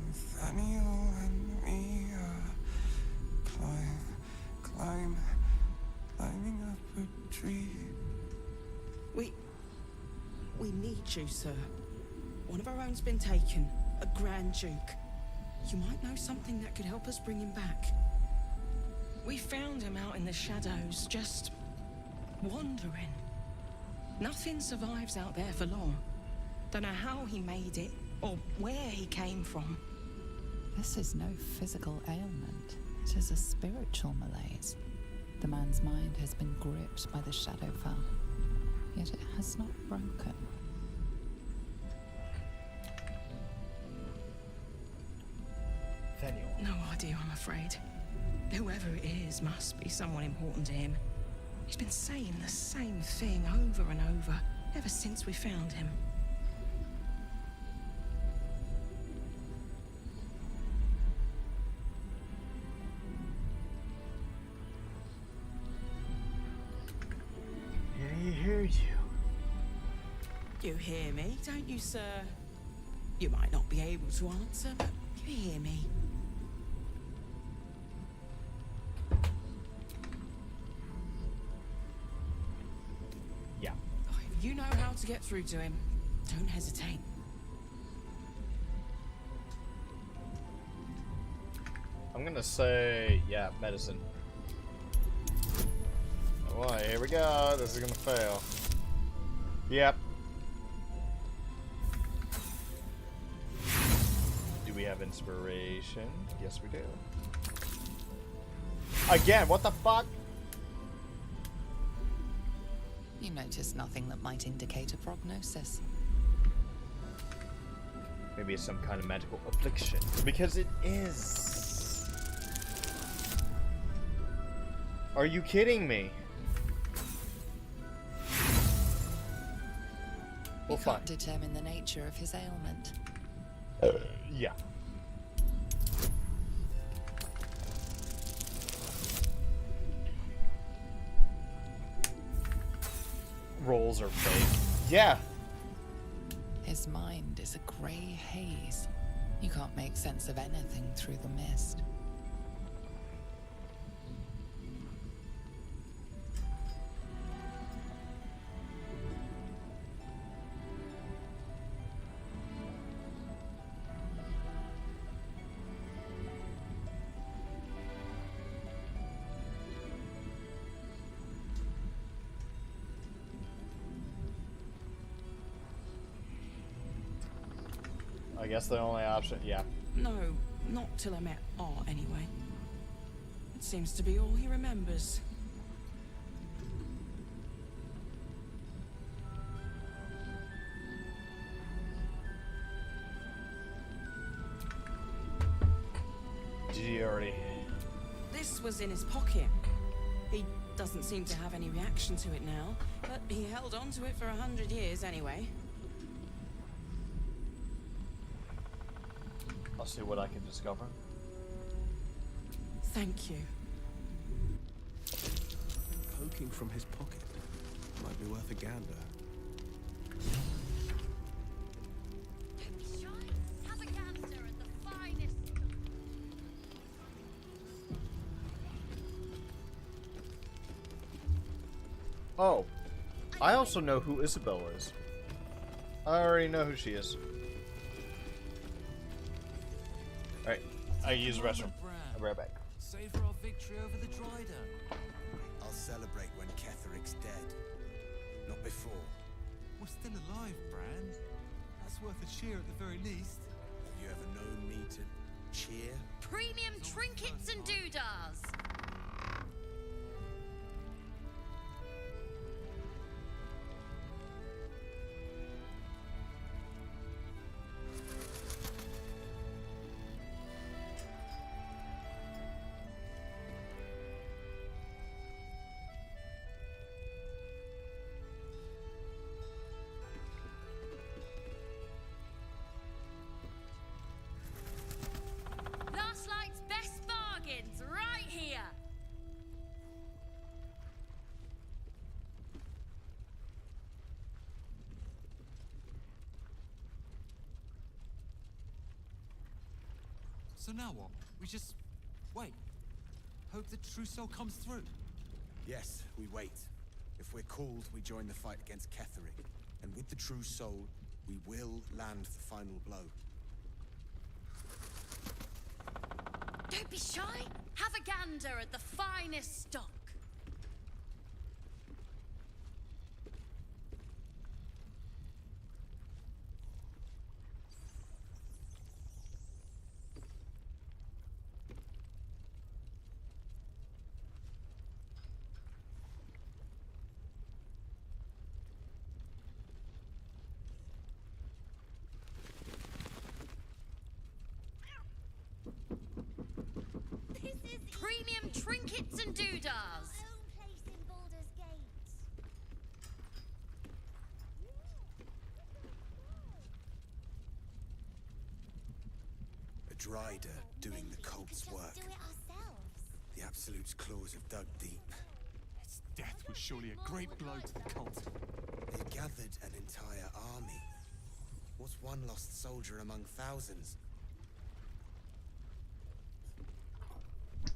Nathaniel and me climbing up a tree. We need you, sir. One of our own's been taken, a Grand Duke. You might know something that could help us bring him back. We found him out in the shadows, just wandering. Nothing survives out there for long. Don't know how he made it, or where he came from. This is no physical ailment. It is a spiritual malaise. The man's mind has been gripped by the Shadowfell, yet it has not broken. No idea, I'm afraid. Whoever it is must be someone important to him. He's been saying the same thing over and over, ever since we found him. He hears you. You hear me, don't you, sir? You might not be able to answer, but you hear me. Yeah. If you know how to get through to him, don't hesitate. I'm gonna say, yeah, medicine. Oh boy, here we go. This is gonna fail. Yep. Do we have inspiration? Yes, we do. Again, what the fuck? You notice nothing that might indicate a prognosis. Maybe it's some kind of magical affliction. Because it is. Are you kidding me? You can't determine the nature of his ailment. Yeah. Rolls are fake. Yeah. His mind is a grey haze. You can't make sense of anything through the mist. I guess the only option, yeah. No, not till I met Art, anyway. It seems to be all he remembers. Did you already? This was in his pocket. He doesn't seem to have any reaction to it now, but he held on to it for 100 years anyway. I'll see what I can discover. Thank you. Poking from his pocket might be worth a gander. Don't be shy. Have a gander at the finest. Oh, I also know who Isabel is. I already know who she is. Alright, I use the restroom. I'll be right back. Savor our victory over the Dryder. I'll celebrate when Ketheric's dead. Not before. We're still alive, Bran. That's worth a cheer at the very least. Have you ever known me to cheer? Premium trinkets and doodahs. Last Light's best bargains right here. So now what? We just wait. Hope the trousseau comes through. Yes, we wait. If we're called, we join the fight against Ketheric. And with the true soul, we will land the final blow. Don't be shy. Have a gander at the finest stock. Premium trinkets and doodahs. A Dryder doing the cult's work. The Absolute's claws have dug deep. Its death was surely a great blow to the cult. They've gathered an entire army. What's one lost soldier among thousands?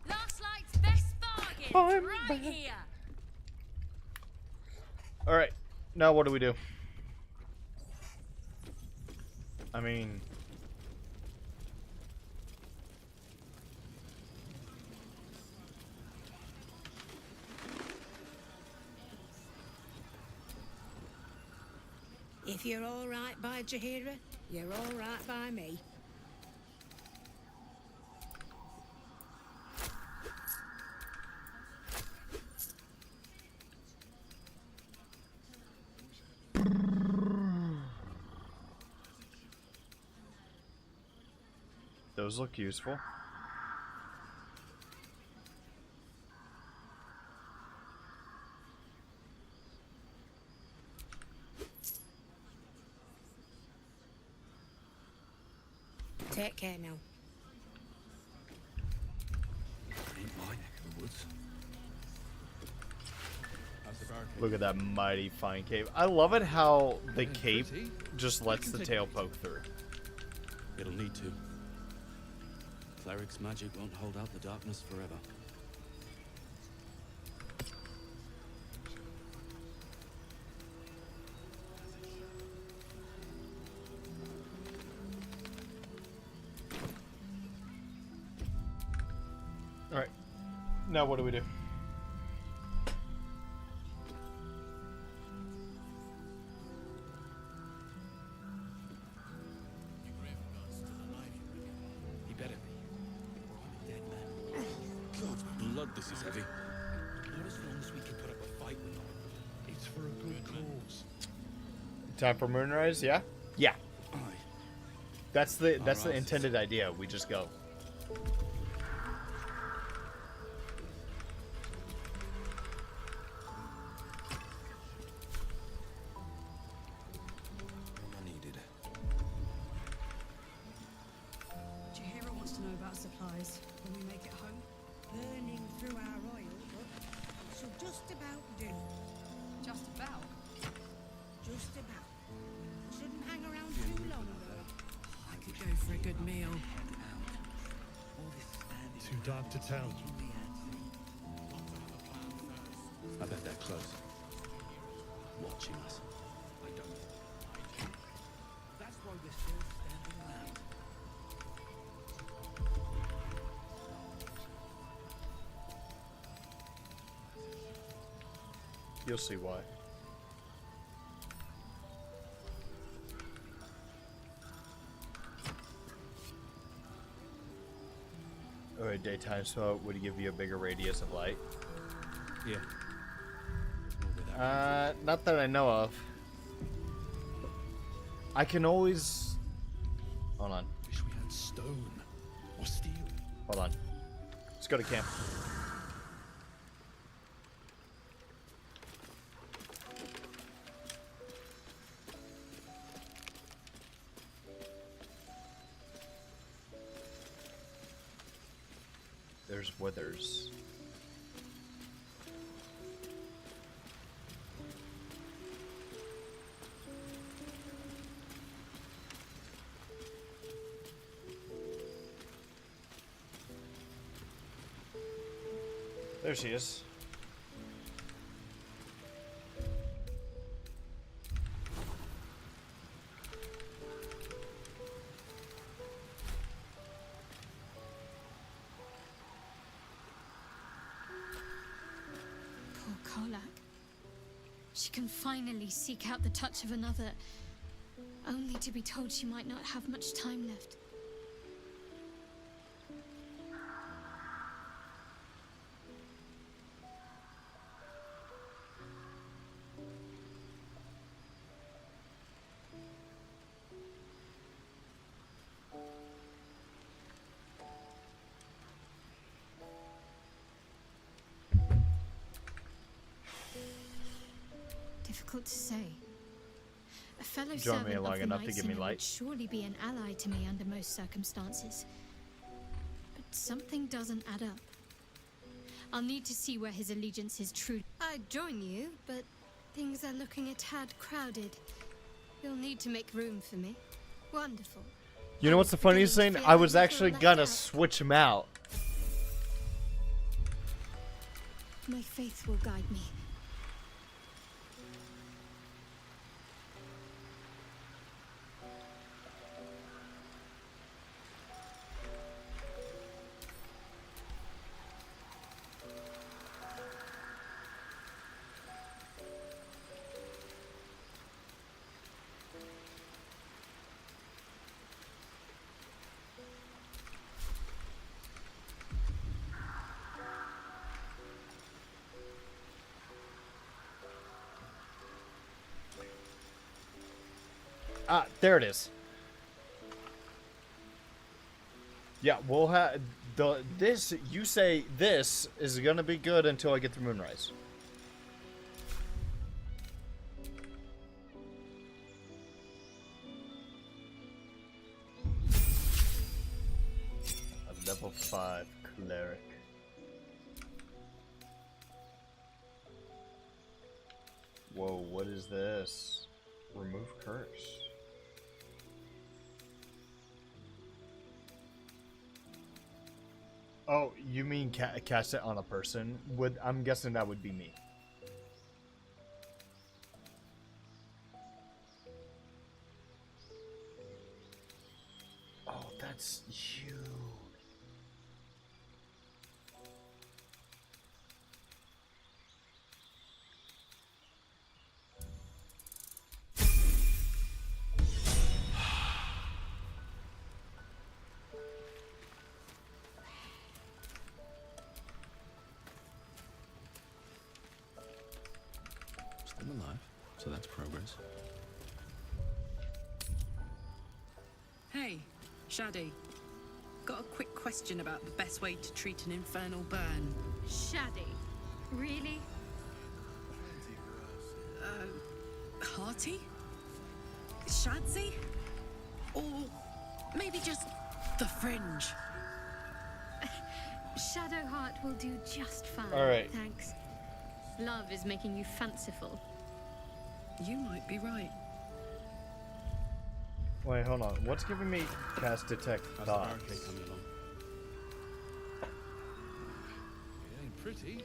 Last Light's best bargains right here. Alright, now what do we do? I mean... If you're all right by Jaheira, you're all right by me. Those look useful. Take care now. Ain't my neck of the woods. Look at that mighty fine cape. I love it how the cape just lets the tail poke through. It'll need to. Cleric's magic won't hold out the darkness forever. Alright. Now what do we do? He better be. I'm a dead man. God's blood, this is heavy. Not as long as we can put up a fight with him. It's for a good cause. Time for Moonrise, yeah? Yeah. That's the intended idea. We just go. Jaheira wants to know about supplies when we make it home. Burning through our oil, but she'll just about do. Just about? Just about. Shouldn't hang around too long, though. I could go for a good meal. Too dark to tell. I bet they're close. Watching us. I don't. That's why we're still standing around. You'll see why. Alright, daytime smoke would give you a bigger radius of light. Yeah. Not that I know of. I can always... Hold on. Wish we had stone or steel. Hold on. Let's go to camp. There's withers. There she is. Poor Kolak. She can finally seek out the touch of another, only to be told she might not have much time left. Difficult to say. A fellow Join me servant long of the enough to Night give me Singer light. would surely be an ally to me under most circumstances. But something doesn't add up. I'll need to see where his allegiance is true. I'd join you, but things are looking a tad crowded. You'll need to make room for me. Wonderful. You know what's the funniest thing? I was actually gonna switch him out. My faith will guide me. Ah, there it is. Yeah, we'll have this. You say this is gonna be good until I get through Moonrise. A level 5 cleric. Whoa, what is this? Remove curse. Oh, you mean cast it on a person? I'm guessing that would be me. Oh, that's huge. Still alive, so that's progress. Hey, Shaddy. Got a quick question about the best way to treat an infernal burn. Shaddy. Really? Hearty? Shadsy? Or maybe just the fringe? Shadowheart will do just fine. All right. Thanks. Love is making you fanciful. You might be right. Wait, hold on. What's giving me cast detect thoughts? Coming along. It ain't pretty,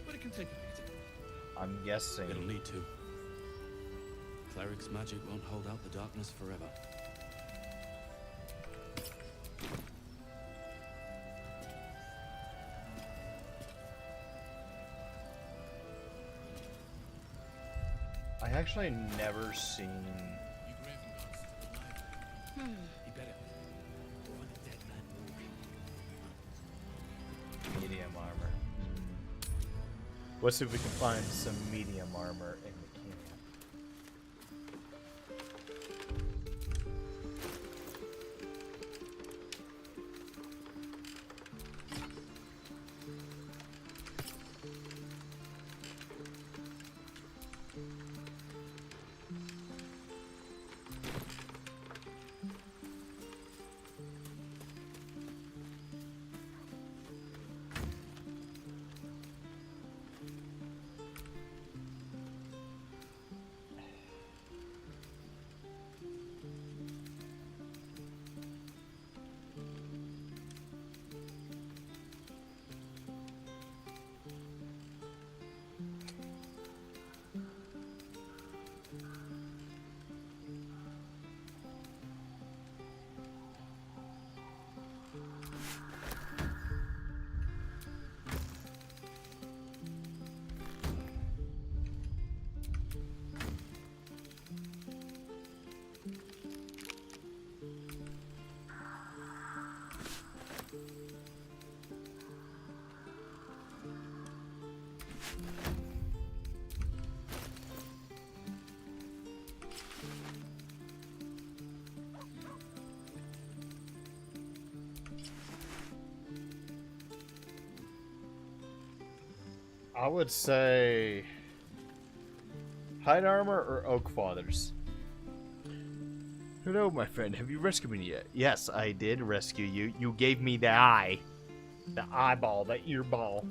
but it can take a beating. I'm guessing. It'll need to. Cleric's magic won't hold out the darkness forever. I actually never seen. He better. Run a dead man walking. Medium armor. Let's see if we can find some medium armor in the camp. I would say hide armor or oak fathers. Hello, my friend. Have you rescued me yet? Yes, I did rescue you. You gave me the eye. The eyeball, the ear ball.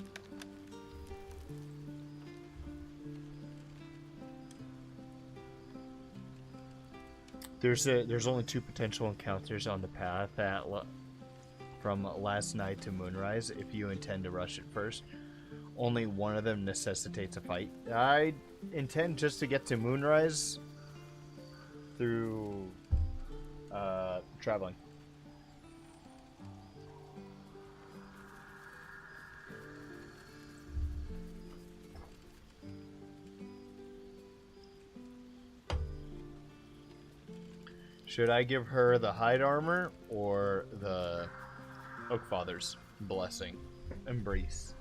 There's only 2 potential encounters on the path from last night to Moonrise if you intend to rush it first. Only one of them necessitates a fight. I intend just to get to Moonrise through traveling. Should I give her the hide armor or the Oakfather's blessing? Embrace.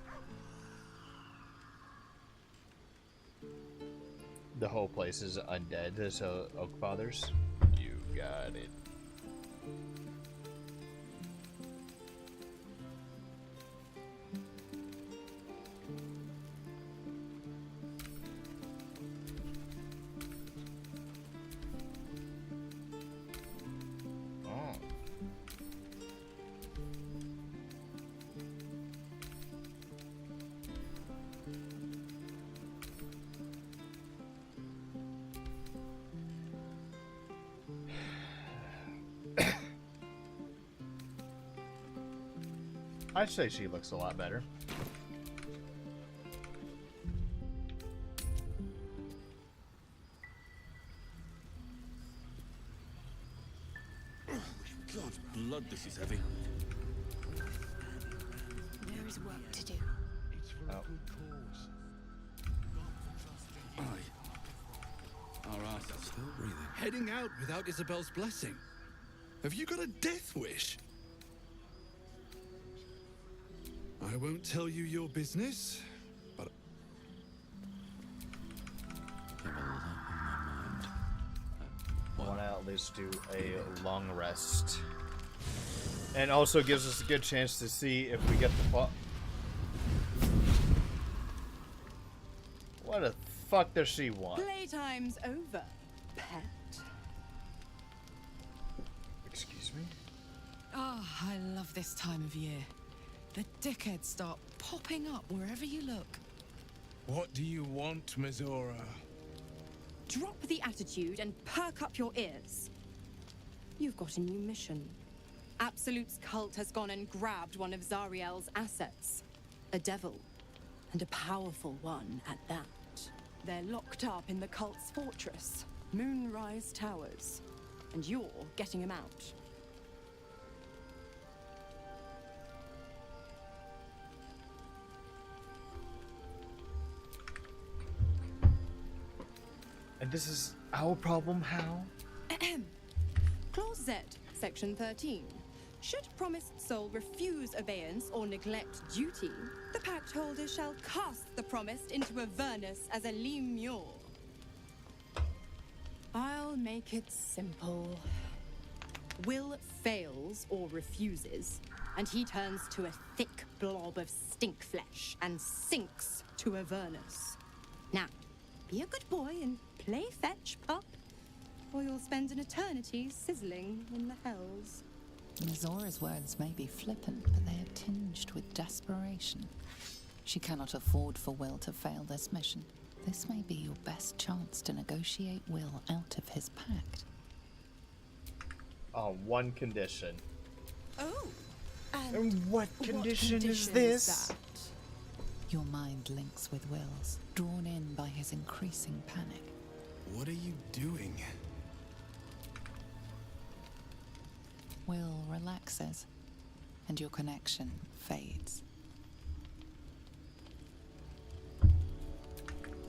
The whole place is undead, so Oakfather's. You got it. I'd say she looks a lot better. God's blood, this is heavy. There is work to do. It's for a good cause. Our ass is still breathing. Heading out without Isabel's blessing. Have you got a death wish? I won't tell you your business, but... I want to at least do a long rest. And also gives us a good chance to see if we get the What the fuck does she want? Playtime's over, pet. Excuse me? Oh, I love this time of year. The dickheads start popping up wherever you look. What do you want, Mizora? Drop the attitude and perk up your ears. You've got a new mission. Absolute's cult has gone and grabbed one of Zariel's assets. A devil. And a powerful one at that. They're locked up in the cult's fortress, Moonrise Towers. And you're getting him out. And this is our problem, how? Clause Z, Section 13. Should promised soul refuse obeyance or neglect duty, the pact holder shall cast the promised into Avernus as a lemure. I'll make it simple. Will fails or refuses, and he turns to a thick blob of stink flesh and sinks to Avernus. Now, be a good boy and play fetch, pup, or you'll spend an eternity sizzling in the hells. Mizora's words may be flippant, but they are tinged with desperation. She cannot afford for Will to fail this mission. This may be your best chance to negotiate Will out of his pact. On one condition. Oh, and what condition is this? Your mind links with Will's, drawn in by his increasing panic. What are you doing? Will relaxes, and your connection fades.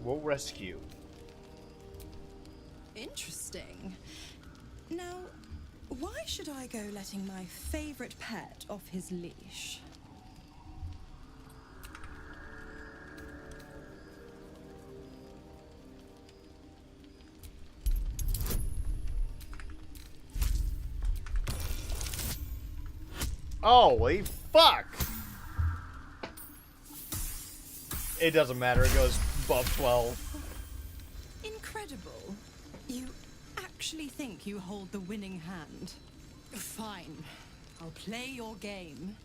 We'll rescue. Interesting. Now, why should I go letting my favorite pet off his leash? Holy fuck! It doesn't matter, it goes above 12. Incredible. You actually think you hold the winning hand? Fine. I'll play your game.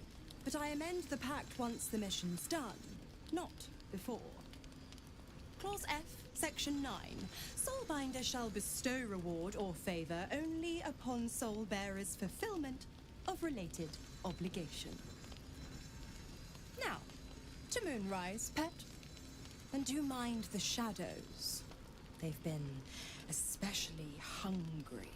But I amend the pact once the mission's done, not before. Clause F, Section 9. Soulbinder shall bestow reward or favor only upon soul bearer's fulfillment of related obligation. Now, to Moonrise, pet. And do mind the shadows. They've been especially hungry.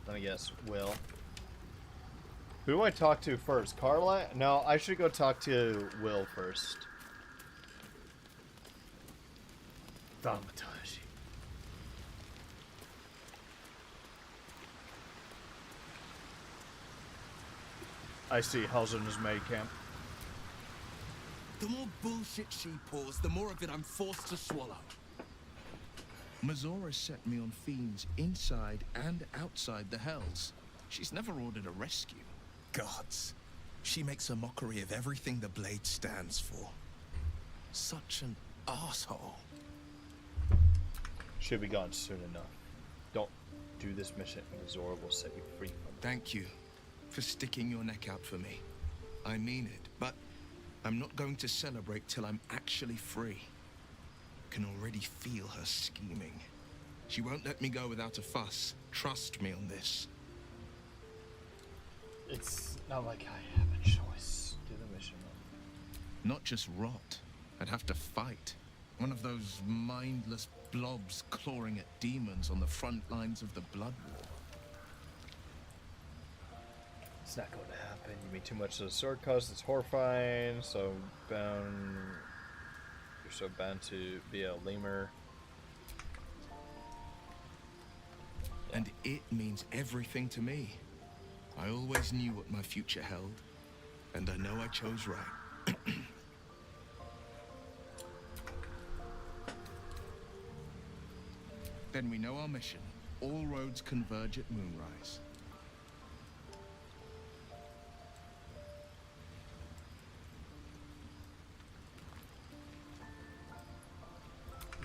Let me guess, Will. Who do I talk to first? Carla? No, I should go talk to Will first. Thaumaturgy. I see. Halzin is May camp. The more bullshit she pours, the more of it I'm forced to swallow. Mazora set me on fiends inside and outside the Hells. She's never ordered a rescue. Gods. She makes a mockery of everything the Blade stands for. Such an asshole. She'll be gone soon enough. Don't do this mission and Mazora will set you free from it. Thank you for sticking your neck out for me. I mean it, but I'm not going to celebrate till I'm actually free. Can already feel her scheming. She won't let me go without a fuss. Trust me on this. It's not like I have a choice. Do the mission. Not just rot. I'd have to fight. One of those mindless blobs clawing at demons on the front lines of the Blood War. It's not going to happen. You mean too much of the sword cost. It's horrifying. So bound. You're so bound to be a lemur. And it means everything to me. I always knew what my future held, and I know I chose right. Then we know our mission. All roads converge at moonrise.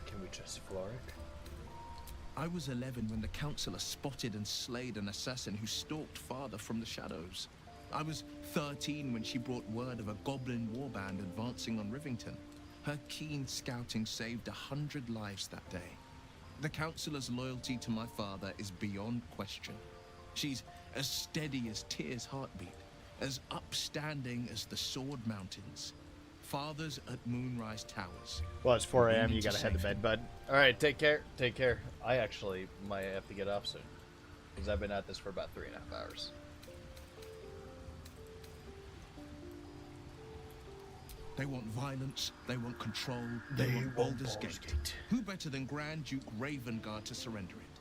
Can we trust Floric? I was 11 when the Councillor spotted and slayed an assassin who stalked Father from the shadows. I was 13 when she brought word of a goblin warband advancing on Rivington. Her keen scouting saved 100 lives that day. The Councillor's loyalty to my father is beyond question. She's as steady as Tyr's heartbeat, as upstanding as the Sword Mountains. Father's at Moonrise Towers. Well, it's 4 a.m. You gotta head to bed, bud. Alright, take care. Take care. I actually might have to get off soon. Because I've been at this for about 3.5 hours. They want violence, they want control, they want Baldur's Gate. Who better than Grand Duke Ravengard to surrender it?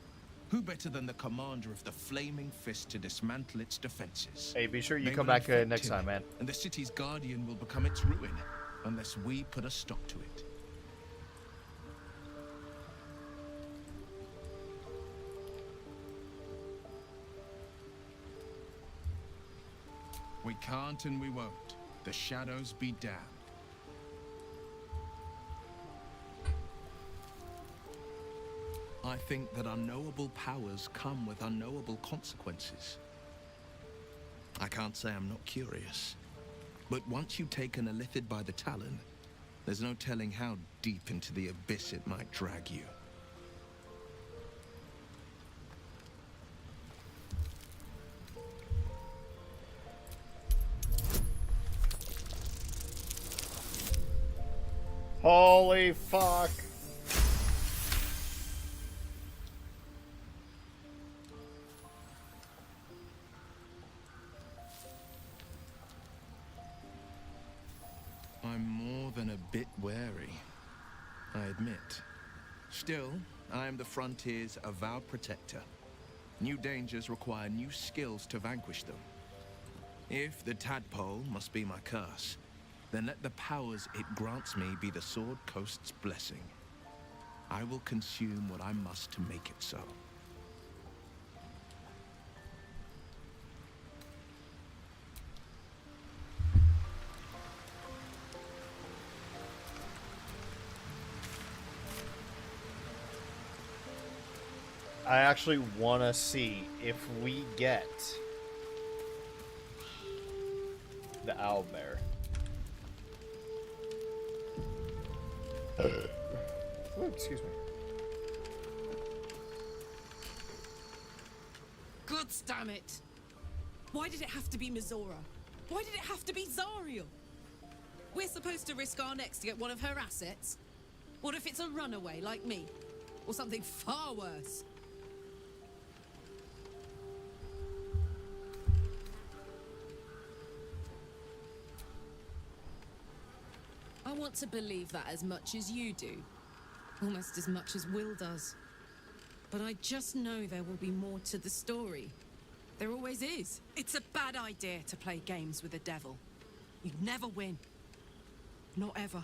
Who better than the commander of the Flaming Fist to dismantle its defenses? Hey, be sure you They come will back infect next Tyr, time, man. And the city's guardian will become its ruin, unless we put a stop to it. We can't and we won't. The shadows be damned. I think that unknowable powers come with unknowable consequences. I can't say I'm not curious, but once you've taken a Lithid by the talon, there's no telling how deep into the abyss it might drag you. Holy fuck. I'm more than a bit wary, I admit. Still, I am the Frontier's avowed protector. New dangers require new skills to vanquish them. If the tadpole must be my curse, then let the powers it grants me be the Sword Coast's blessing. I will consume what I must to make it so. I actually want to see if we get the owlbear. Ooh, excuse me. Gods damn it! Why did it have to be Mazora? Why did it have to be Zariel? We're supposed to risk our necks to get one of her assets? What if it's a runaway like me? Or something far worse? I want to believe that as much as you do. Almost as much as Will does. But I just know there will be more to the story. There always is. It's a bad idea to play games with the devil. You'd never win. Not ever.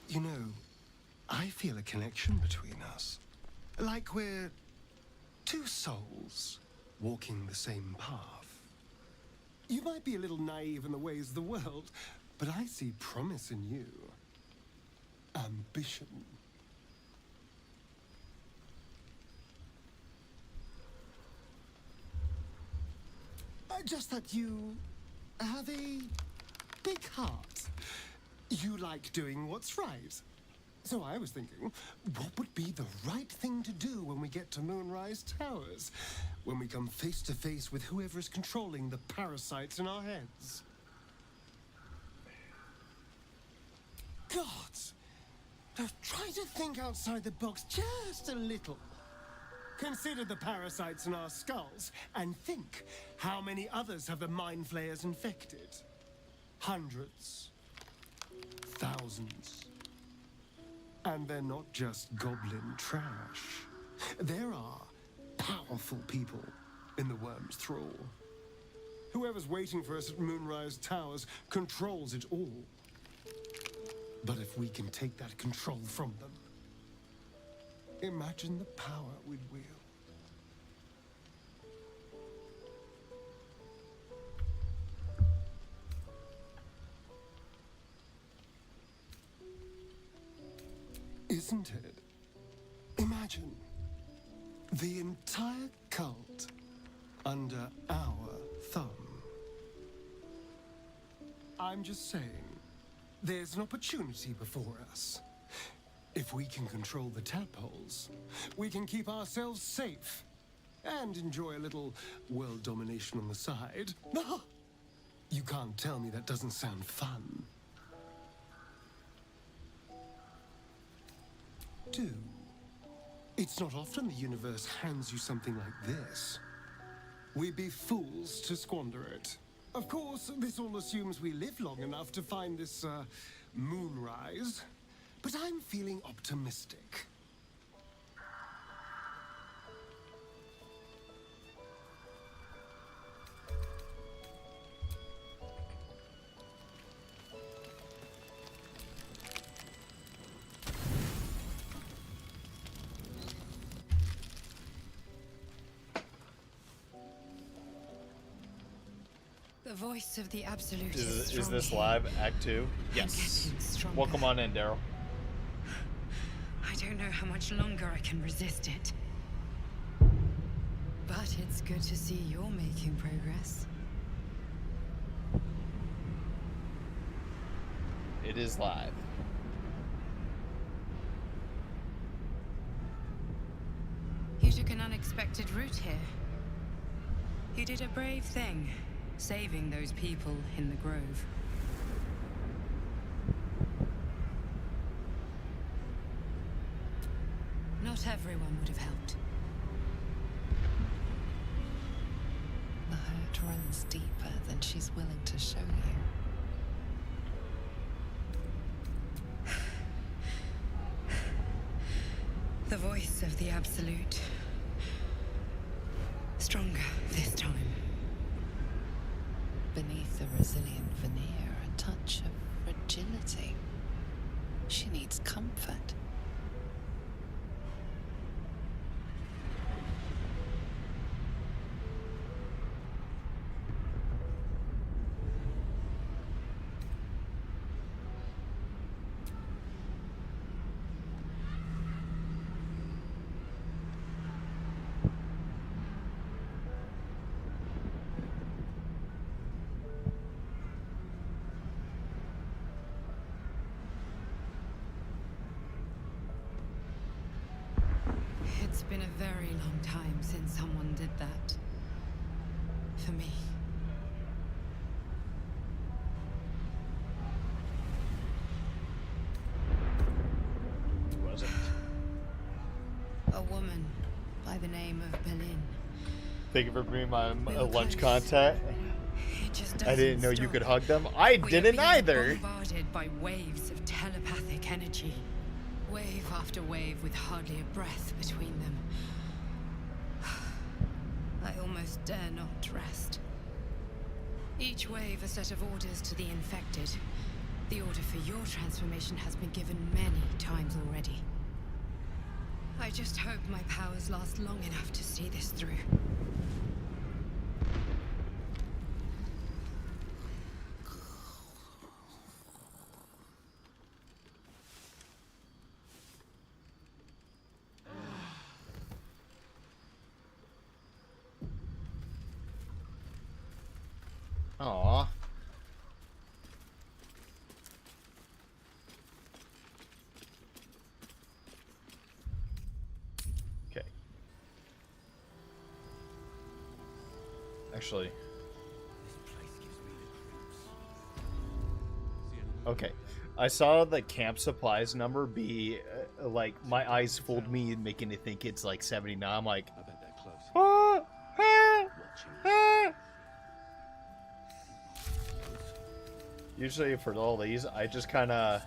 You know, I feel a connection between us. Like we're two souls walking the same path. You might be a little naive in the ways of the world, but I see promise in you. Ambition. Just that you have a big heart. You like doing what's right. So I was thinking, what would be the right thing to do when we get to Moonrise Towers? When we come face to face with whoever's controlling the parasites in our heads? Gods! Now try to think outside the box just a little. Consider the parasites in our skulls, and think how many others have the mind flayers infected. Hundreds. Thousands. And they're not just goblin trash. There are powerful people in the worm's thrall. Whoever's waiting for us at Moonrise Towers controls it all. But if we can take that control from them, imagine the power we'd wield. Isn't it? Imagine the entire cult under our thumb. I'm just saying, there's an opportunity before us. If we can control the tadpoles, we can keep ourselves safe and enjoy a little world domination on the side. You can't tell me that doesn't sound fun. It's not often the universe hands you something like this. We'd be fools to squander it. Of course, this all assumes we live long enough to find this, moonrise. But I'm feeling optimistic. The voice of the Absolute Is this live? Act 2? Yes. Welcome on in, Daryl. I don't know how much longer I can resist it. But it's good to see you're making progress. It is live. You took an unexpected route here. You did a brave thing. Saving those people in the grove. Not everyone would have helped. The hurt runs deeper than she's willing to show you. The voice of the Absolute. Stronger this time. Beneath the resilient veneer, a touch of fragility. She needs comfort. It's been a very long time since someone did that. For me. Was it? A woman by the name of Berlin. Thank you for bringing my lunch content. I didn't know you stop. could hug them. I We are didn't being either. Bombarded by waves of telepathic energy. Wave after wave with hardly a breath between them. I almost dare not rest. Each wave a set of orders to the infected. The order for your transformation has been given many times already. I just hope my powers last long enough to see this through. Aww. Okay. Actually. Okay. I saw the camp supplies number be like my eyes fooled me, making me think it's like 79. I'm like, ah, ah, ah. Usually for all these, I just kind of...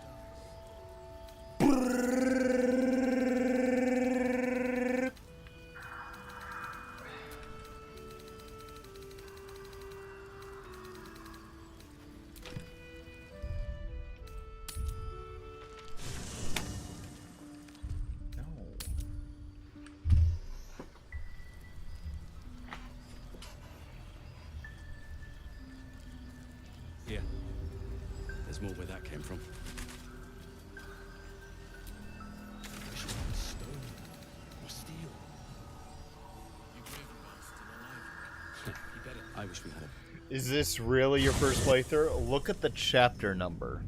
Here. There's more where that came from. Stone or steel. You better. I wish we had a... Is this really your first playthrough? Look at the chapter number.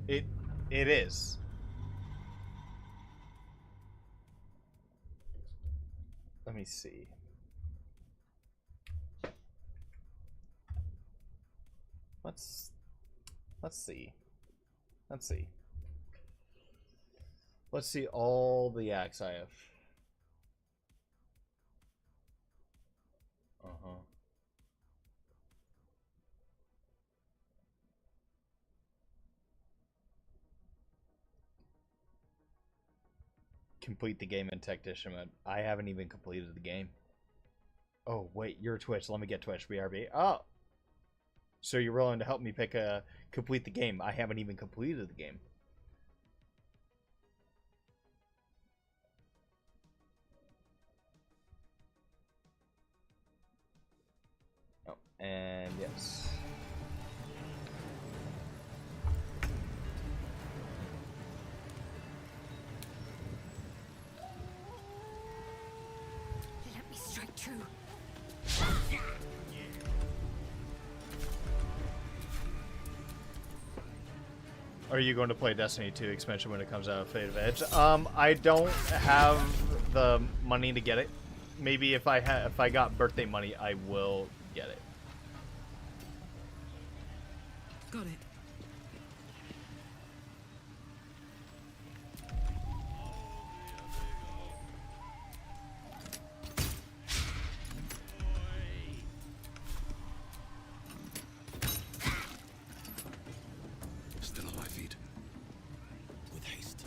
It is. Let me see. Let's see. Let's see all the acts I have. Complete the game in tactician mode. I haven't even completed the game. Oh, wait, you're Twitch. Let me get Twitch. BRB. Oh! So you're willing to help me complete the game. I haven't even completed the game. Oh, and yes. Let me strike true. Are you going to play Destiny 2 expansion when it comes out of Fate of Edge? I don't have the money to get it. Maybe if I got birthday money, I will get it. Got it. Still alive, feed. With haste.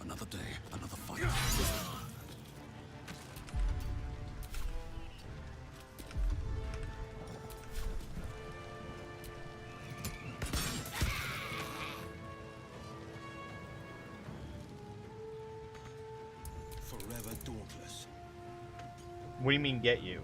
Another day, another fight. Forever dauntless. What do you mean, get you?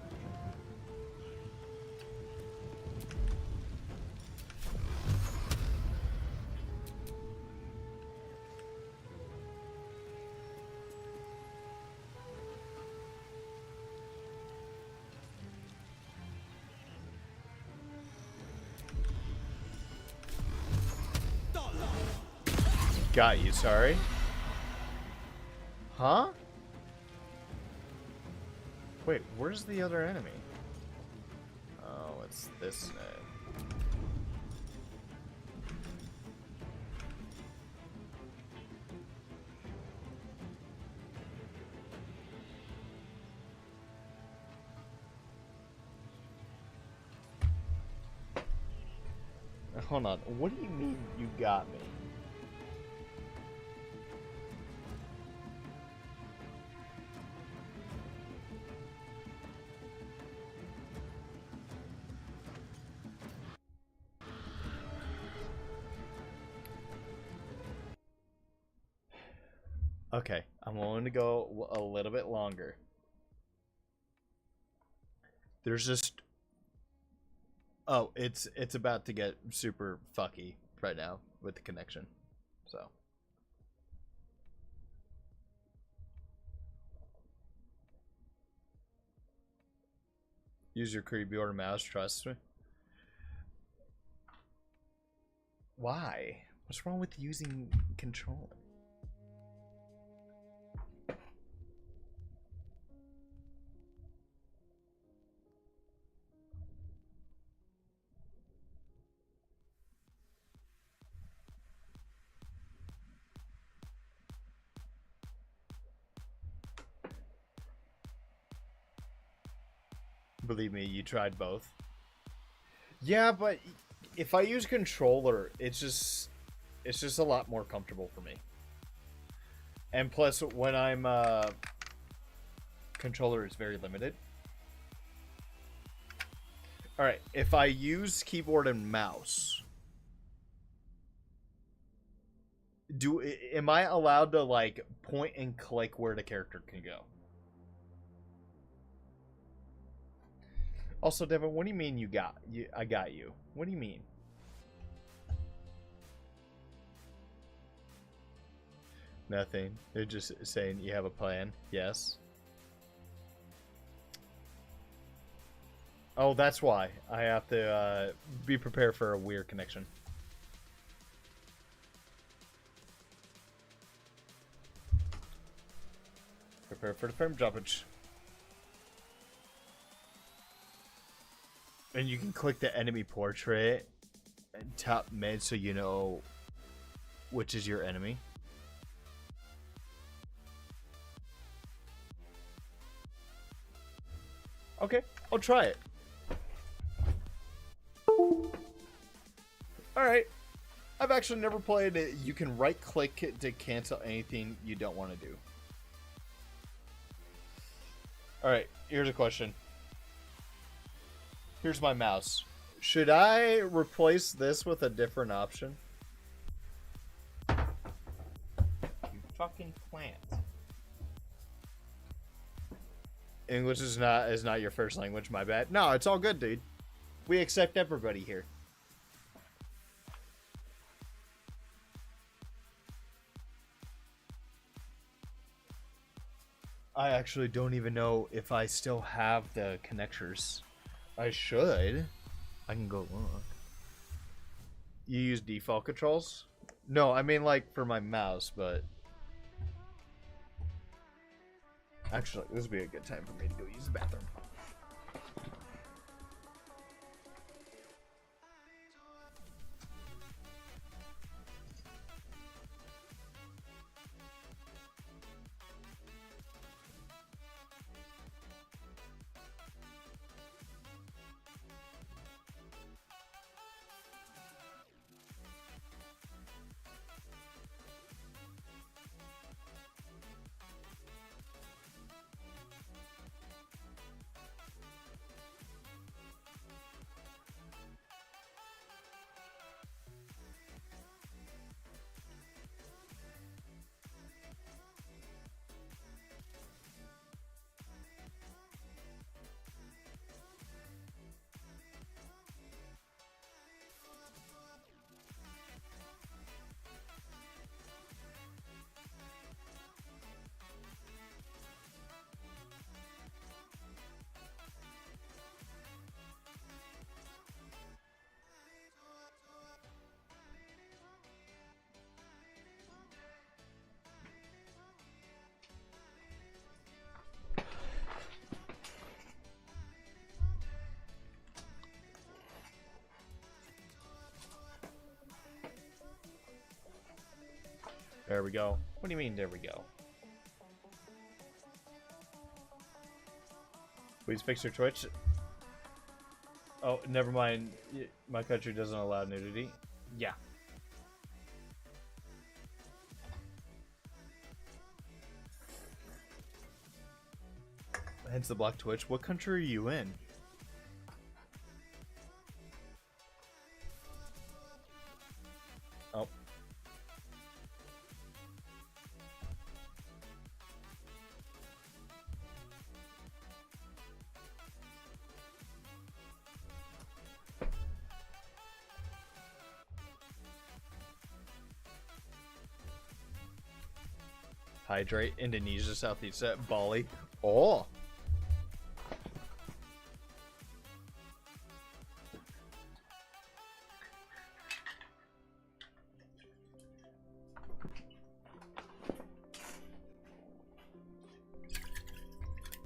Got you, sorry. Huh? Wait, where's the other enemy? Oh, it's this Hold on. What do you mean you got me? Okay, I'm willing to go a little bit longer. There's just... Oh, it's about to get super fucky right now with the connection. So... Use your keyboard mouse, trust me. Why? What's wrong with using controller? Believe me, you tried both. Yeah, but if I use controller, it's just a lot more comfortable for me. And plus, when I'm controller is very limited. All right, if I use keyboard and mouse, am I allowed to like point and click where the character can go? Also, Devin, what do you mean you got you? I got you. What do you mean? Nothing. They're just saying you have a plan. Yes. Oh, that's why. I have to be prepared for a weird connection. Prepare for the frame droppage. And you can click the enemy portrait and top mid so you know which is your enemy. Okay, I'll try it. Alright. I've actually never played it. You can right click it to cancel anything you don't want to do. Alright, here's a question. Here's my mouse. Should I replace this with a different option? You fucking plant. English is not your first language, my bad. No, it's all good, dude. We accept everybody here. I actually don't even know if I still have the connectors. I should. I can go look. You use default controls? No, I mean like for my mouse, but... Actually, this would be a good time for me to go use the bathroom. There we go. What do you mean, there we go? Please fix your Twitch. Oh, never mind. My country doesn't allow nudity. Yeah. Hence the block Twitch. What country are you in? Oh. Hydrate. Indonesia, Southeast Bali. Oh.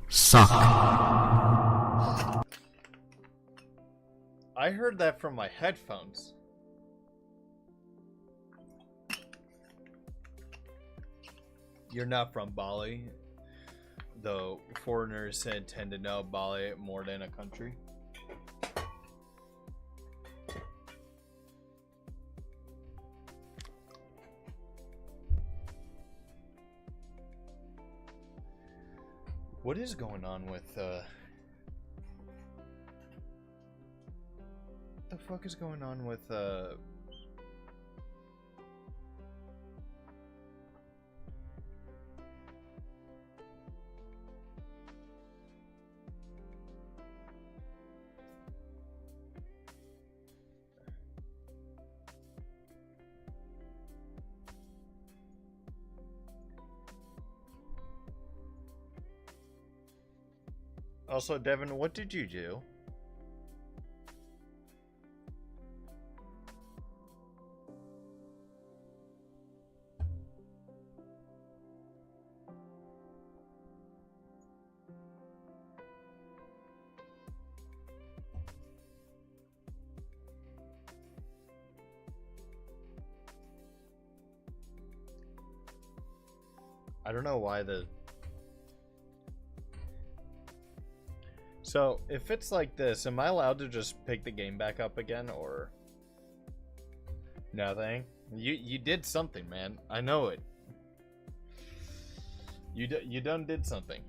Suck. I heard that from my headphones. You're not from Bali, though foreigners tend to know Bali more than a country. What is going on with what the fuck is going on with Also, Devin, what did you do? I don't know why the... So, if it's like this, am I allowed to just pick the game back up again, or... Nothing? You did something, man. I know it. You done did something.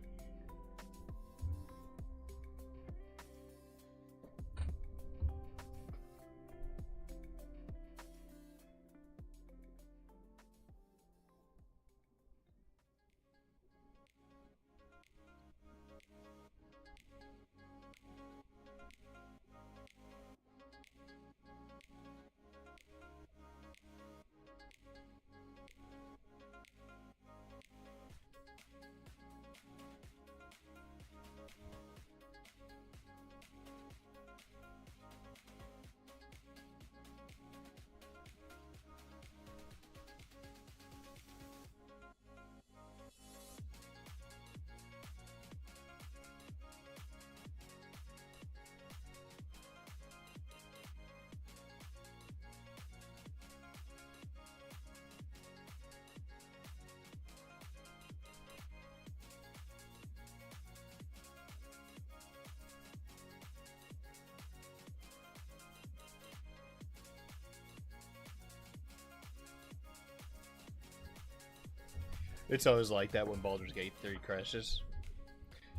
It's always like that when Baldur's Gate 3 crashes.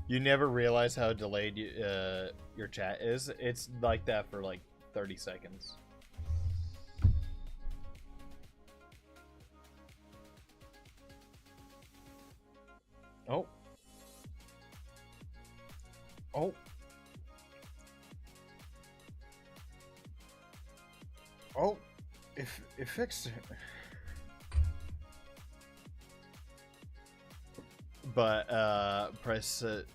You never realize how delayed your chat is. It's like that for like 30 seconds. Oh. Oh. Oh. It fixed it. But pressing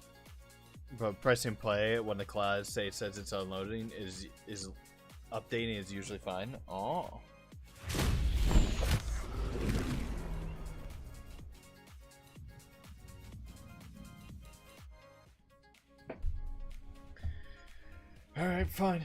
play when the class says it's unloading is updating is usually fine. Oh. All right, fine.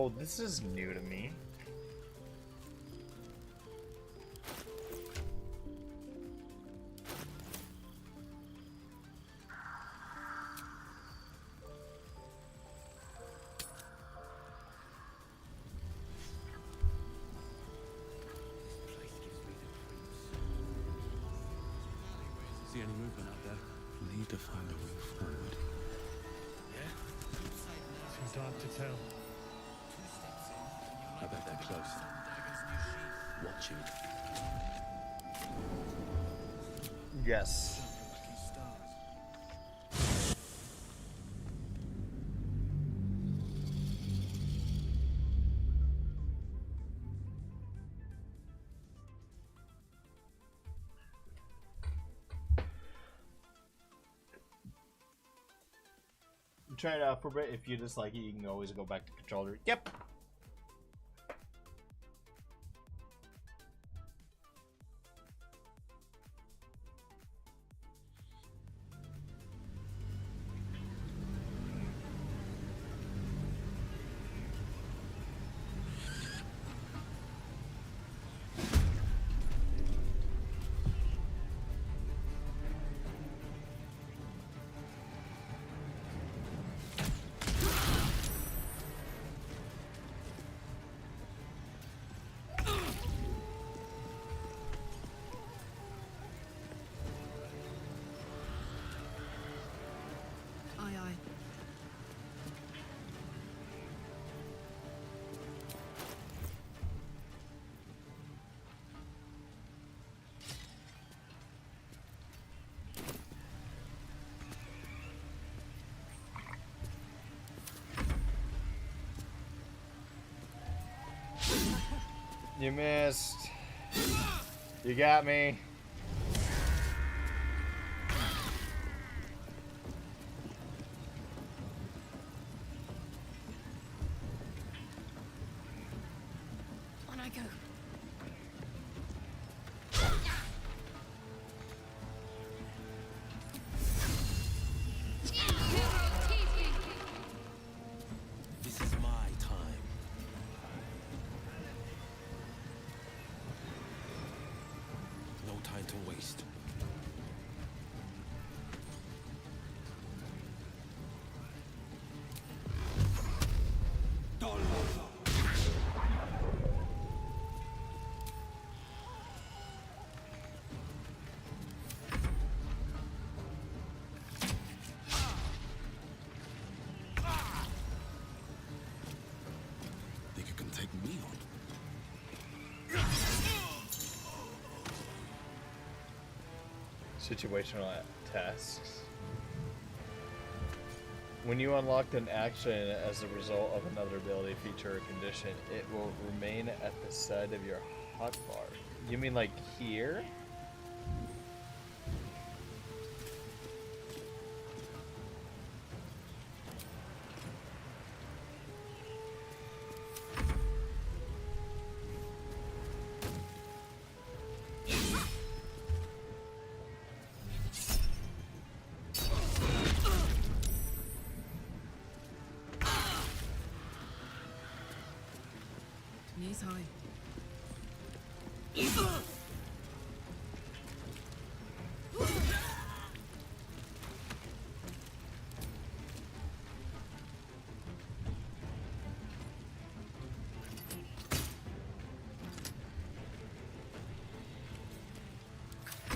Oh, this is new to me. See any movement out there? Need to find a way forward. Yeah? Too dark to tell. I bet they're close. Watching. Yes. Try it out for a bit. If you dislike it, you can always go back to controller. Yep. Aye, aye. You missed. You got me. On I go. This is my time. No time to waste. Think you can take me on? Situational tasks. When you unlocked an action as a result of another ability, feature, or condition, it will remain at the side of your hotbar. You mean like here? Knees high.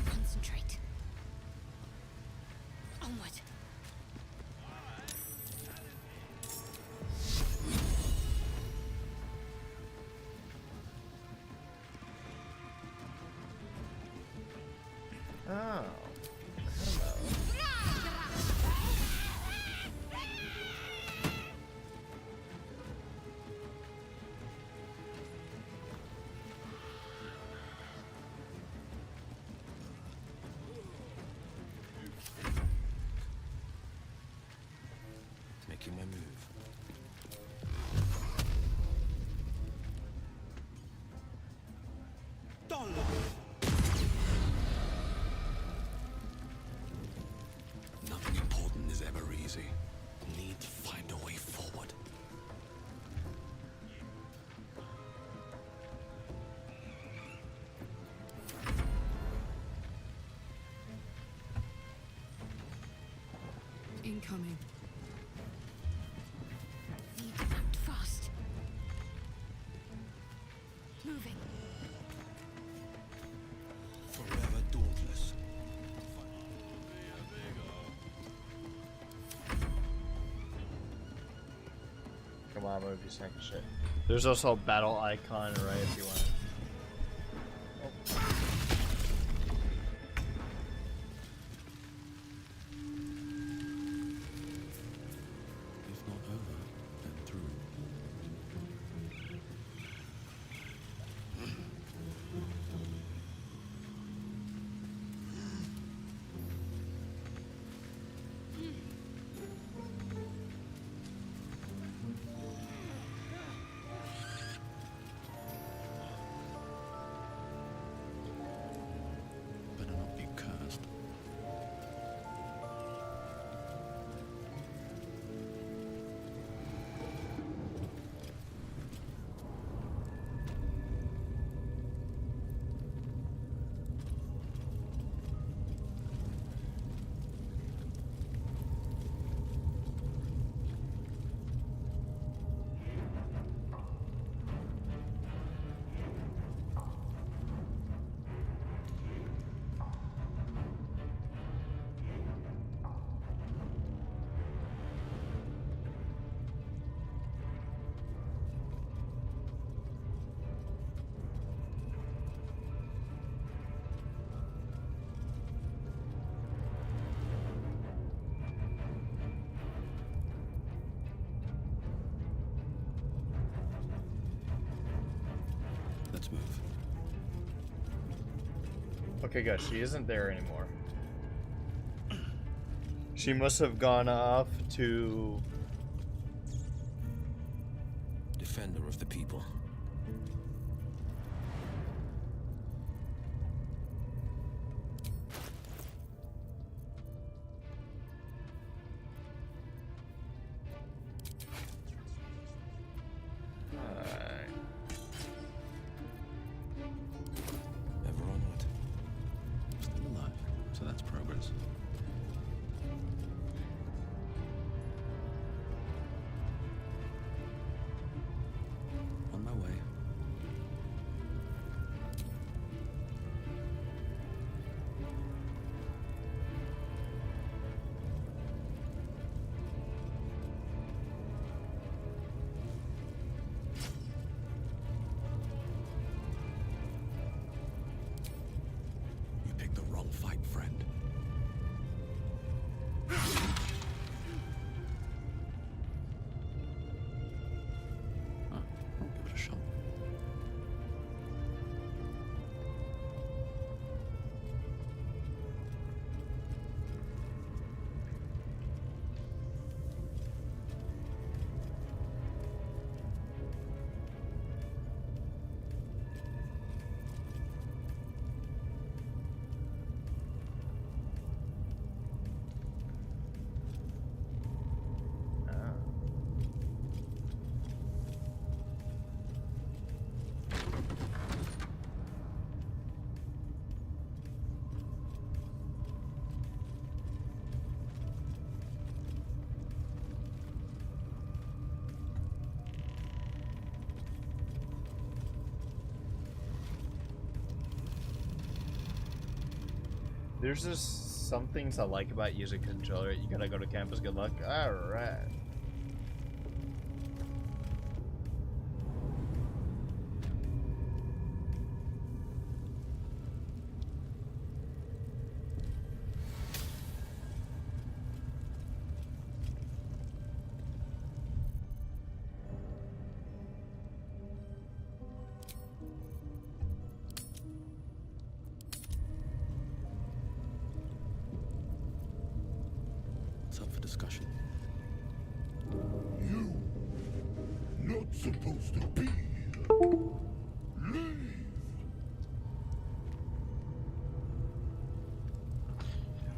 Concentrate. Onward. incoming. Need to act fast. Moving. Forever dauntless. Come on, move you second shit. There's also a battle icon, right, if you want it. If not over, then through. Better not be cursed. Let's move. Okay, good. She isn't there anymore. She must have gone off to... Defender of the people. Ever onward. Still alive, so that's progress. On my way. You picked the wrong fight, friend. I'll give it a shot. There's just some things I like about using controller. You gotta go to campus, good luck. Alright. It's up for discussion. You not supposed to be here. Leave.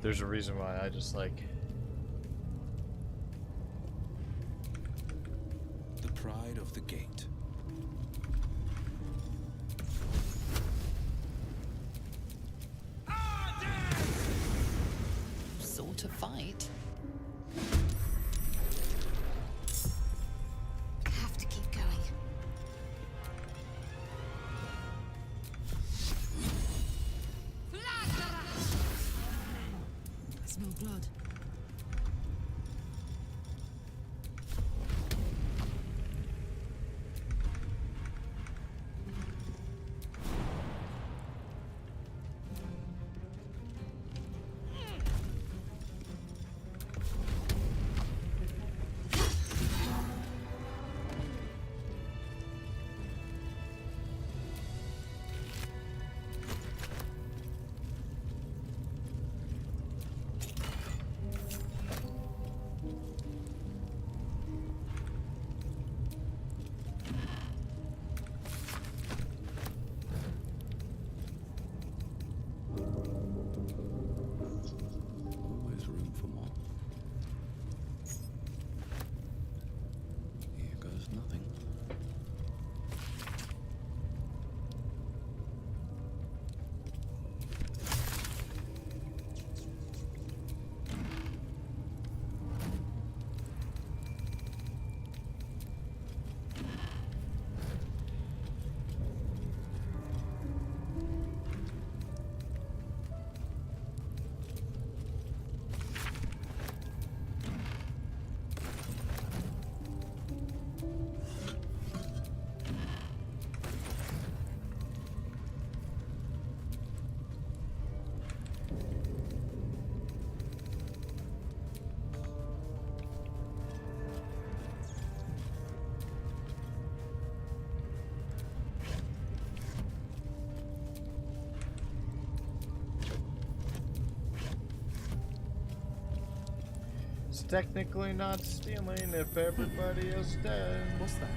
There's a reason why I just like... The pride of the gate. Sort of fight. blood. Always room for more. Here goes nothing. It's technically not stealing if everybody is dead. What's that?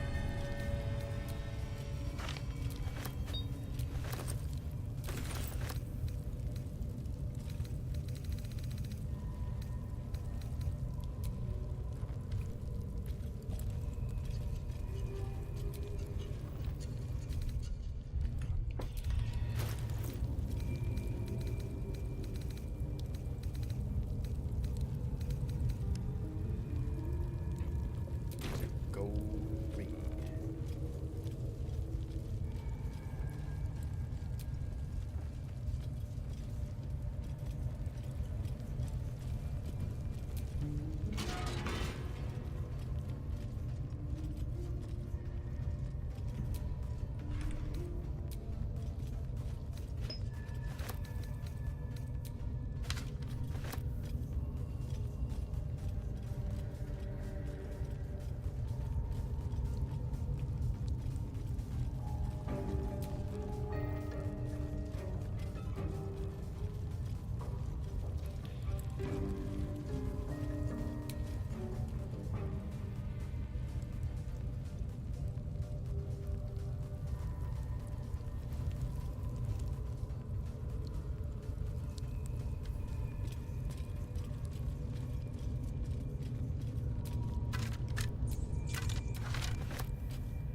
Go read.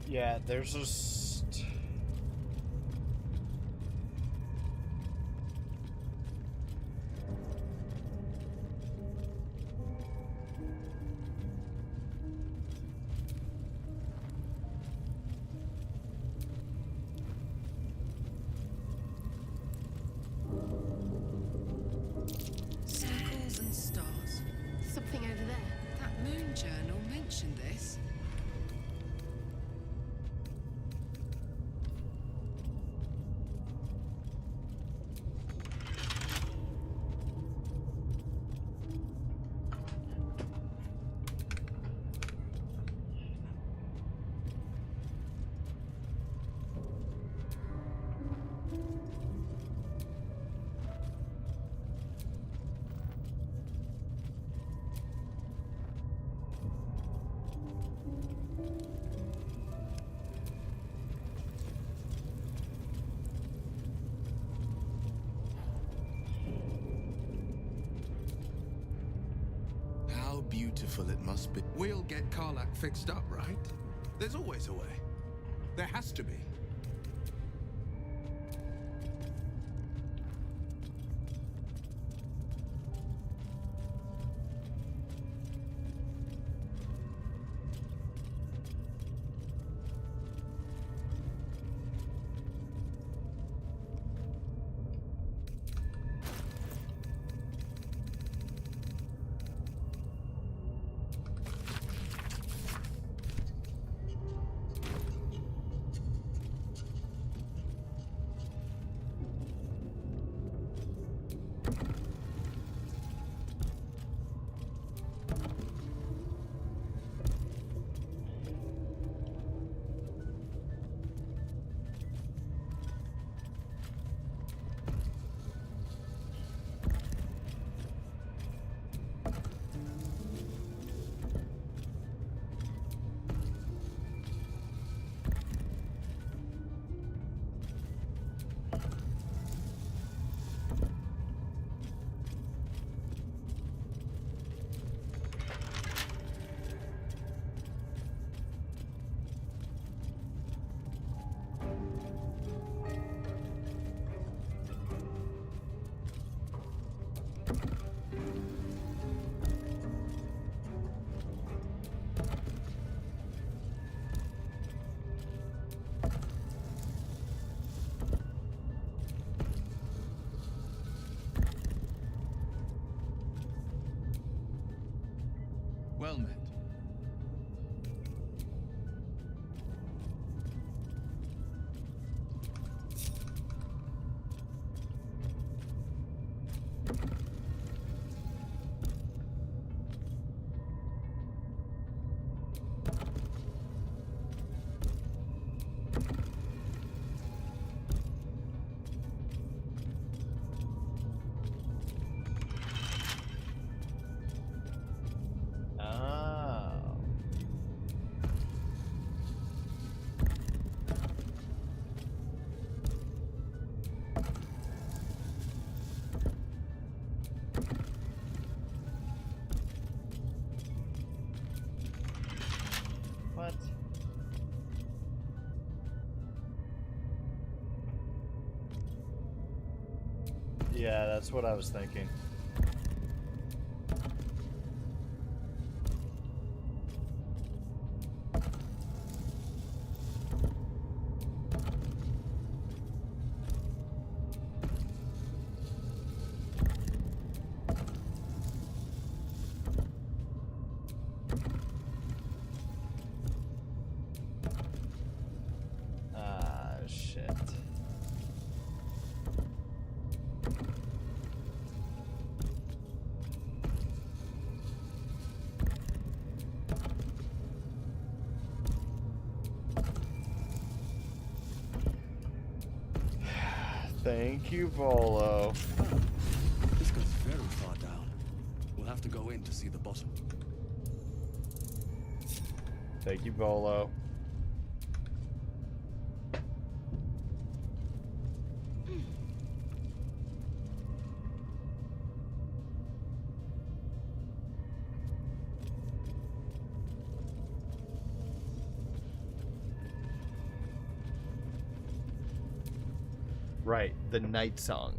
Yeah, there's just... Circles and stars. Something over there. That moon journal mentioned this. How beautiful it must be. We'll get Karlach fixed up, right? There's always a way. There has to be. Well met. What? Yeah, that's what I was thinking. Shit. Thank you, Volo. This goes very far down. We'll have to go in to see the bottom. Thank you, Volo. Right, the night song.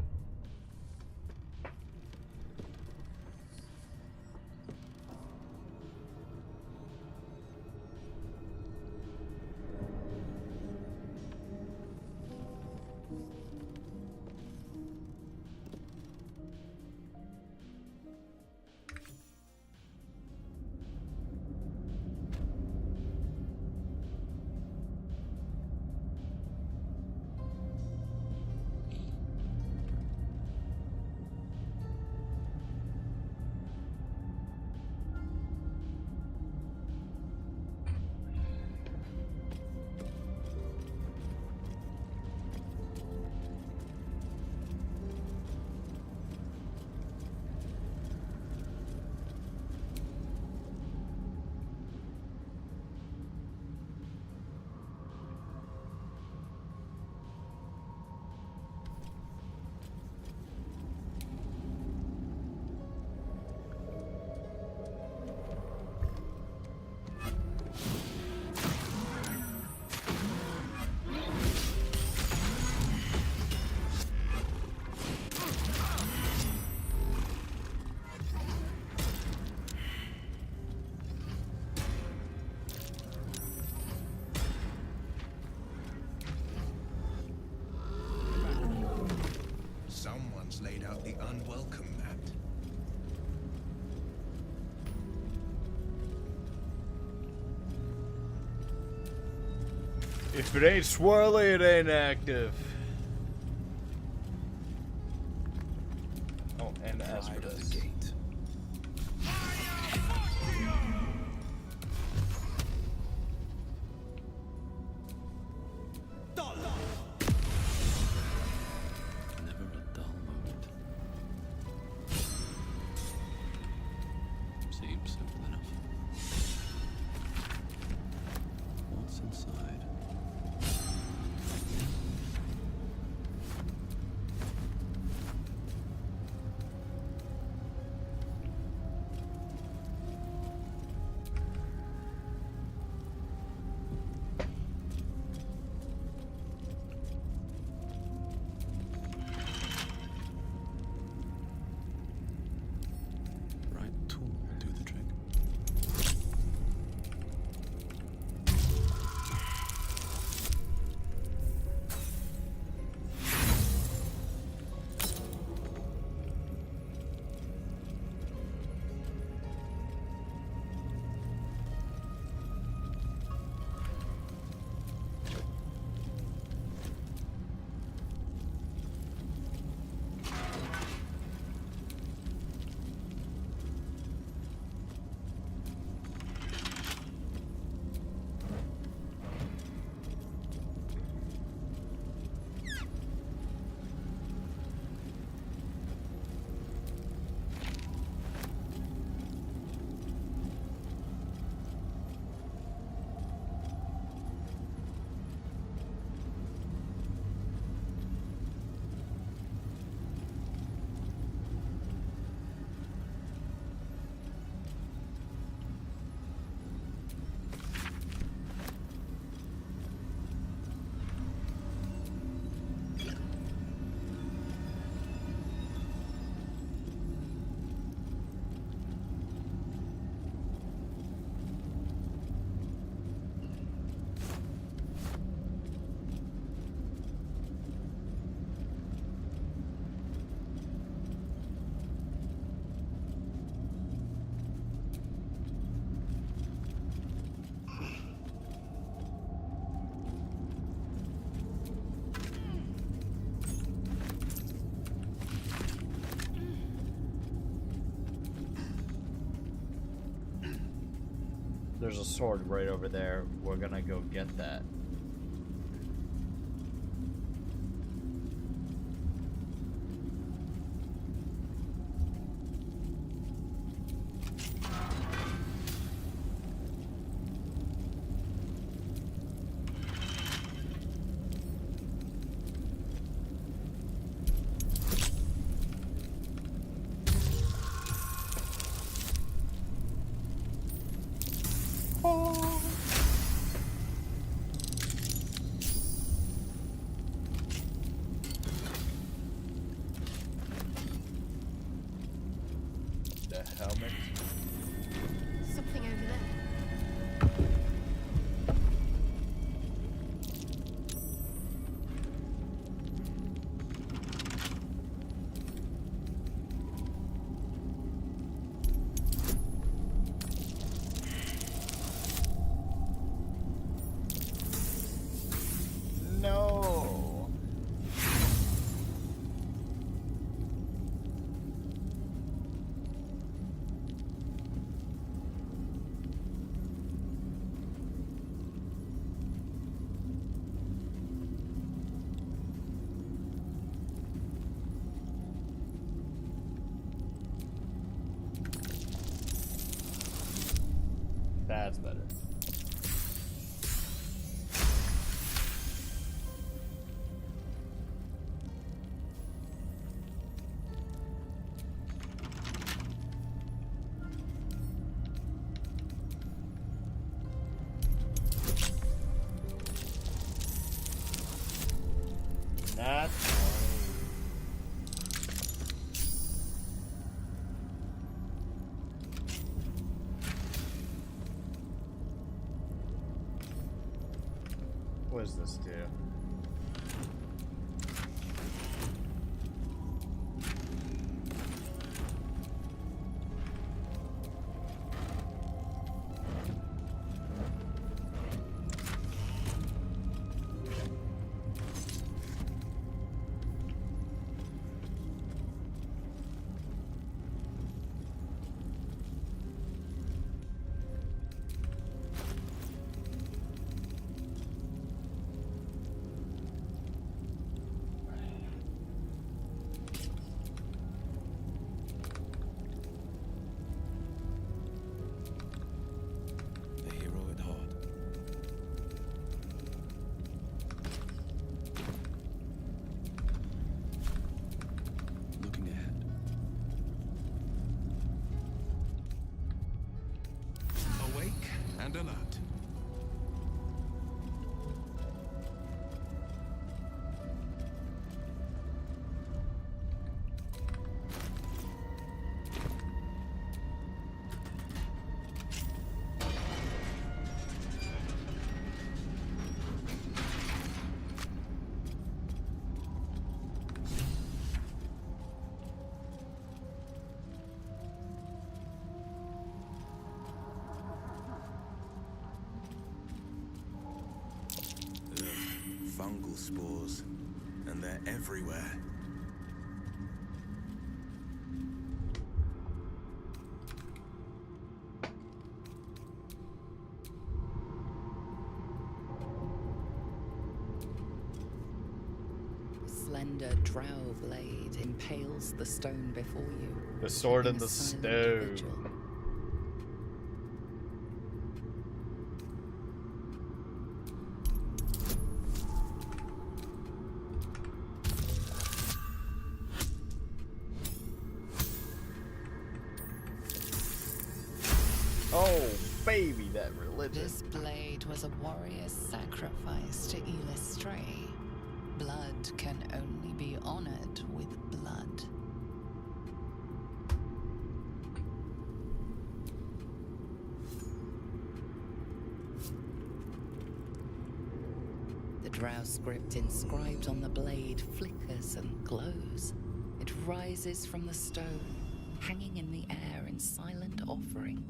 Someone's laid out the unwelcome mat. If it ain't swirly, it ain't active. Oh, and as for this. There's a sword right over there. We're gonna go get that. The helmet. Something over there. No. That's better. That's what does this do? The hero at heart. Looking ahead. Awake and alert. Fungal spores, and they're everywhere. Slender drow blade impales the stone before you. The sword in and a the silent stone. vigil. Oh, baby, that religion. This blade was a warrior's sacrifice to Illustray. Blood can only be honored with blood. The drow script inscribed on the blade flickers and glows. It rises from the stone, hanging in the air in silent offering.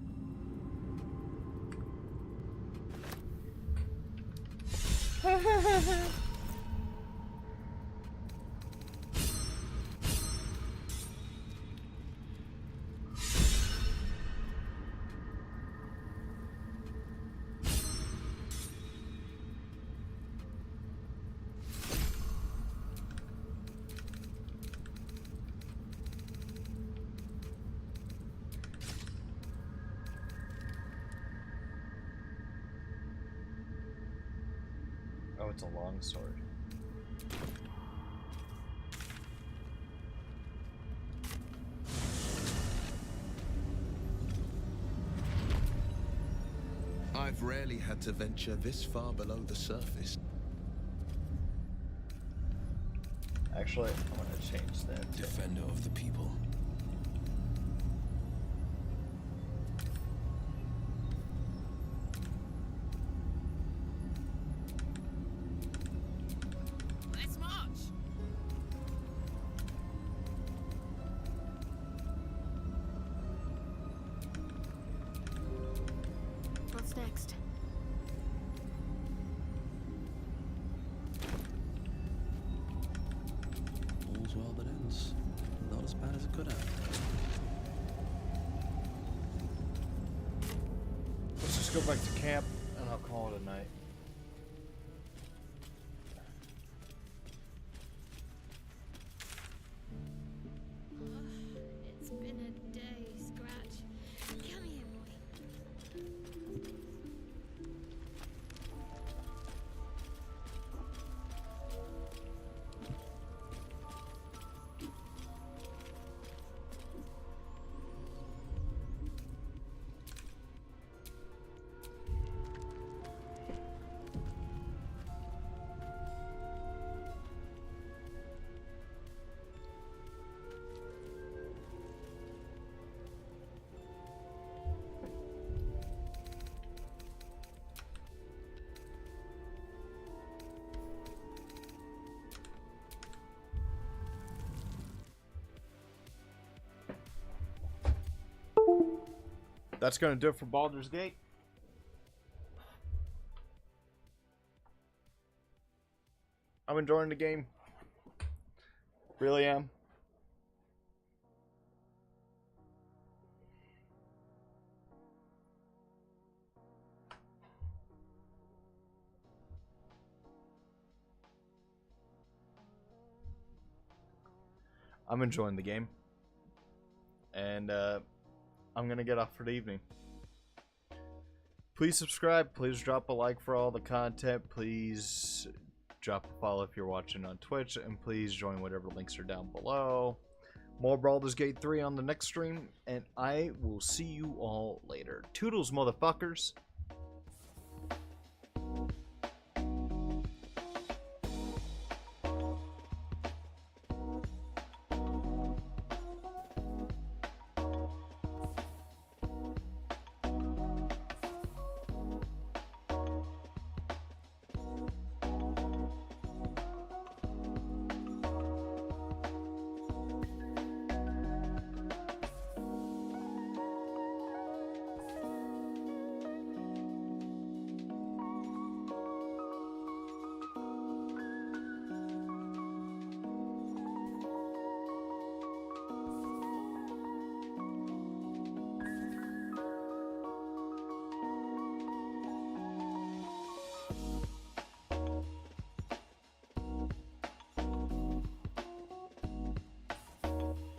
Oh, it's a long sword. I've rarely had to venture this far below the surface. Actually, I'm gonna change that. Defender of the people. Let's march! What's next? All's well that ends. Not as bad as it could have. Let's just go back to camp and I'll call it a night. It's been a day, Scratch. Come here, boy. That's gonna do it for Baldur's Gate. I'm enjoying the game. Really am. I'm enjoying the game. And I'm gonna get off for the evening. Please subscribe. Please drop a like for all the content. Please drop a follow if you're watching on Twitch. And please join whatever links are down below. More Baldur's Gate 3 on the next stream. And I will see you all later. Toodles, motherfuckers.